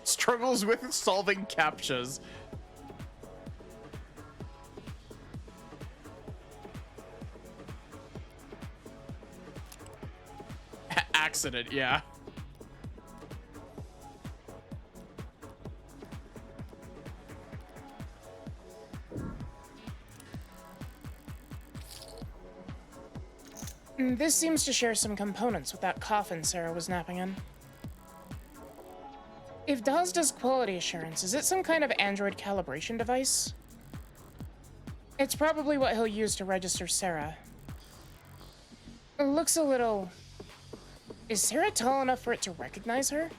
Struggles with solving captchas. Accident, yeah. This seems to share some components with that coffin Sarah was napping in. If Dawes does quality assurance, is it some kind of android calibration device? It's probably what he'll use to register Sarah. It looks a little... Is Sarah tall enough for it to recognize her?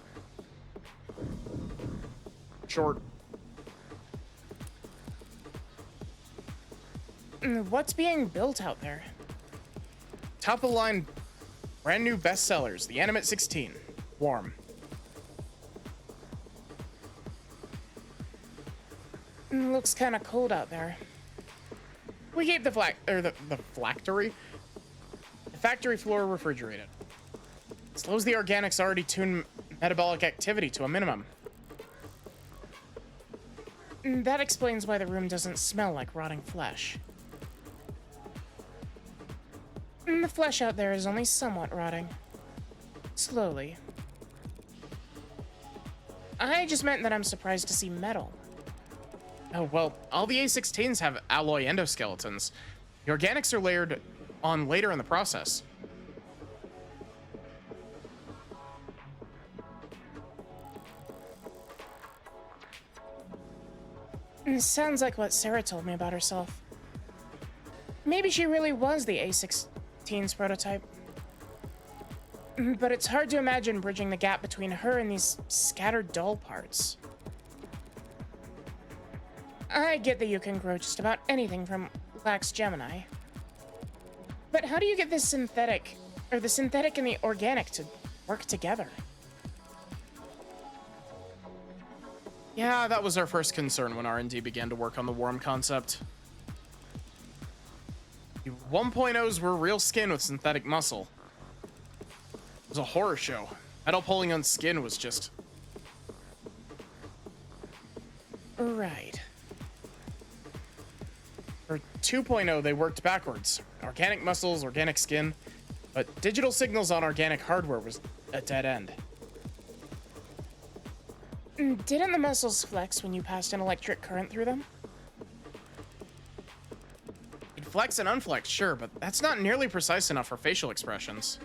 Short. What's being built out there? Top of the line, brand new bestsellers, the Animate 16. Warm. Looks kind of cold out there. We keep the factory floor refrigerated. Slows the organics already tuned metabolic activity to a minimum. That explains why the room doesn't smell like rotting flesh. The flesh out there is only somewhat rotting. Slowly. I just meant that I'm surprised to see metal. Oh, well, all the A16s have alloy endoskeletons. The organics are layered on later in the process. Sounds like what Sarah told me about herself. Maybe she really was the A16's prototype. But it's hard to imagine bridging the gap between her and these scattered doll parts. I get that you can grow just about anything from lax Gemini. But how do you get this synthetic, or the synthetic and the organic to work together? Yeah, that was our first concern when R&D began to work on the worm concept. The 1.0s were real skin with synthetic muscle. It was a horror show. Metal pulling on skin was just... Right. For 2.0, they worked backwards. Organic muscles, organic skin. But digital signals on organic hardware was a dead end. Didn't the muscles flex when you passed an electric current through them? It'd flex and unflex, sure, but that's not nearly precise enough for facial expressions.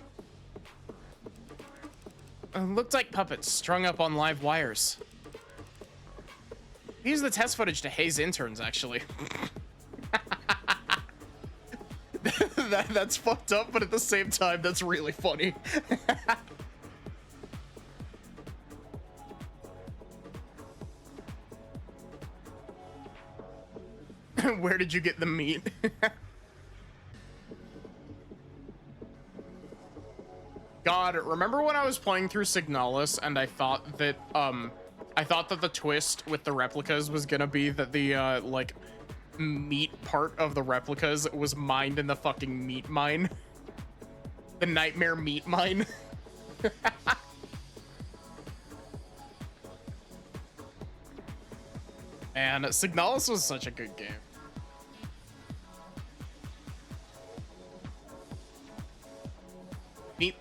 Looked like puppets strung up on live wires. We used the test footage to haze interns, actually. That's fucked up, but at the same time, that's really funny. Where did you get the meat? God, remember when I was playing through Signalis and I thought that the twist with the replicas was gonna be that the like meat part of the replicas was mined in the fucking meat mine. The nightmare meat mine. Man, Signalis was such a good game. Meat.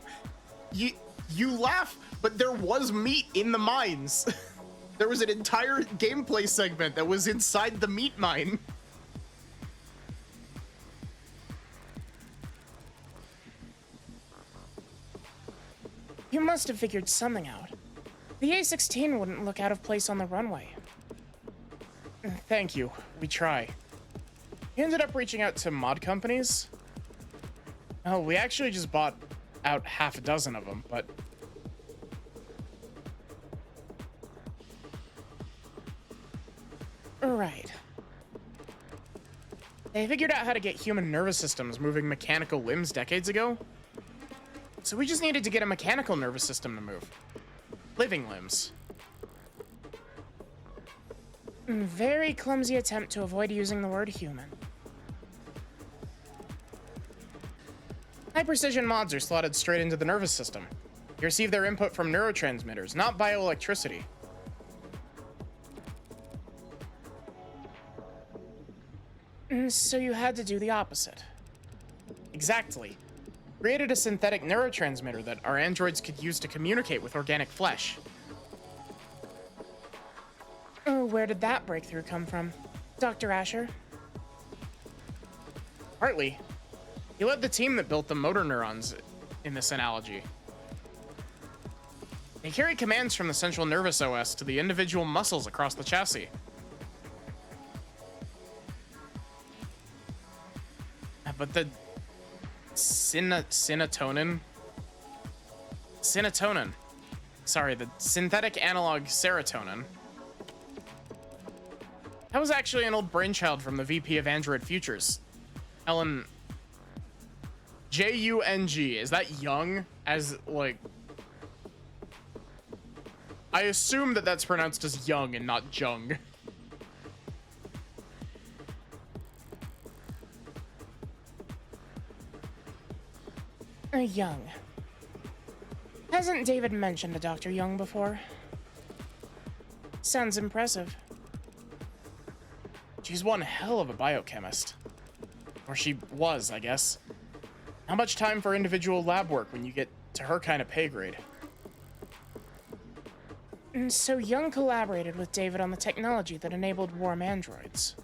You laugh, but there was meat in the mines. There was an entire gameplay segment that was inside the meat mine. You must have figured something out. The A16 wouldn't look out of place on the runway. Thank you. We try. He ended up reaching out to mod companies. Oh, we actually just bought out half a dozen of them, but... Right. They figured out how to get human nervous systems moving mechanical limbs decades ago. So we just needed to get a mechanical nervous system to move. Living limbs. Very clumsy attempt to avoid using the word human. High precision mods are slotted straight into the nervous system. You receive their input from neurotransmitters, not bioelectricity. So you had to do the opposite. Exactly. Created a synthetic neurotransmitter that our androids could use to communicate with organic flesh. Where did that breakthrough come from? Dr. Asher? Partly. He led the team that built the motor neurons in this analogy. They carry commands from the central nervous OS to the individual muscles across the chassis. But the synatonin? Sorry, the synthetic analog serotonin. That was actually an old brainchild from the VP of Android Futures, Ellen Jung. Is that Young? As, like... I assume that that's pronounced as Young and not Jung. Young. Hasn't David mentioned a Dr. Young before? Sounds impressive. She's one hell of a biochemist. Or she was, I guess. How much time for individual lab work when you get to her kind of pay grade? So Young collaborated with David on the technology that enabled warm androids.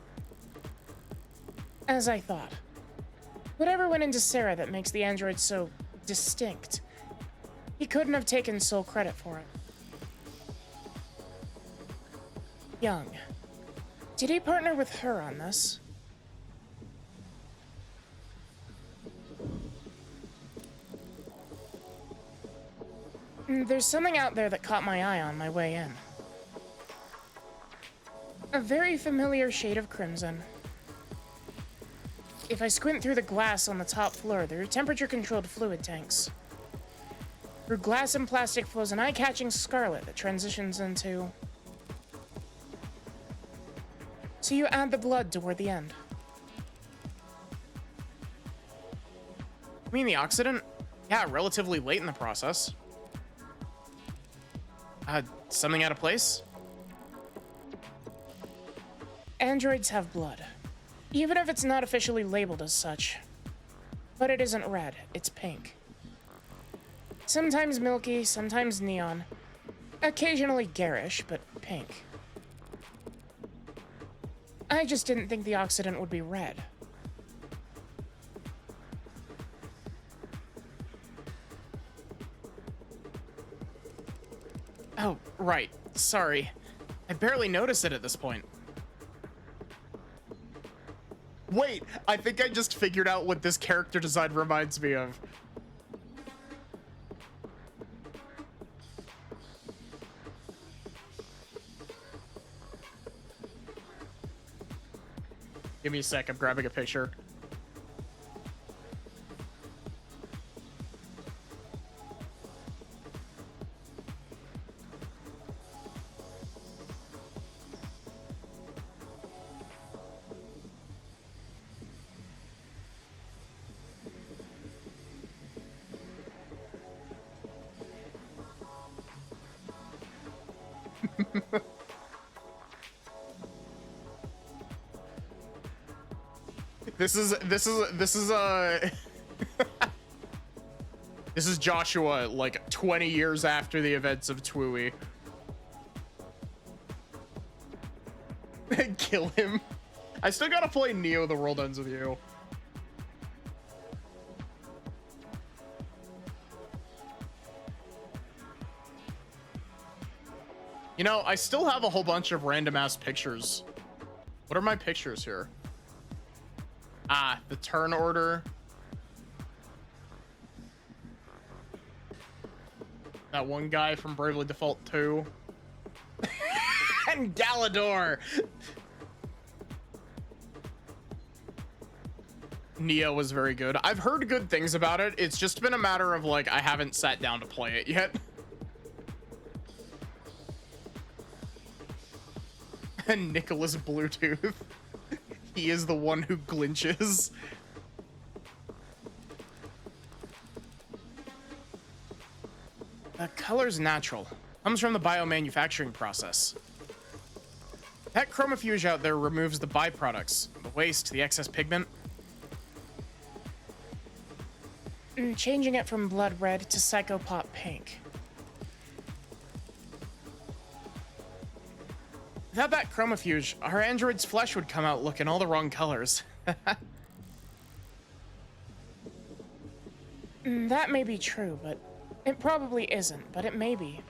As I thought. Whatever went into Sarah that makes the androids so distinct, he couldn't have taken sole credit for it. Young. Did he partner with her on this? There's something out there that caught my eye on my way in. A very familiar shade of crimson. If I squint through the glass on the top floor, there are temperature-controlled fluid tanks. Through glass and plastic flows an eye-catching scarlet that transitions into... So you add the blood toward the end. You mean the oxidant? Yeah, relatively late in the process. Something out of place? Androids have blood. Even if it's not officially labeled as such. But it isn't red, it's pink. Sometimes milky, sometimes neon. Occasionally garish, but pink. I just didn't think the oxidant would be red. Oh, right. Sorry. I barely noticed it at this point. Wait, I think I just figured out what this character design reminds me of. Give me a sec, I'm grabbing a picture. This is this is Joshua like 20 years after the events of Twooey. Kill him. I still gotta play Neo: The World Ends With You. You know, I still have a whole bunch of random ass pictures. What are my pictures here? Ah, the turn order. That one guy from Bravely Default 2. And Galador. Neo was very good. I've heard good things about it. It's just been a matter of like I haven't sat down to play it yet. And Nicholas Bluetooth. He is the one who glinches. The color's natural. Comes from the biomanufacturing process. That chromofuge out there removes the byproducts, the waste, the excess pigment. Changing it from blood red to psychopop pink. Without that chromofuge, our android's flesh would come out looking all the wrong colors. That may be true, but it probably isn't, but it may be.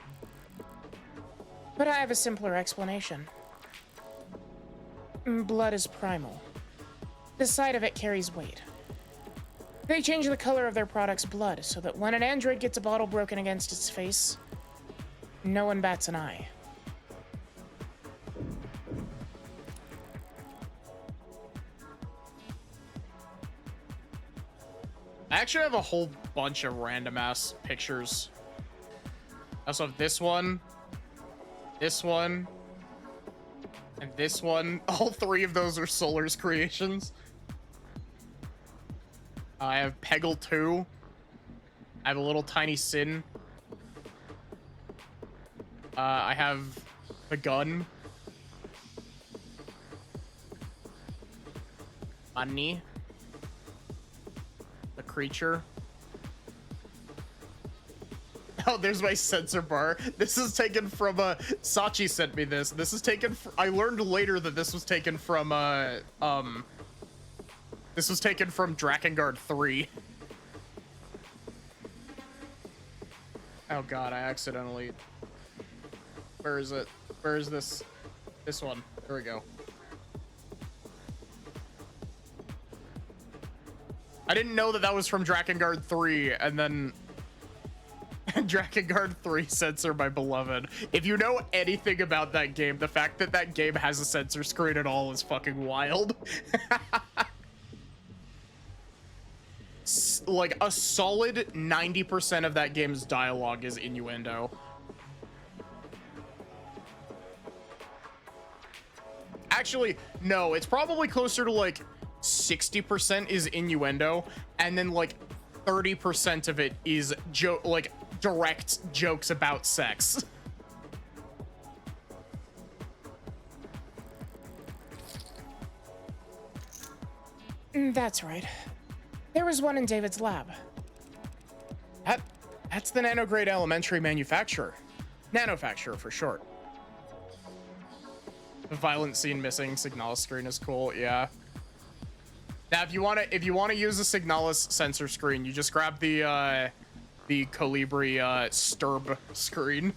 But I have a simpler explanation. Blood is primal. The sight of it carries weight. They change the color of their product's blood so that when an android gets a bottle broken against its face, no one bats an eye. I actually have a whole bunch of random ass pictures. I also have this one, and this one. All three of those are Solar's creations. I have Peggle 2. I have a little tiny Sin. I have the gun. Money. The creature. Oh, there's my sensor bar. This is taken from Sachi sent me this. This is taken I learned later that this was taken from this was taken from Drakengard 3. Oh god, I accidentally... Where is it? Where is this? This one. There we go. I didn't know that that was from Drakengard 3, and then... Drakengard 3 Censor My Beloved. If you know anything about that game, the fact that that game has a censor screen at all is fucking wild. Like, a solid 90% of that game's dialogue is innuendo. Actually, no, it's probably closer to like 60% is innuendo, and then like 30% of it is like direct jokes about sex. That's right. There was one in David's lab. That's the nanograde elementary manufacturer. Nanofacturer for short. The violent scene missing Signalis screen is cool, yeah. Now if you wanna use a Signalis sensor screen, you just grab the Colibri Sturb screen.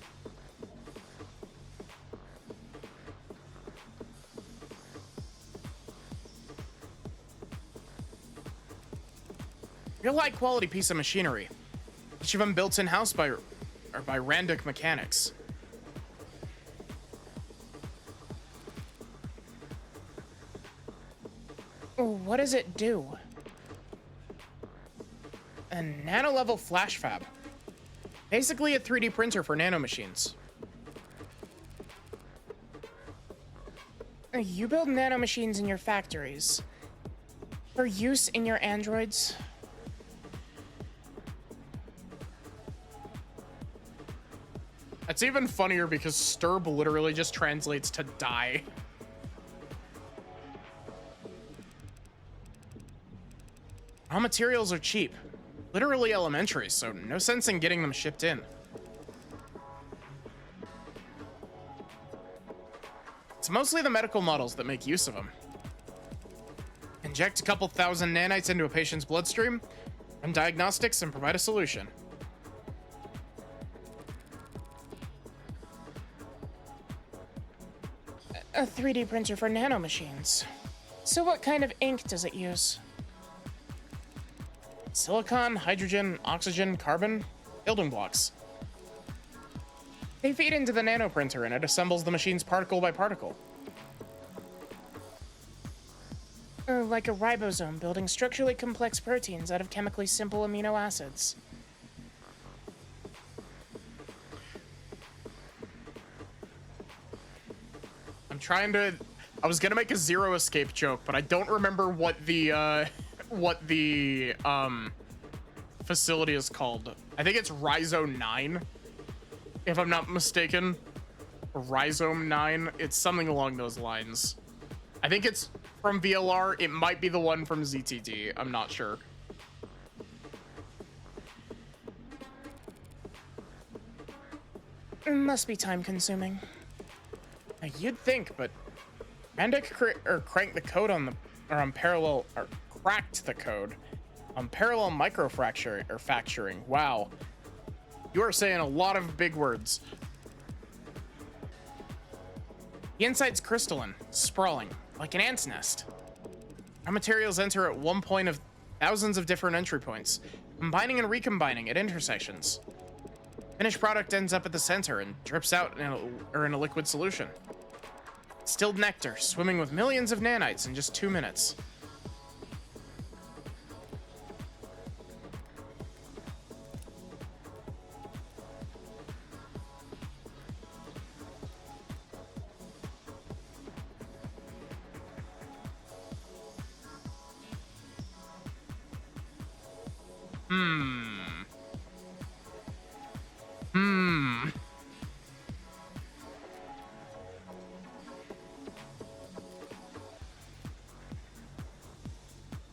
Real high quality piece of machinery. Each of them built in-house by Randic Mechanics. What does it do? A nano-level flash fab. Basically a 3D printer for nanomachines. You build nanomachines in your factories. For use in your androids? It's even funnier because Sturb literally just translates to die. Raw materials are cheap. Literally elementary, so no sense in getting them shipped in. It's mostly the medical models that make use of them. Inject a couple thousand nanites into a patient's bloodstream, run diagnostics, and provide a solution. A 3D printer for nanomachines. So what kind of ink does it use? Silicon, hydrogen, oxygen, carbon, building blocks. They feed into the nanoprinter and it assembles the machines particle by particle. Or like a ribosome building structurally complex proteins out of chemically simple amino acids. I was gonna make a zero escape joke, but I don't remember what the facility is called. I think it's Rhizo 9, if I'm not mistaken. Or Rhizome 9. It's something along those lines. I think it's from VLR. It might be the one from ZTD. I'm not sure. It must be time consuming. Now, you'd think, but Randic cranked the code on cracked the code on parallel microfracturing. Wow. You are saying a lot of big words. The inside's crystalline, sprawling, like an ant's nest. Our materials enter at one point of thousands of different entry points, combining and recombining at intersections. Finished product ends up at the center and drips out in a liquid solution. Distilled nectar, swimming with millions of nanites in just 2 minutes.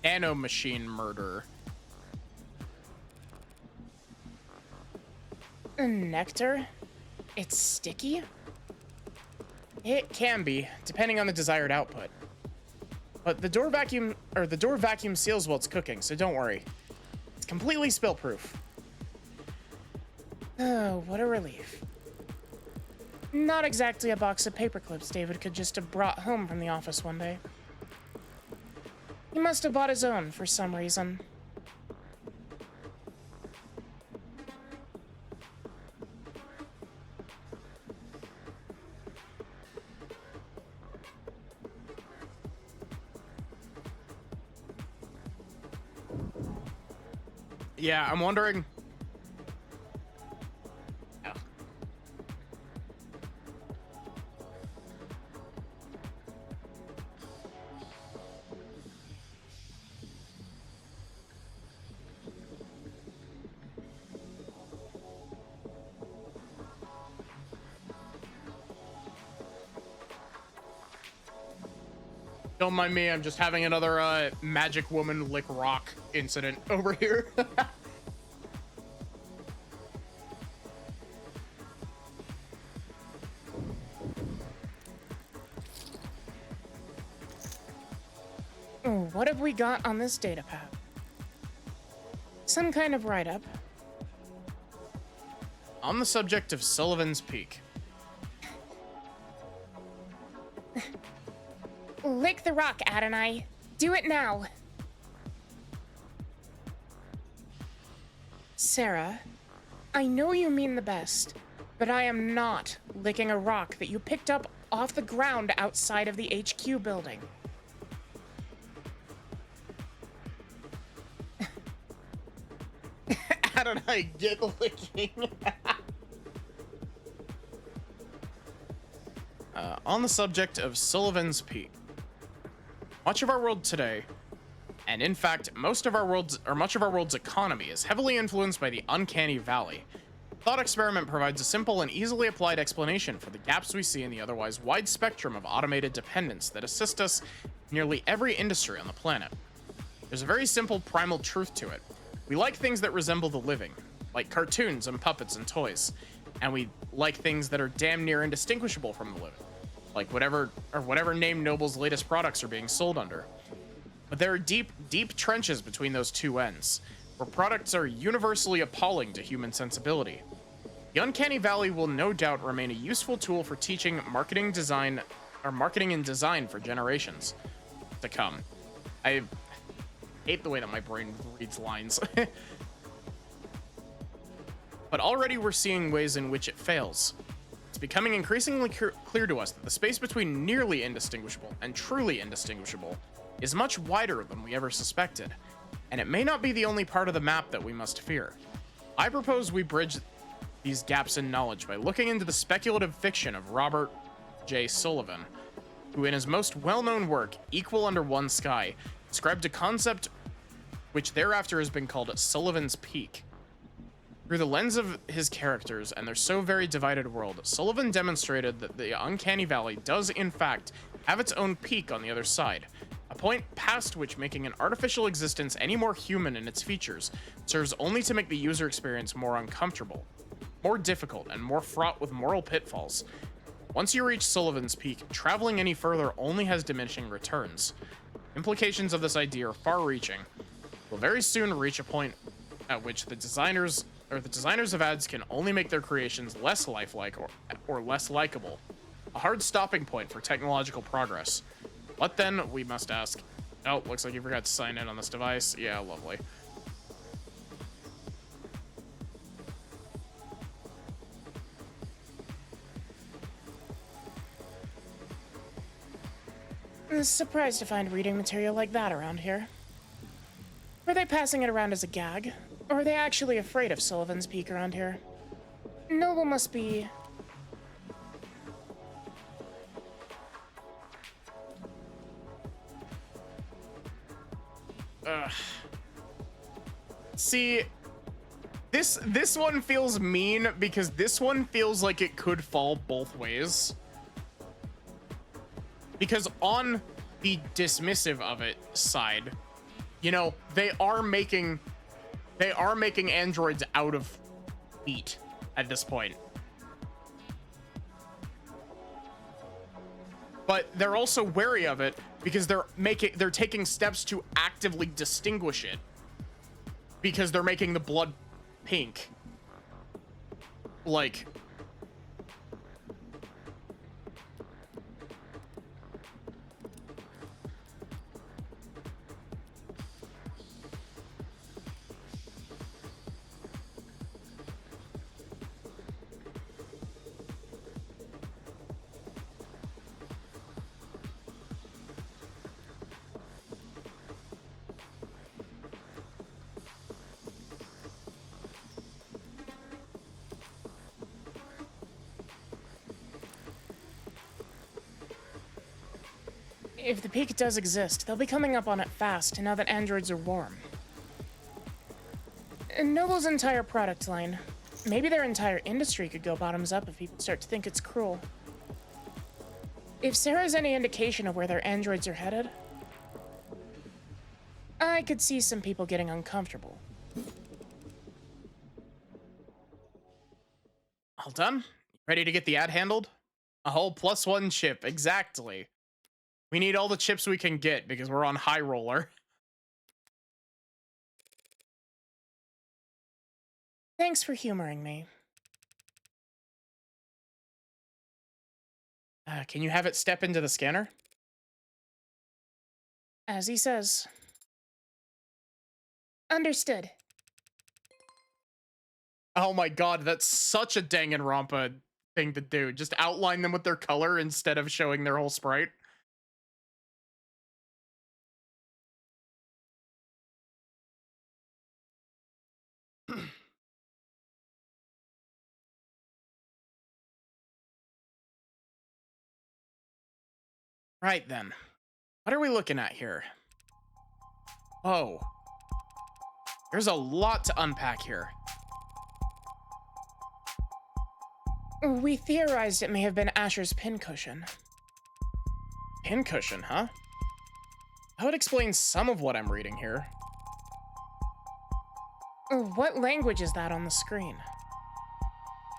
Nanomachine murder. Nectar? It's sticky? It can be, depending on the desired output. But the door vacuum seals while it's cooking, so don't worry. It's completely spill-proof. Oh, what a relief. Not exactly a box of paper clips David could just have brought home from the office one day. He must have bought his own for some reason. Yeah, I'm wondering. Oh. Don't mind me, I'm just having another magic woman lick rock incident over here. What have we got on this data pad? Some kind of write-up. On the subject of Sullivan's Peak. Lick the rock, Adonai. Do it now. Sarah, I know you mean the best, but I am not licking a rock that you picked up off the ground outside of the HQ building. Adonai, get licking. On the subject of Sullivan's Peak. Much of our world today, and in fact, much of our world's economy is heavily influenced by the uncanny valley. Thought Experiment provides a simple and easily applied explanation for the gaps we see in the otherwise wide spectrum of automated dependence that assist us in nearly every industry on the planet. There's a very simple primal truth to it. We like things that resemble the living, like cartoons and puppets and toys, and we like things that are damn near indistinguishable from the living, like whatever name Noble's latest products are being sold under. But there are deep, deep trenches between those two ends, where products are universally appalling to human sensibility. The Uncanny Valley will no doubt remain a useful tool for teaching marketing and design for generations to come. I hate the way that my brain reads lines. But already we're seeing ways in which it fails. becoming increasingly clear to us that the space between nearly indistinguishable and truly indistinguishable is much wider than we ever suspected, and it may not be the only part of the map that we must fear. I propose we bridge these gaps in knowledge by looking into the speculative fiction of Robert J. Sullivan, who in his most well-known work, Equal Under One Sky, described a concept which thereafter has been called Sullivan's Peak. Through the lens of his characters and their so very divided world, Sullivan demonstrated that the Uncanny Valley does in fact have its own peak on the other side, a point past which making an artificial existence any more human in its features serves only to make the user experience more uncomfortable, more difficult, and more fraught with moral pitfalls. Once you reach Sullivan's Peak, traveling any further only has diminishing returns. Implications of this idea are far-reaching. We'll very soon reach a point at which the designers of ads can only make their creations less lifelike or less likable. A hard stopping point for technological progress. What then, we must ask? Oh, looks like you forgot to sign in on this device. Yeah, lovely. Surprised to find reading material like that around here. Were they passing it around as a gag? Or are they actually afraid of Sullivan's Peak around here? Noble must be... See, this one feels mean because this one feels like it could fall both ways. Because on the dismissive of it side, you know, they are making androids out of meat at this point. But they're also wary of it because they're taking steps to actively distinguish it. Because they're making the blood pink. Like, if the peak does exist, they'll be coming up on it fast now that androids are warm. Noble's entire product line, maybe their entire industry could go bottoms up if people start to think it's cruel. If Sarah's any indication of where their androids are headed, I could see some people getting uncomfortable. all done? Ready to get the ad handled? A whole +1 chip, exactly. We need all the chips we can get because we're on high roller. Thanks for humoring me. Can you have it step into the scanner? As he says. Understood. Oh my god, that's such a Danganronpa thing to do. Just outline them with their color instead of showing their whole sprite. Right then. What are we looking at here? Oh. There's a lot to unpack here. We theorized it may have been Asher's pincushion. Pincushion, huh? That would explain some of what I'm reading here. What language is that on the screen?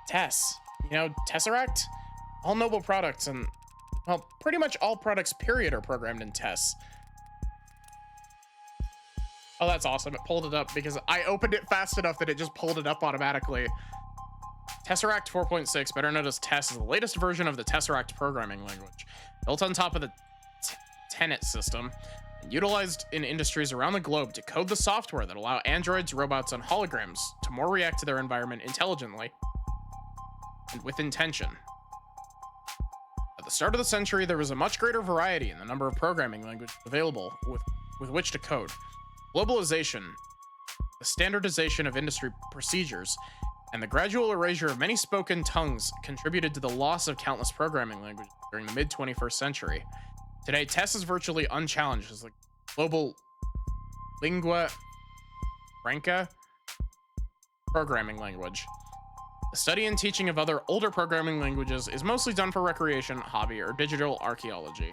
Tess. You know, Tesseract? All Noble products and, well, pretty much all products, period, are programmed in Tess. Oh, that's awesome. It pulled it up because I opened it fast enough that it just pulled it up automatically. Tesseract 4.6, better known as Tess, is the latest version of the Tesseract programming language, built on top of the Tenet system, and utilized in industries around the globe to code the software that allow androids, robots, and holograms to more react to their environment intelligently and with intention. start of the century, there was a much greater variety in the number of programming languages available with which to code. Globalization, the standardization of industry procedures, and the gradual erasure of many spoken tongues contributed to the loss of countless programming languages during the mid-21st century. Today, TESS is virtually unchallenged as the global lingua franca programming language. The study and teaching of other older programming languages is mostly done for recreation, hobby, or digital archaeology.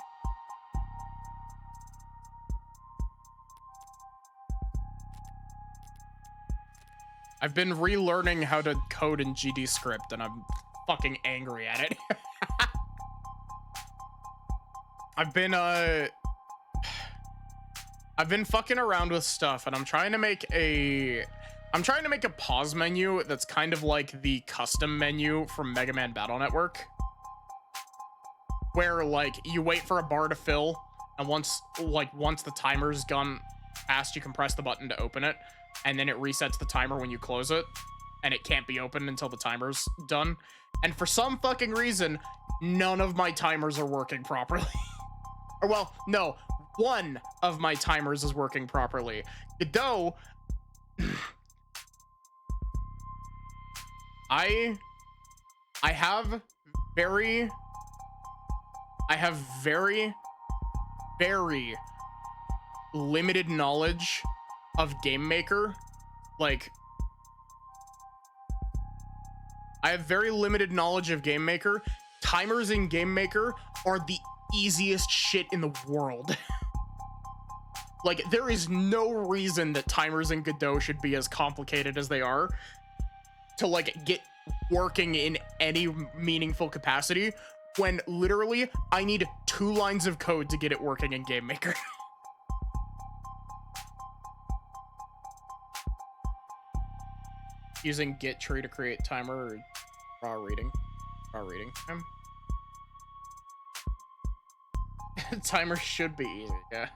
I've been relearning how to code in GD script and I'm fucking angry at it. I've been fucking around with stuff and I'm trying to make a pause menu that's kind of like the custom menu from Mega Man Battle Network, where like you wait for a bar to fill and once the timer's gone past, you can press the button to open it, and then it resets the timer when you close it, and it can't be opened until the timer's done. And for some fucking reason, none of my timers are working properly. Or well, no, one of my timers is working properly. Godot, I have very limited knowledge of Game Maker. Like, I have very limited knowledge of Game Maker. Timers in Game Maker are the easiest shit in the world. Like, there is no reason that timers in Godot should be as complicated as they are to like get working in any meaningful capacity, when literally I need 2 lines of code to get it working in Game Maker. Using git tree to create timer or raw reading time. Timer should be easy, yeah.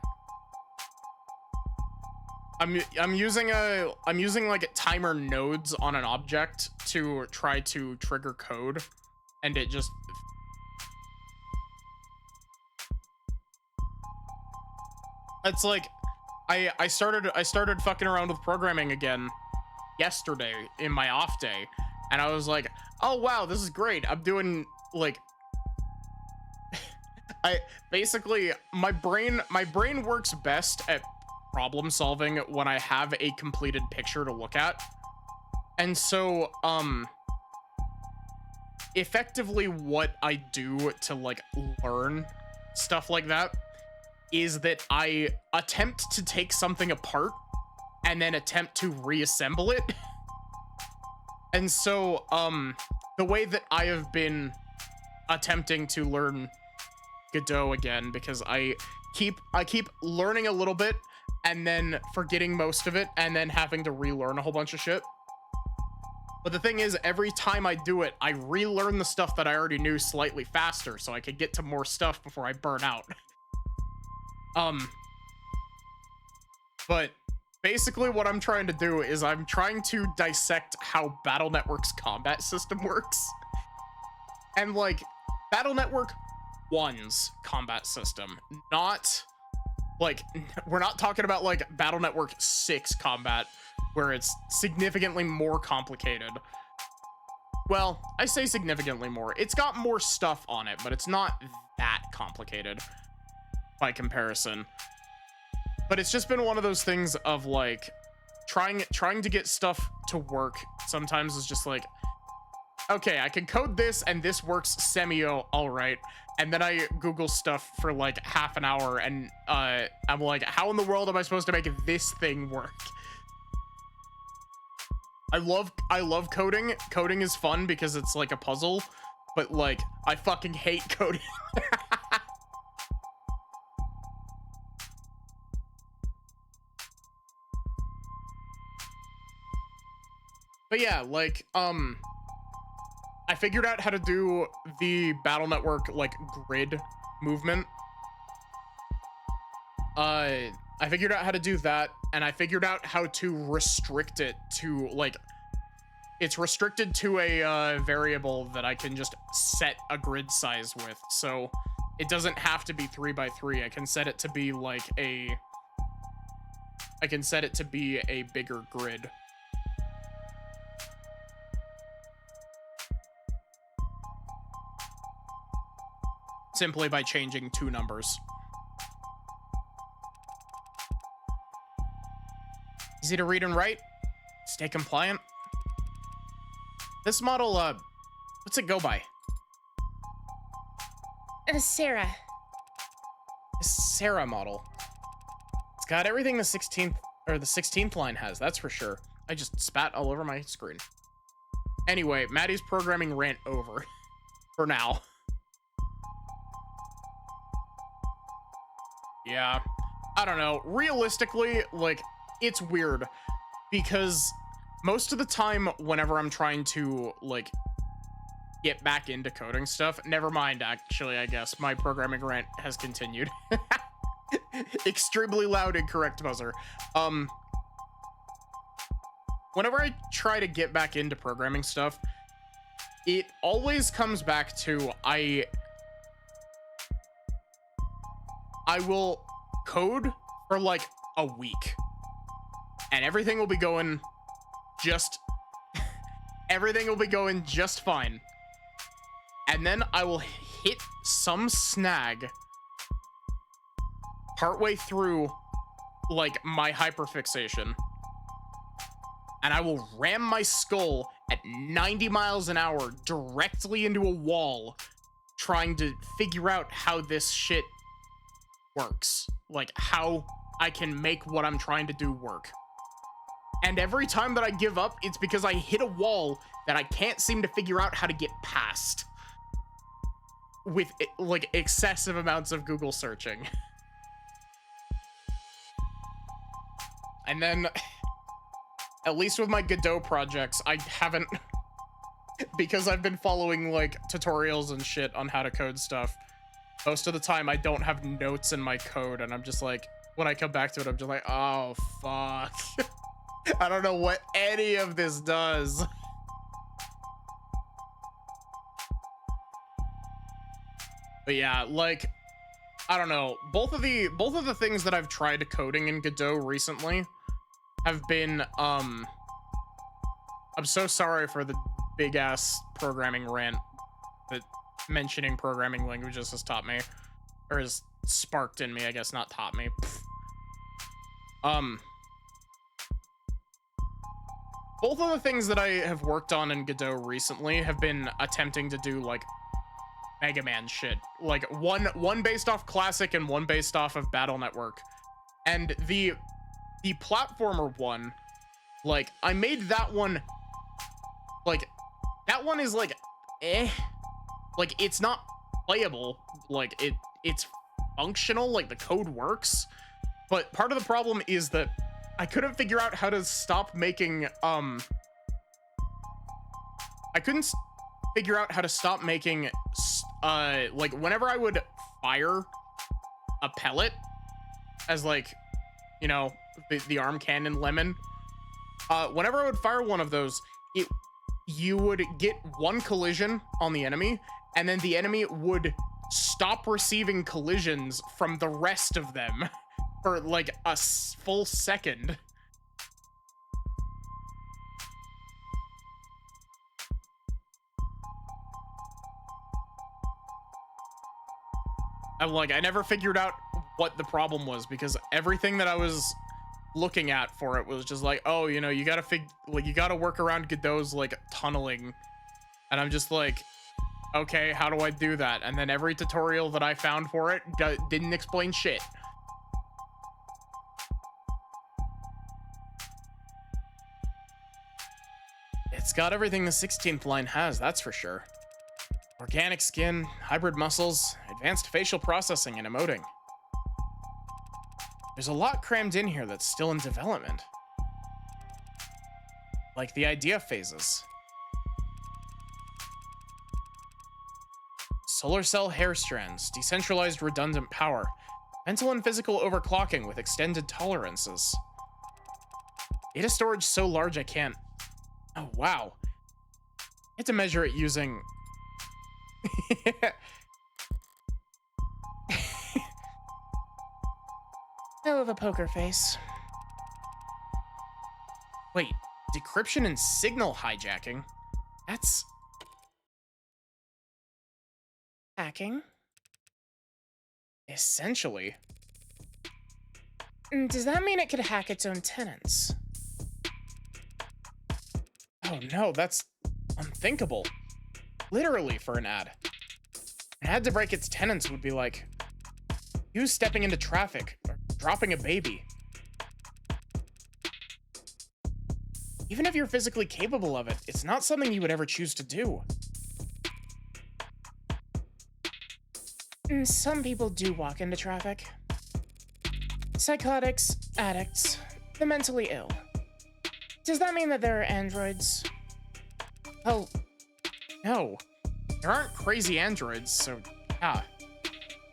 I'm using like timer nodes on an object to try to trigger code, and it just it's like I started fucking around with programming again yesterday in my off day, and I was like, oh wow, this is great. I'm doing like my brain works best at problem solving when I have a completed picture to look at. And so effectively what I do to like learn stuff like that is that I attempt to take something apart and then attempt to reassemble it. And so the way that I have been attempting to learn Godot again, because I keep learning a little bit and then forgetting most of it and then having to relearn a whole bunch of shit. But the thing is, every time I do it, I relearn the stuff that I already knew slightly faster so I could get to more stuff before I burn out. But basically what I'm trying to do is I'm trying to dissect how Battle Network's combat system works. And like, Battle Network 1's combat system, not like, we're not talking about like Battle Network 6 combat, where it's significantly more complicated. Well, I say significantly more. It's got more stuff on it, but it's not that complicated by comparison. But it's just been one of those things of like trying to get stuff to work sometimes is just like, okay, I can code this and this works all right. And then I Google stuff for like half an hour and I'm like, how in the world am I supposed to make this thing work? I love coding. Coding is fun because it's like a puzzle, but like I fucking hate coding. But yeah, like I figured out how to do the Battle Network like grid movement. I figured out how to do that, and I figured out how to restrict it to like it's restricted to a variable that I can just set a grid size with. So it doesn't have to be 3 by 3. I can set it to be like I can set it to be a bigger grid. Simply by changing 2 numbers. Easy to read and write. Stay compliant. This model, what's it go by? Sarah. This Sarah model. It's got everything the 16th line has, that's for sure. I just spat all over my screen. Anyway, Maddie's programming rant over. For now. Yeah. I don't know. Realistically, like, it's weird. Because most of the time, whenever I'm trying to, like, get back into coding stuff, never mind, actually, I guess, my programming rant has continued. Extremely loud, incorrect buzzer. Whenever I try to get back into programming stuff, it always comes back to I will code for like a week and everything will be going just fine. And then I will hit some snag partway through like my hyperfixation, and I will ram my skull at 90 miles an hour directly into a wall trying to figure out how this shit works, like how I can make what I'm trying to do work. And every time that I give up, it's because I hit a wall that I can't seem to figure out how to get past with like excessive amounts of Google searching. And then, at least with my Godot projects, I haven't, because I've been following like tutorials and shit on how to code stuff, most of the time I don't have notes in my code, and I'm just like, when I come back to it, I'm just like, oh fuck. I don't know what any of this does. But yeah, like, I don't know. Both of the things that I've tried coding in Godot recently have been, I'm so sorry for the big ass programming rant that mentioning programming languages has taught me, or has sparked in me, I guess, not taught me. Both of the things that I have worked on in Godot recently have been attempting to do like Mega Man shit, like one based off Classic and one based off of Battle Network. And the platformer one, like, I made that one, like, that one is like like, it's not playable, like, it's functional, like the code works, but part of the problem is that I couldn't figure out how to stop making like, whenever I would fire a pellet as, like, you know, the arm cannon lemon, whenever I would fire one of those, you would get one collision on the enemy, and then the enemy would stop receiving collisions from the rest of them for like a full second. I never figured out what the problem was, because everything that I was looking at for it was just like, oh, you know, you gotta work around Godot's like tunneling, and I'm just like, okay, how do I do that? And then every tutorial that I found for it didn't explain shit. It's got everything the 16th line has, that's for sure. Organic skin, hybrid muscles, advanced facial processing, and emoting. There's a lot crammed in here that's still in development. Like the idea phases. Solar cell hair strands, decentralized redundant power, mental and physical overclocking with extended tolerances. Data storage so large I can't... Oh, wow. have to measure it using... Hell of a poker face. Wait, decryption and signal hijacking? That's... Hacking? essentially... Does that mean it could hack its own tenants? Oh no, that's unthinkable. Literally for an ad. An ad to break its tenants would be like, you stepping into traffic or dropping a baby. Even if you're physically capable of it, it's not something you would ever choose to do. Some people do walk into traffic. Psychotics, addicts, the mentally ill. Does that mean that there are androids? Oh, no. There aren't crazy androids, so yeah.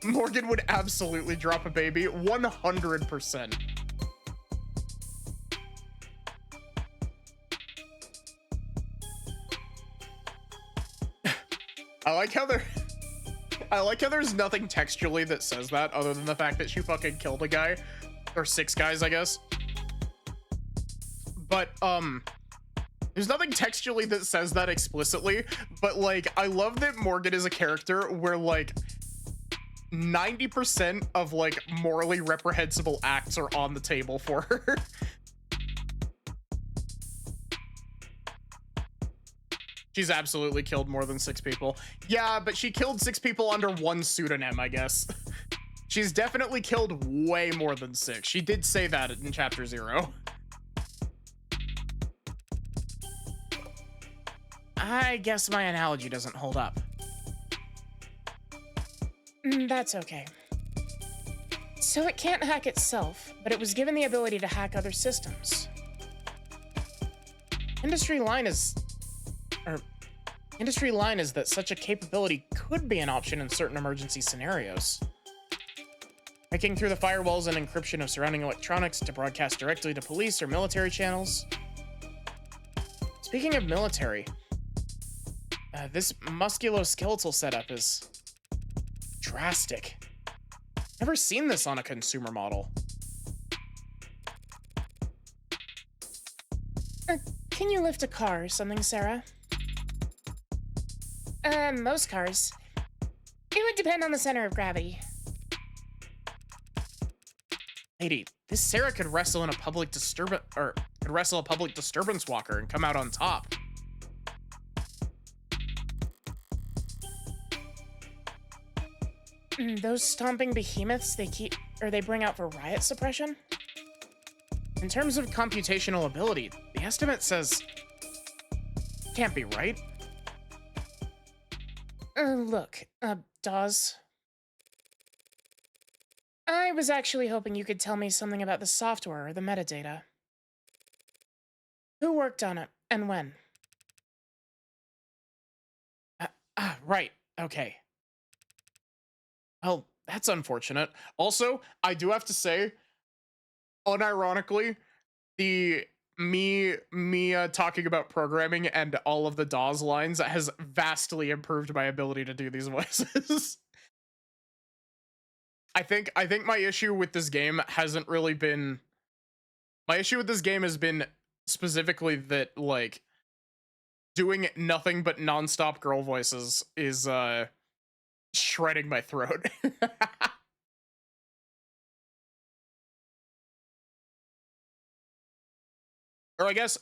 Morgan would absolutely drop a baby, 100%. I like how there's nothing textually that says that other than the fact that she fucking killed a guy. Or 6 guys, I guess. But, there's nothing textually that says that explicitly, but, like, I love that Morgan is a character where, like, 90% of, like, morally reprehensible acts are on the table for her. She's absolutely killed more than 6 people. Yeah, but she killed 6 people under 1 pseudonym, I guess. She's definitely killed way more than 6. She did say that in Chapter 0. I guess my analogy doesn't hold up. That's okay. So it can't hack itself, but it was given the ability to hack other systems. Industry line is that such a capability could be an option in certain emergency scenarios. Hacking through the firewalls and encryption of surrounding electronics to broadcast directly to police or military channels. Speaking of military, this musculoskeletal setup is drastic. Never seen this on a consumer model. Can you lift a car or something, Sarah? Most cars. It would depend on the center of gravity. Lady, this Sarah could wrestle in a public disturbance walker and come out on top. Those stomping behemoths they bring out for riot suppression? In terms of computational ability, the estimate says can't be right. Look, Dawes. I was actually hoping you could tell me something about the software or the metadata. Who worked on it, and when? Right, okay. Well, that's unfortunate. Also, I do have to say, unironically, me talking about programming and all of the Dawes lines has vastly improved my ability to do these voices. I think my issue with this game hasn't really been... My issue with this game has been specifically that, like, doing nothing but nonstop girl voices is, shredding my throat. Or I guess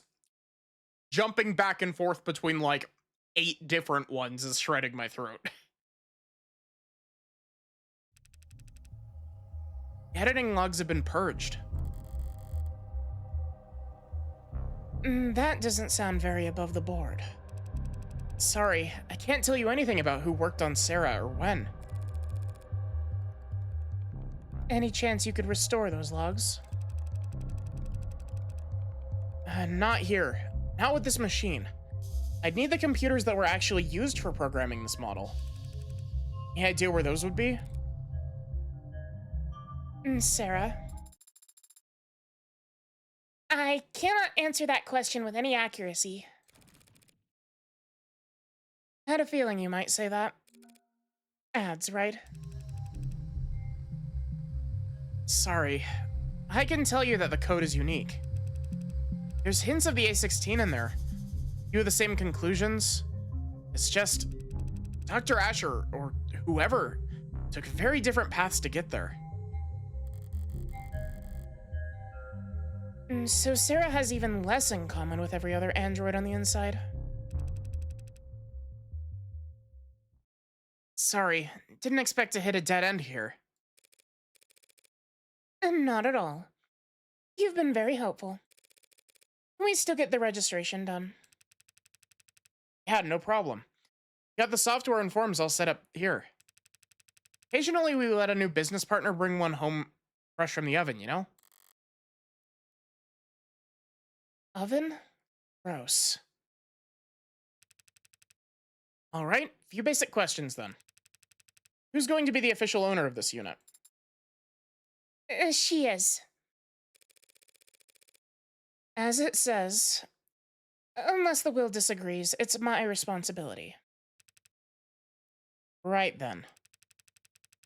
jumping back and forth between like 8 different ones is shredding my throat. Editing logs have been purged. That doesn't sound very above the board. Sorry, I can't tell you anything about who worked on Sarah or when. Any chance you could restore those logs? Not here. Not with this machine. I'd need the computers that were actually used for programming this model. Any idea where those would be? Sarah? I cannot answer that question with any accuracy. Had a feeling you might say that. Ads, right? Sorry. I can tell you that the code is unique. There's hints of the A16 in there. Few of the same conclusions. It's just Dr. Asher, or whoever, took very different paths to get there. So Sarah has even less in common with every other android on the inside. Sorry, didn't expect to hit a dead end here. Not at all. You've been very helpful. Can we still get the registration done? Yeah, no problem. Got the software and forms all set up here. Occasionally we let a new business partner bring one home fresh from the oven, you know? Oven? Gross. All right, few basic questions then. Who's going to be the official owner of this unit? She is. As it says, unless the will disagrees, it's my responsibility. Right then.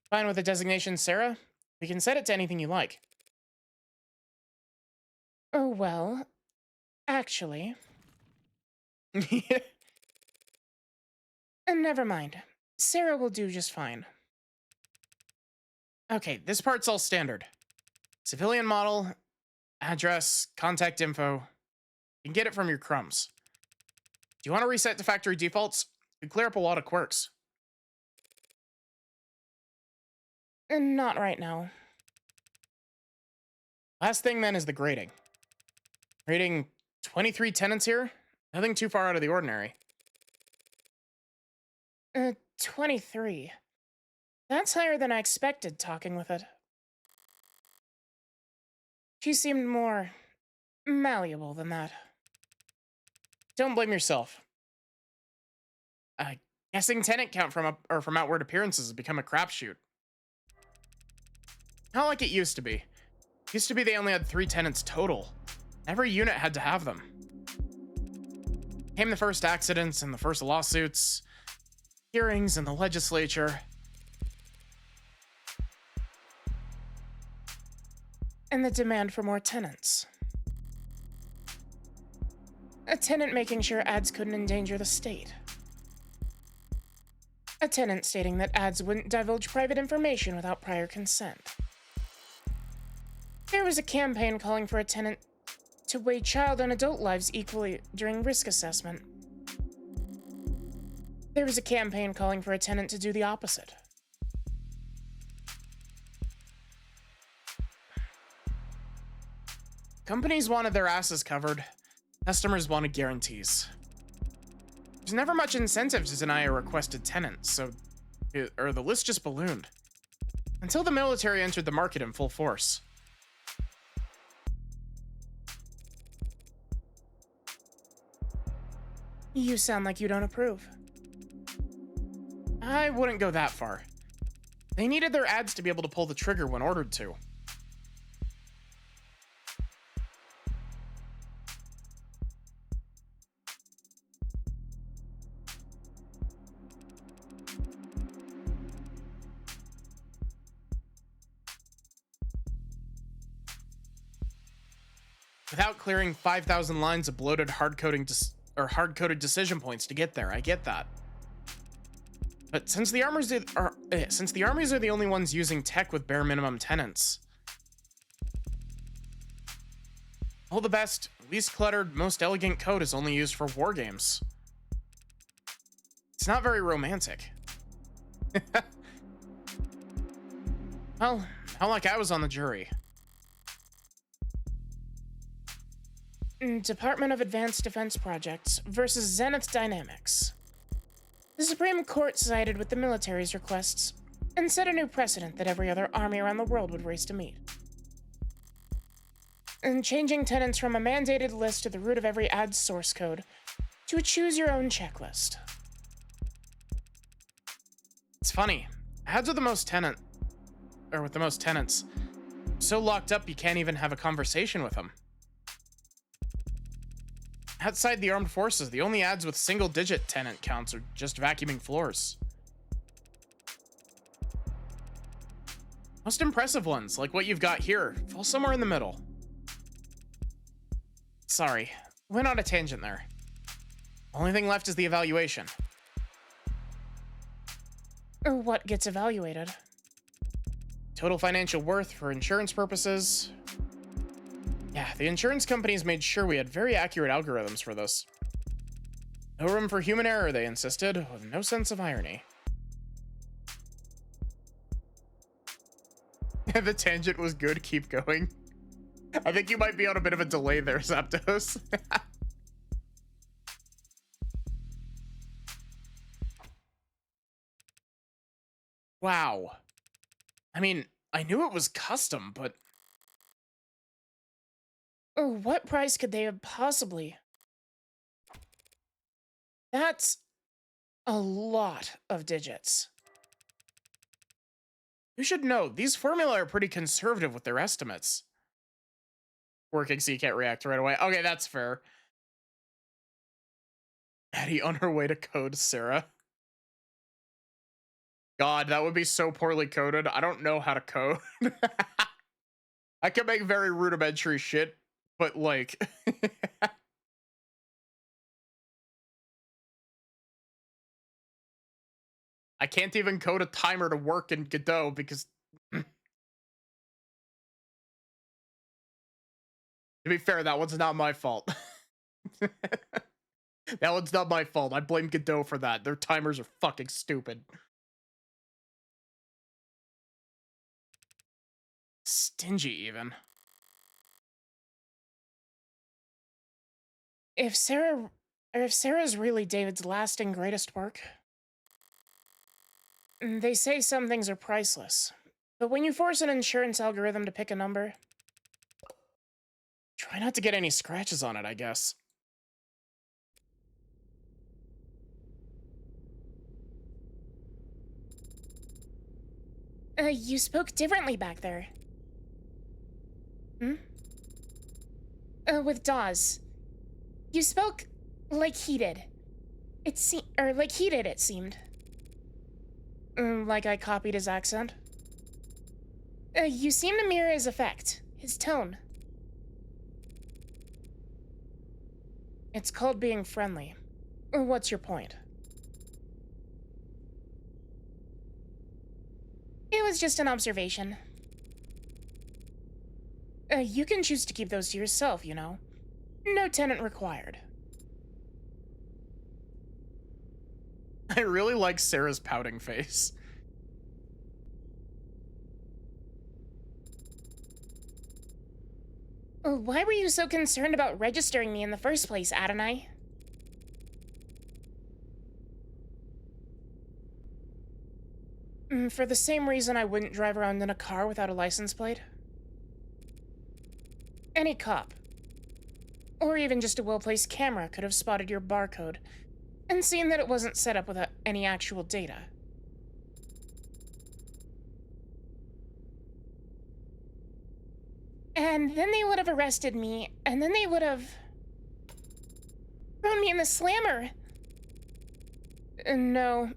Fine with the designation, Sarah? We can set it to anything you like. Oh, well, actually. Never mind. Sarah will do just fine. Okay, this part's all standard. Civilian model, address, contact info. You can get it from your crumbs. Do you want to reset to factory defaults? It'd clear up a lot of quirks. Not right now. Last thing then is the grading. Grading 23 tenants here. Nothing too far out of the ordinary. 23. That's higher than I expected talking with it. She seemed more malleable than that. Don't blame yourself. Guessing tenant count from outward appearances has become a crapshoot. Not like it used to be. Used to be they only had 3 tenants total. Every unit had to have them. Came the first accidents and the first lawsuits, hearings in the legislature. And the demand for more tenants. A tenant making sure ads couldn't endanger the state. A tenant stating that ads wouldn't divulge private information without prior consent. There was a campaign calling for a tenant to weigh child and adult lives equally during risk assessment. There was a campaign calling for a tenant to do the opposite. Companies wanted their asses covered. Customers wanted guarantees. There's never much incentive to deny a requested tenant, so the list just ballooned. Until the military entered the market in full force. You sound like you don't approve. I wouldn't go that far. They needed their ads to be able to pull the trigger when ordered to. Without clearing 5,000 lines of bloated hard-coded decision points to get there, I get that. But since the armies are the only ones using tech with bare minimum tenants, all the best, least cluttered, most elegant code is only used for war games. It's not very romantic. Well, not like I was on the jury. Department of Advanced Defense Projects versus Zenith Dynamics. The Supreme Court sided with the military's requests and set a new precedent that every other army around the world would race to meet. And changing tenants from a mandated list to the root of every ad source code to a choose-your-own checklist. It's funny. Ads with the most tenants, so locked up you can't even have a conversation with them. Outside the armed forces, the only ads with single-digit tenant counts are just vacuuming floors. Most impressive ones, like what you've got here, fall somewhere in the middle. Sorry, went on a tangent there. Only thing left is the evaluation. What gets evaluated? Total financial worth for insurance purposes. Yeah, the insurance companies made sure we had very accurate algorithms for this. No room for human error, they insisted, with no sense of irony. The tangent was good, keep going. I think you might be on a bit of a delay there, Zapdos. Wow. I mean, I knew it was custom, but... What price could they have possibly? That's a lot of digits. You should know, these formula are pretty conservative with their estimates. Working so you can't react right away. Okay, that's fair. Maddie on her way to code Sarah. God, that would be so poorly coded. I don't know how to code. I can make very rudimentary shit, but like... I can't even code a timer to work in Godot because... To be fair, that one's not my fault. That one's not my fault. I blame Godot for that. Their timers are fucking stupid. Stingy, even. If Sarah's really David's last and greatest work, they say some things are priceless. But when you force an insurance algorithm to pick a number, try not to get any scratches on it, I guess. You spoke differently back there. With Dawes. You spoke like he did. It seemed. Like I copied his accent. You seem to mirror his effect, his tone. It's called being friendly. What's your point? It was just an observation. You can choose to keep those to yourself, you know. No tenant required. I really like Sarah's pouting face. Why were you so concerned about registering me in the first place, Adonai? For the same reason I wouldn't drive around in a car without a license plate. Any cop, or even just a well-placed camera, could have spotted your barcode and seen that it wasn't set up without any actual data. And then they would have arrested me, and then they would have thrown me in the slammer. No,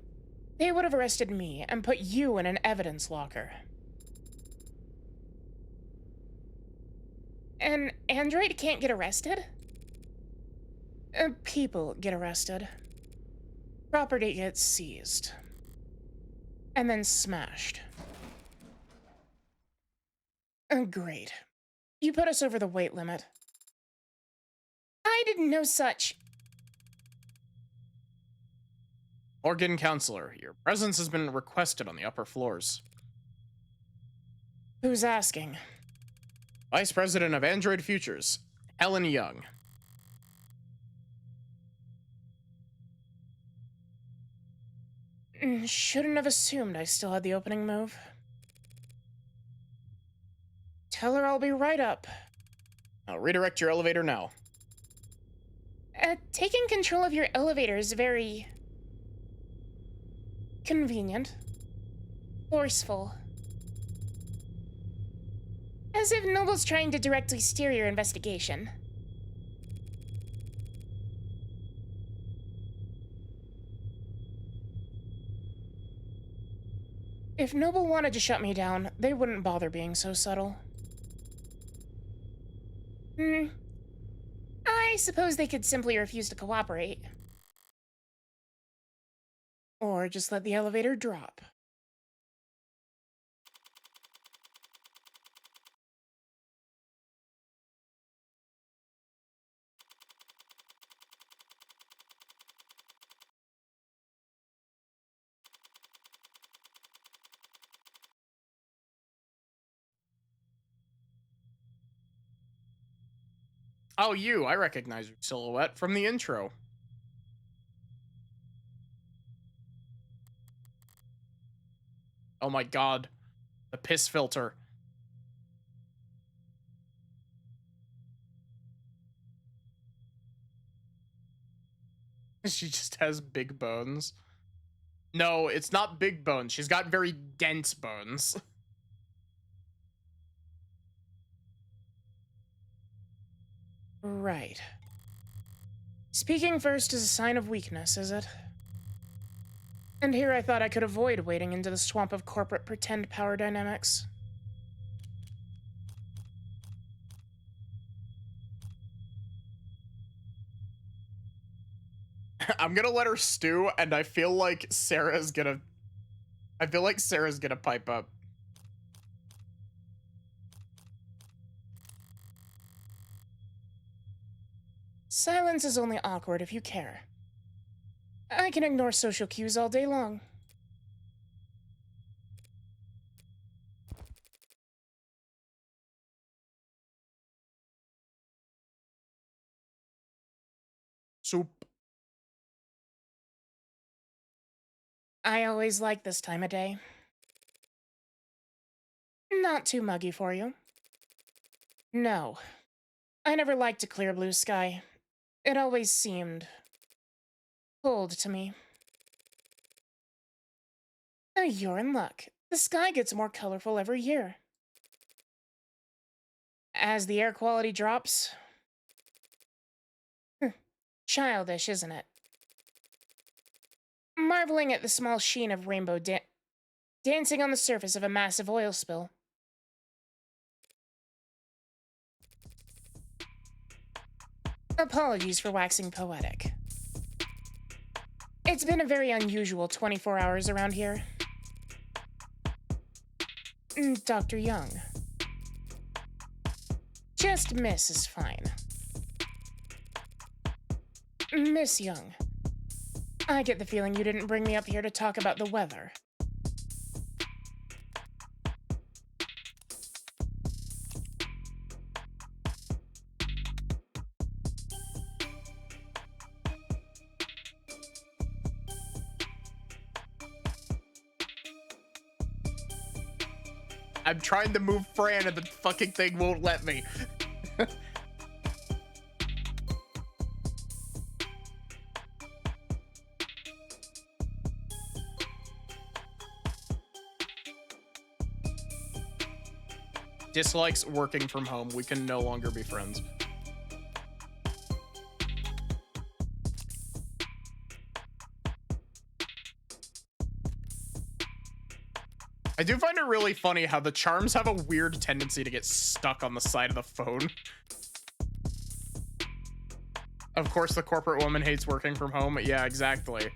they would have arrested me and put you in an evidence locker. An android can't get arrested? People get arrested. Property gets seized. And then smashed. Great. You put us over the weight limit. I didn't know such. Organ Counselor, your presence has been requested on the upper floors. Who's asking? Vice President of Android Futures, Helen Young. Shouldn't have assumed I still had the opening move. Tell her I'll be right up. I'll redirect your elevator now. Taking control of your elevator is very... convenient. Forceful. As if Noble's trying to directly steer your investigation. If Noble wanted to shut me down, they wouldn't bother being so subtle. Hmm. I suppose they could simply refuse to cooperate. Or just let the elevator drop. Oh, you. I recognize your silhouette from the intro. Oh my god. The piss filter. She just has big bones. No, it's not big bones. She's got very dense bones. Right. Speaking first is a sign of weakness, is it? And here I thought I could avoid wading into the swamp of corporate pretend power dynamics. I'm gonna let her stew, and I feel like Sarah's gonna pipe up. Silence is only awkward if you care. I can ignore social cues all day long. Soup. I always like this time of day. Not too muggy for you. No. I never liked a clear blue sky. It always seemed cold to me. Oh, you're in luck. The sky gets more colorful every year. As the air quality drops. Childish, isn't it? Marveling at the small sheen of rainbow dancing on the surface of a massive oil spill. Apologies for waxing poetic. It's been a very unusual 24 hours around here. Dr. Young. Just Miss is fine. Miss Young. I get the feeling you didn't bring me up here to talk about the weather. I'm trying to move Fran and the fucking thing won't let me. Dislikes working from home. We can no longer be friends. I do find it really funny how the charms have a weird tendency to get stuck on the side of the phone. Of course, the corporate woman hates working from home. Yeah, exactly.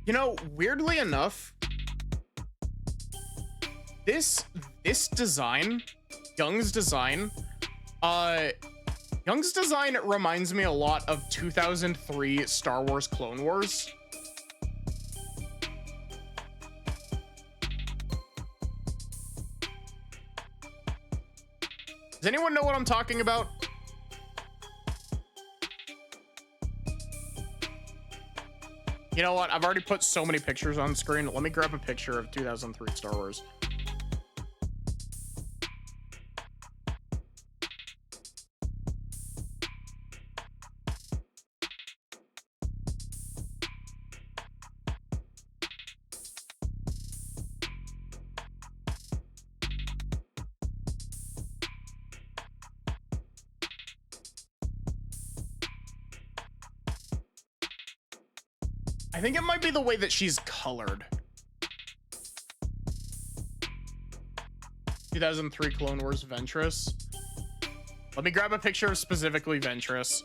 You know, weirdly enough, this design, Young's design reminds me a lot of 2003 Star Wars Clone Wars. Does anyone know what I'm talking about? You know what? I've already put so many pictures on screen. Let me grab a picture of 2003 Star Wars. I think it might be the way that she's colored. 2003 Clone Wars Ventress. Let me grab a picture of specifically Ventress.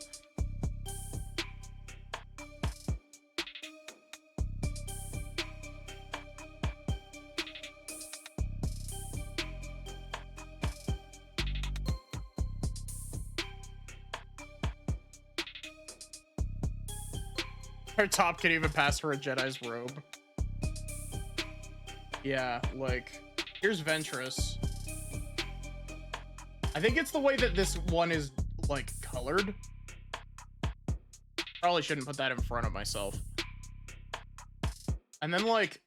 Her top could even pass for a Jedi's robe. Yeah, like, here's Ventress. I think it's the way that this one is, like, colored. Probably shouldn't put that in front of myself. And then, like,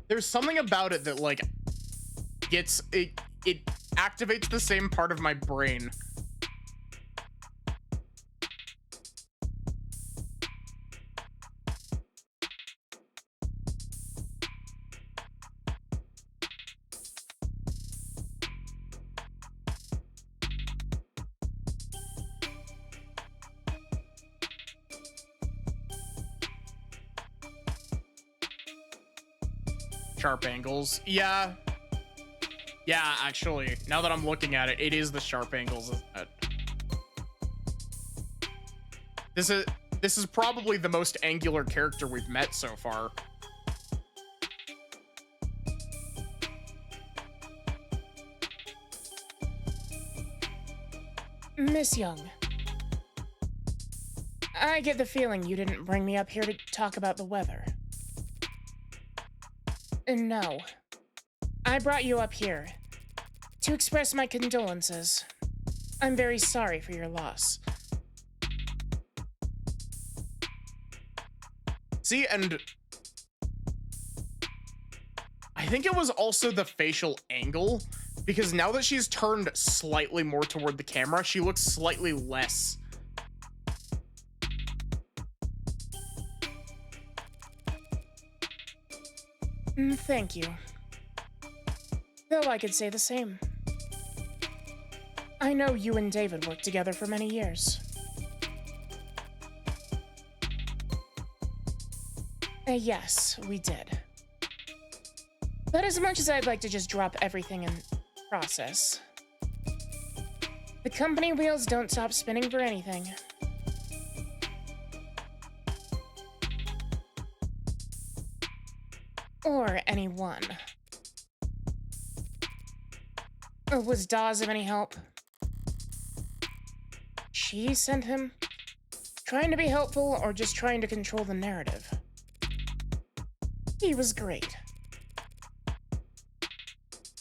there's something about it that, like, it activates the same part of my brain. Sharp angles. Yeah, actually, now that I'm looking at it, it is the sharp angles. This is probably the most angular character we've met so far. Miss Young, I get the feeling you didn't bring me up here to talk about the weather. No. I brought you up here to express my condolences. I'm very sorry for your loss. See, and I think it was also the facial angle, because now that she's turned slightly more toward the camera, she looks slightly less. Thank you. Though I could say the same. I know you and David worked together for many years. Yes, we did. But as much as I'd like to just drop everything and process, the company wheels don't stop spinning for anything. Or anyone. Was Dawes of any help? She sent him? Trying to be helpful or just trying to control the narrative? He was great.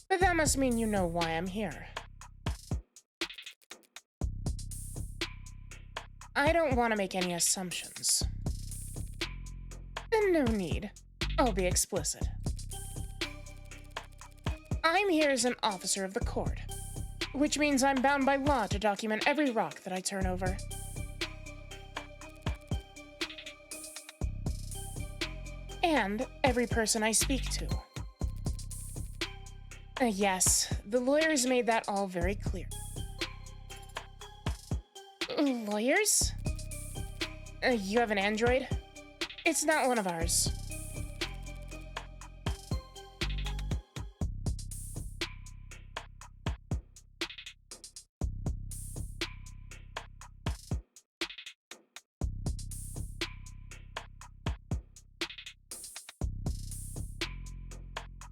But that must mean you know why I'm here. I don't want to make any assumptions. And no need. I'll be explicit. I'm here as an officer of the court, which means I'm bound by law to document every rock that I turn over. And every person I speak to. Yes, the lawyers made that all very clear. Lawyers? You have an android? It's not one of ours.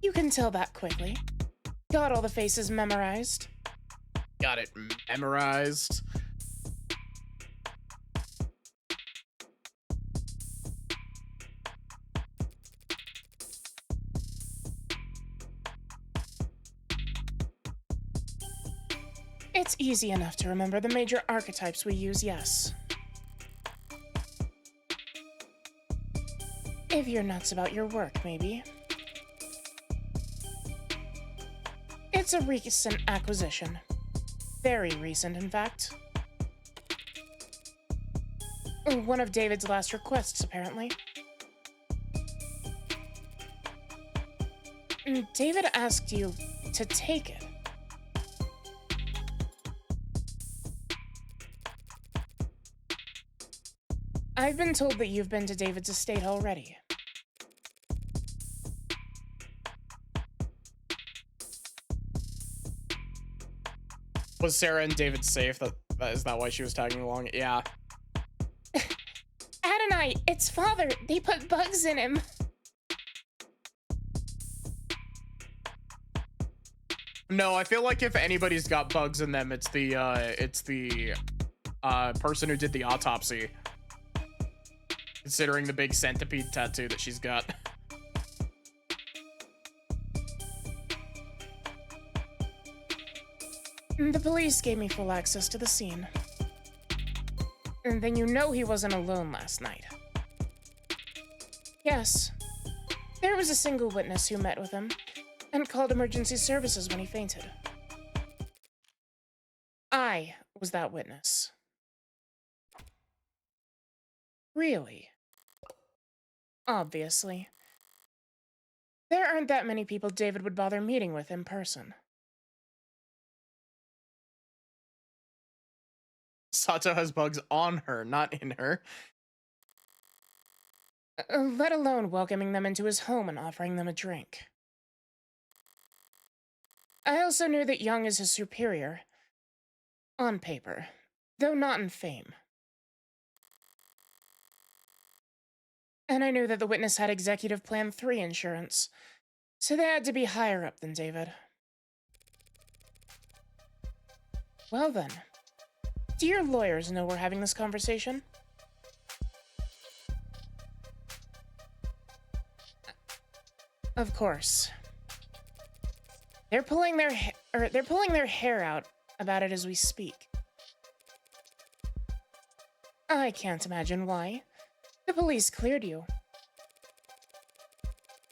You can tell that quickly. Got all the faces memorized. Got it memorized. It's easy enough to remember the major archetypes we use, yes. If you're nuts about your work, maybe. It's a recent acquisition. Very recent, in fact. One of David's last requests, apparently. David asked you to take it. I've been told that you've been to David's estate already. Was Sarah and David safe? Is that why she was tagging along? Yeah. Adonai, it's father. They put bugs in him. No, I feel like if anybody's got bugs in them, it's the person who did the autopsy. Considering the big centipede tattoo that she's got. The police gave me full access to the scene. And then you know he wasn't alone last night. Yes, there was a single witness who met with him and called emergency services when he fainted. I was that witness. Really? Obviously. There aren't that many people David would bother meeting with in person. Sato has bugs on her, not in her. Let alone welcoming them into his home and offering them a drink. I also knew that Young is his superior. On paper, though not in fame. And I knew that the witness had Executive Plan 3 insurance, so they had to be higher up than David. Well then, do your lawyers know we're having this conversation? Of course. They're pulling their hair out about it as we speak. I can't imagine why. The police cleared you.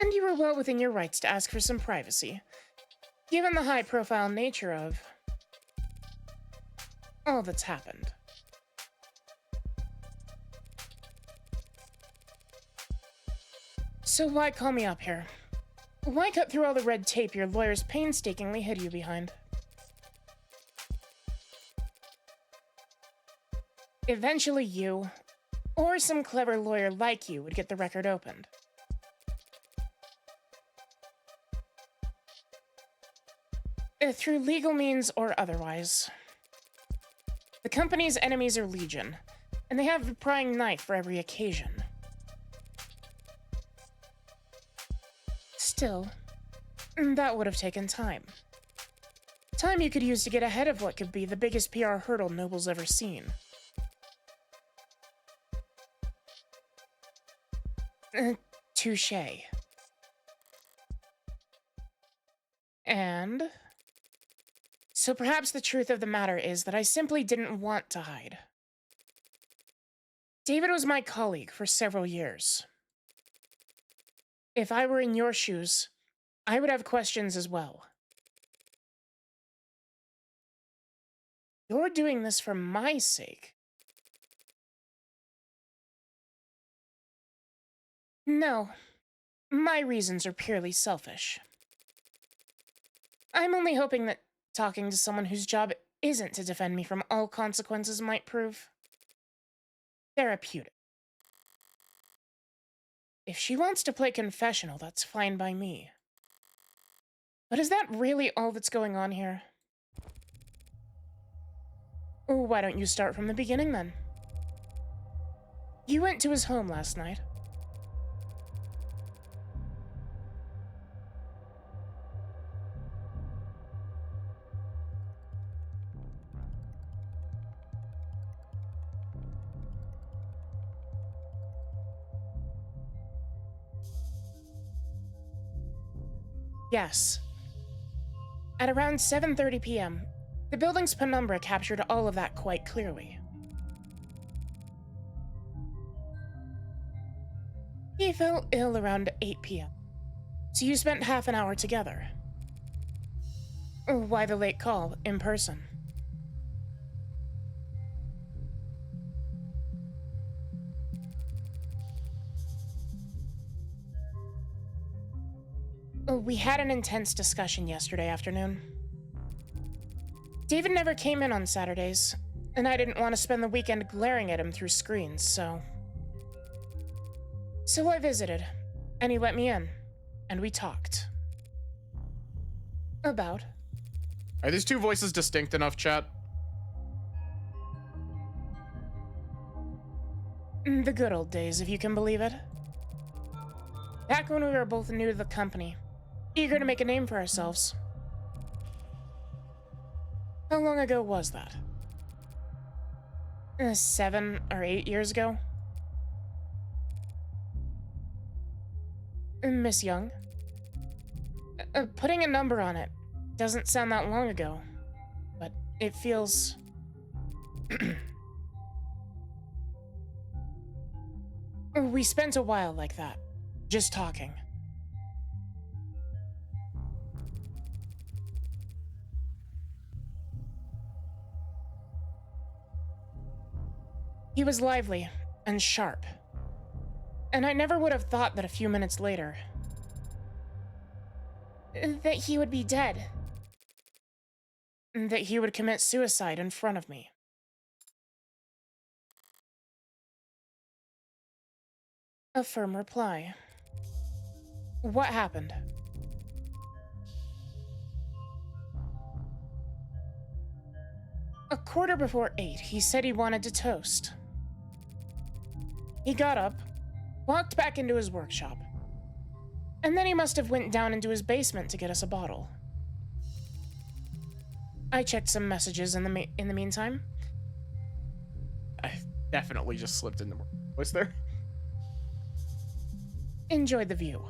And you were well within your rights to ask for some privacy, given the high-profile nature of all that's happened. So why call me up here? Why cut through all the red tape your lawyers painstakingly hid you behind? Eventually you, or some clever lawyer like you, would get the record opened. Through legal means or otherwise. The company's enemies are legion, and they have a prying knife for every occasion. Still, that would have taken time. Time you could use to get ahead of what could be the biggest PR hurdle Noble's ever seen. Touché. And so perhaps the truth of the matter is that I simply didn't want to hide. David was my colleague for several years. If I were in your shoes, I would have questions as well. You're doing this for my sake. No, my reasons are purely selfish. I'm only hoping that talking to someone whose job isn't to defend me from all consequences might prove therapeutic. If she wants to play confessional, that's fine by me. But is that really all that's going on here? Why don't you start from the beginning, then? You went to his home last night. Yes. At around 7:30 p.m., the building's penumbra captured all of that quite clearly. He fell ill around 8 p.m., so you spent half an hour together. Why the late call in person? We had an intense discussion yesterday afternoon. David never came in on Saturdays, and I didn't want to spend the weekend glaring at him through screens, so So I visited, and he let me in, and we talked. About. Are these two voices distinct enough, chat? The good old days, if you can believe it. Back when we were both new to the company, eager to make a name for ourselves. How long ago was that? 7 or 8 years ago? Miss Young? Putting a number on it doesn't sound that long ago, but it feels... We spent a while like that, just talking. He was lively and sharp, and I never would have thought that a few minutes later that he would be dead. That he would commit suicide in front of me. A firm reply. What happened? A quarter before 8, he said he wanted to toast. He got up, walked back into his workshop, and then he must have went down into his basement to get us a bottle. I checked some messages in the meantime. I definitely just slipped into more. Was there? Enjoyed the view.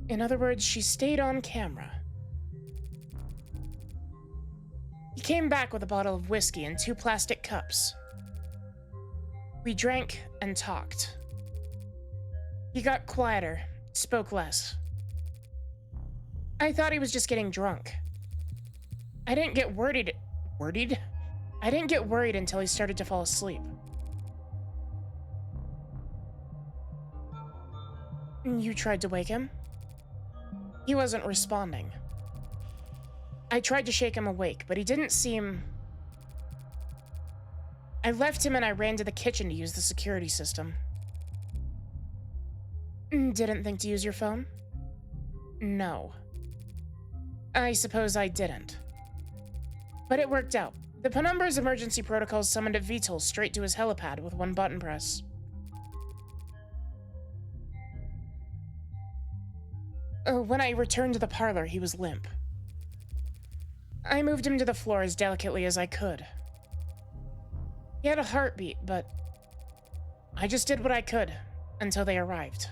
In other words, she stayed on camera. He came back with a bottle of whiskey and 2 plastic cups. We drank and talked. He got quieter, spoke less. I thought he was just getting drunk. I didn't get worried. Worried? I didn't get worried until he started to fall asleep. You tried to wake him? He wasn't responding. I tried to shake him awake, but he didn't seem... I left him and I ran to the kitchen to use the security system. Didn't think to use your phone? No. I suppose I didn't. But it worked out. The Penumbra's emergency protocols summoned a VTOL straight to his helipad with 1 button press. When I returned to the parlor, he was limp. I moved him to the floor as delicately as I could. He had a heartbeat, but I just did what I could until they arrived.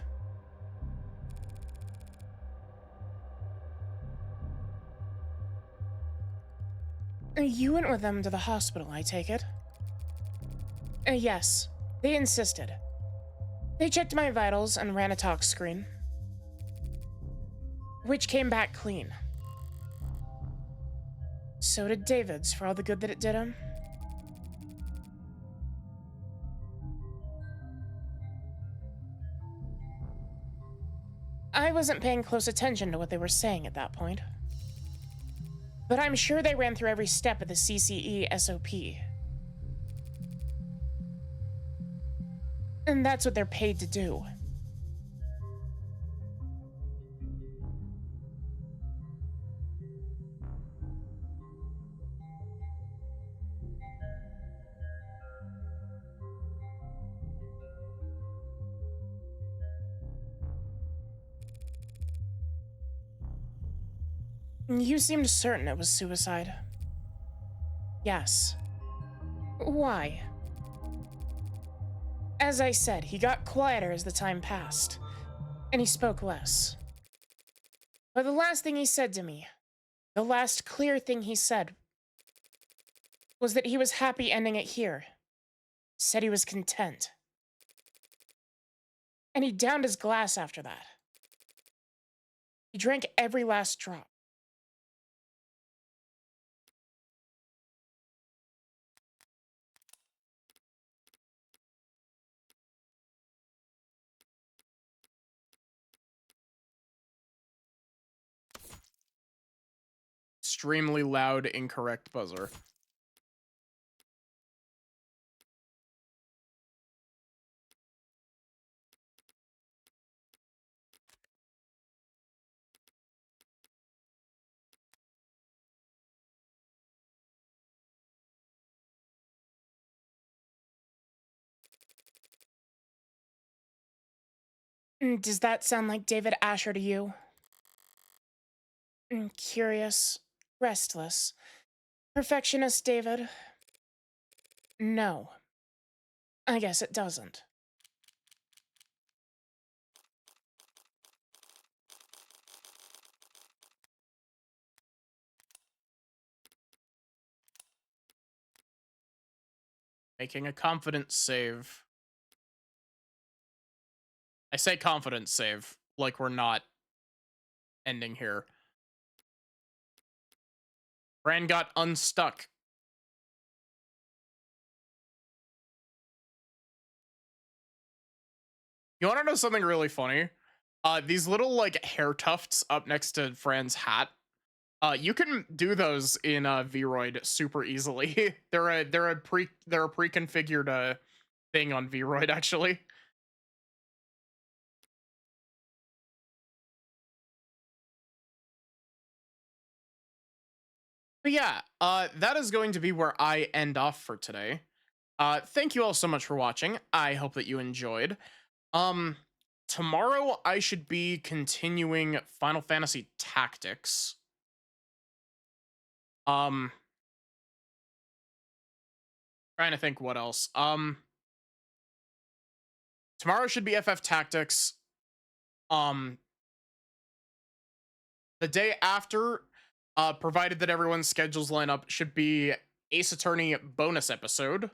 You went with them to the hospital, I take it? Yes. They insisted. They checked my vitals and ran a tox screen, which came back clean. So did David's, for all the good that it did him. I wasn't paying close attention to what they were saying at that point. But I'm sure they ran through every step of the CCE SOP. And that's what they're paid to do. You seemed certain it was suicide. Yes. Why? As I said, he got quieter as the time passed, and he spoke less. But the last thing he said to me, the last clear thing he said, was that he was happy ending it here. Said he was content. And he downed his glass after that. He drank every last drop. Extremely loud, incorrect buzzer. Does that sound like David Asher to you? Curious, restless. Perfectionist, David? No, I guess it doesn't. Making a confidence save. I say confidence save, like we're not ending here. Fran got unstuck. You want to know something really funny? These little like hair tufts up next to Fran's hat. You can do those in Vroid super easily. they're a pre-configured thing on Vroid actually. But yeah, that is going to be where I end off for today. Thank you all so much for watching. I hope that you enjoyed. Um, Tomorrow I should be continuing Final Fantasy Tactics. Um, Trying to think what else. Tomorrow should be FF Tactics. Um, the day after, provided that everyone's schedules line up, should be Ace Attorney bonus episode.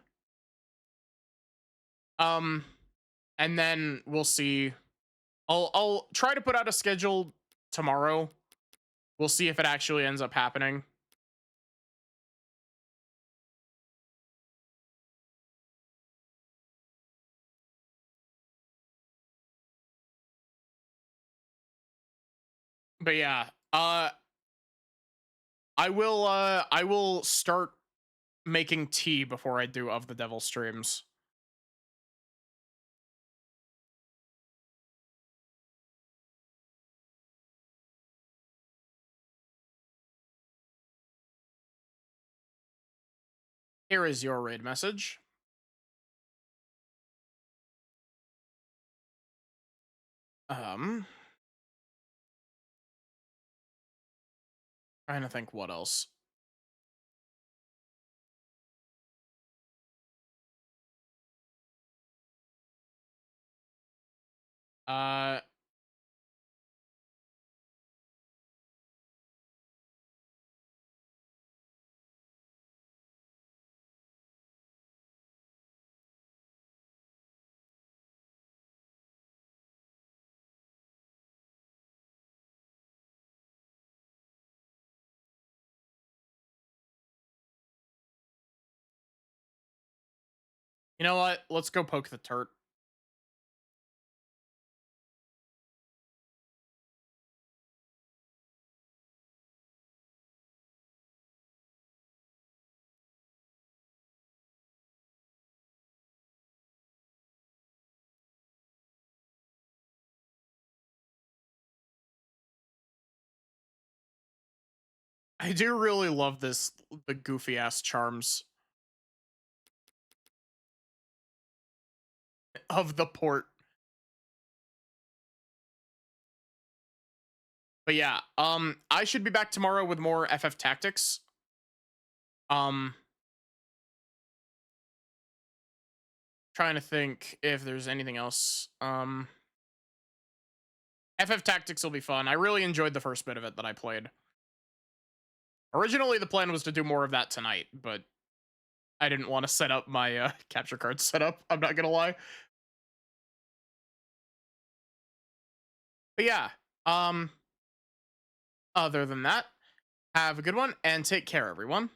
And then we'll see. I'll try to put out a schedule tomorrow. We'll see if it actually ends up happening. But yeah, I will start making tea before I do Of the Devil streams. Here is your raid message. Trying to think what else. Uh, you know what? Let's go poke the turret. I do really love the goofy ass charms of the port. But yeah, I should be back tomorrow with more FF Tactics. Trying to think if there's anything else. FF Tactics will be fun. I really enjoyed the first bit of it that I played. Originally, the plan was to do more of that tonight, but I didn't want to set up my capture card setup. I'm not gonna lie. But yeah, other than that, have a good one and take care, everyone.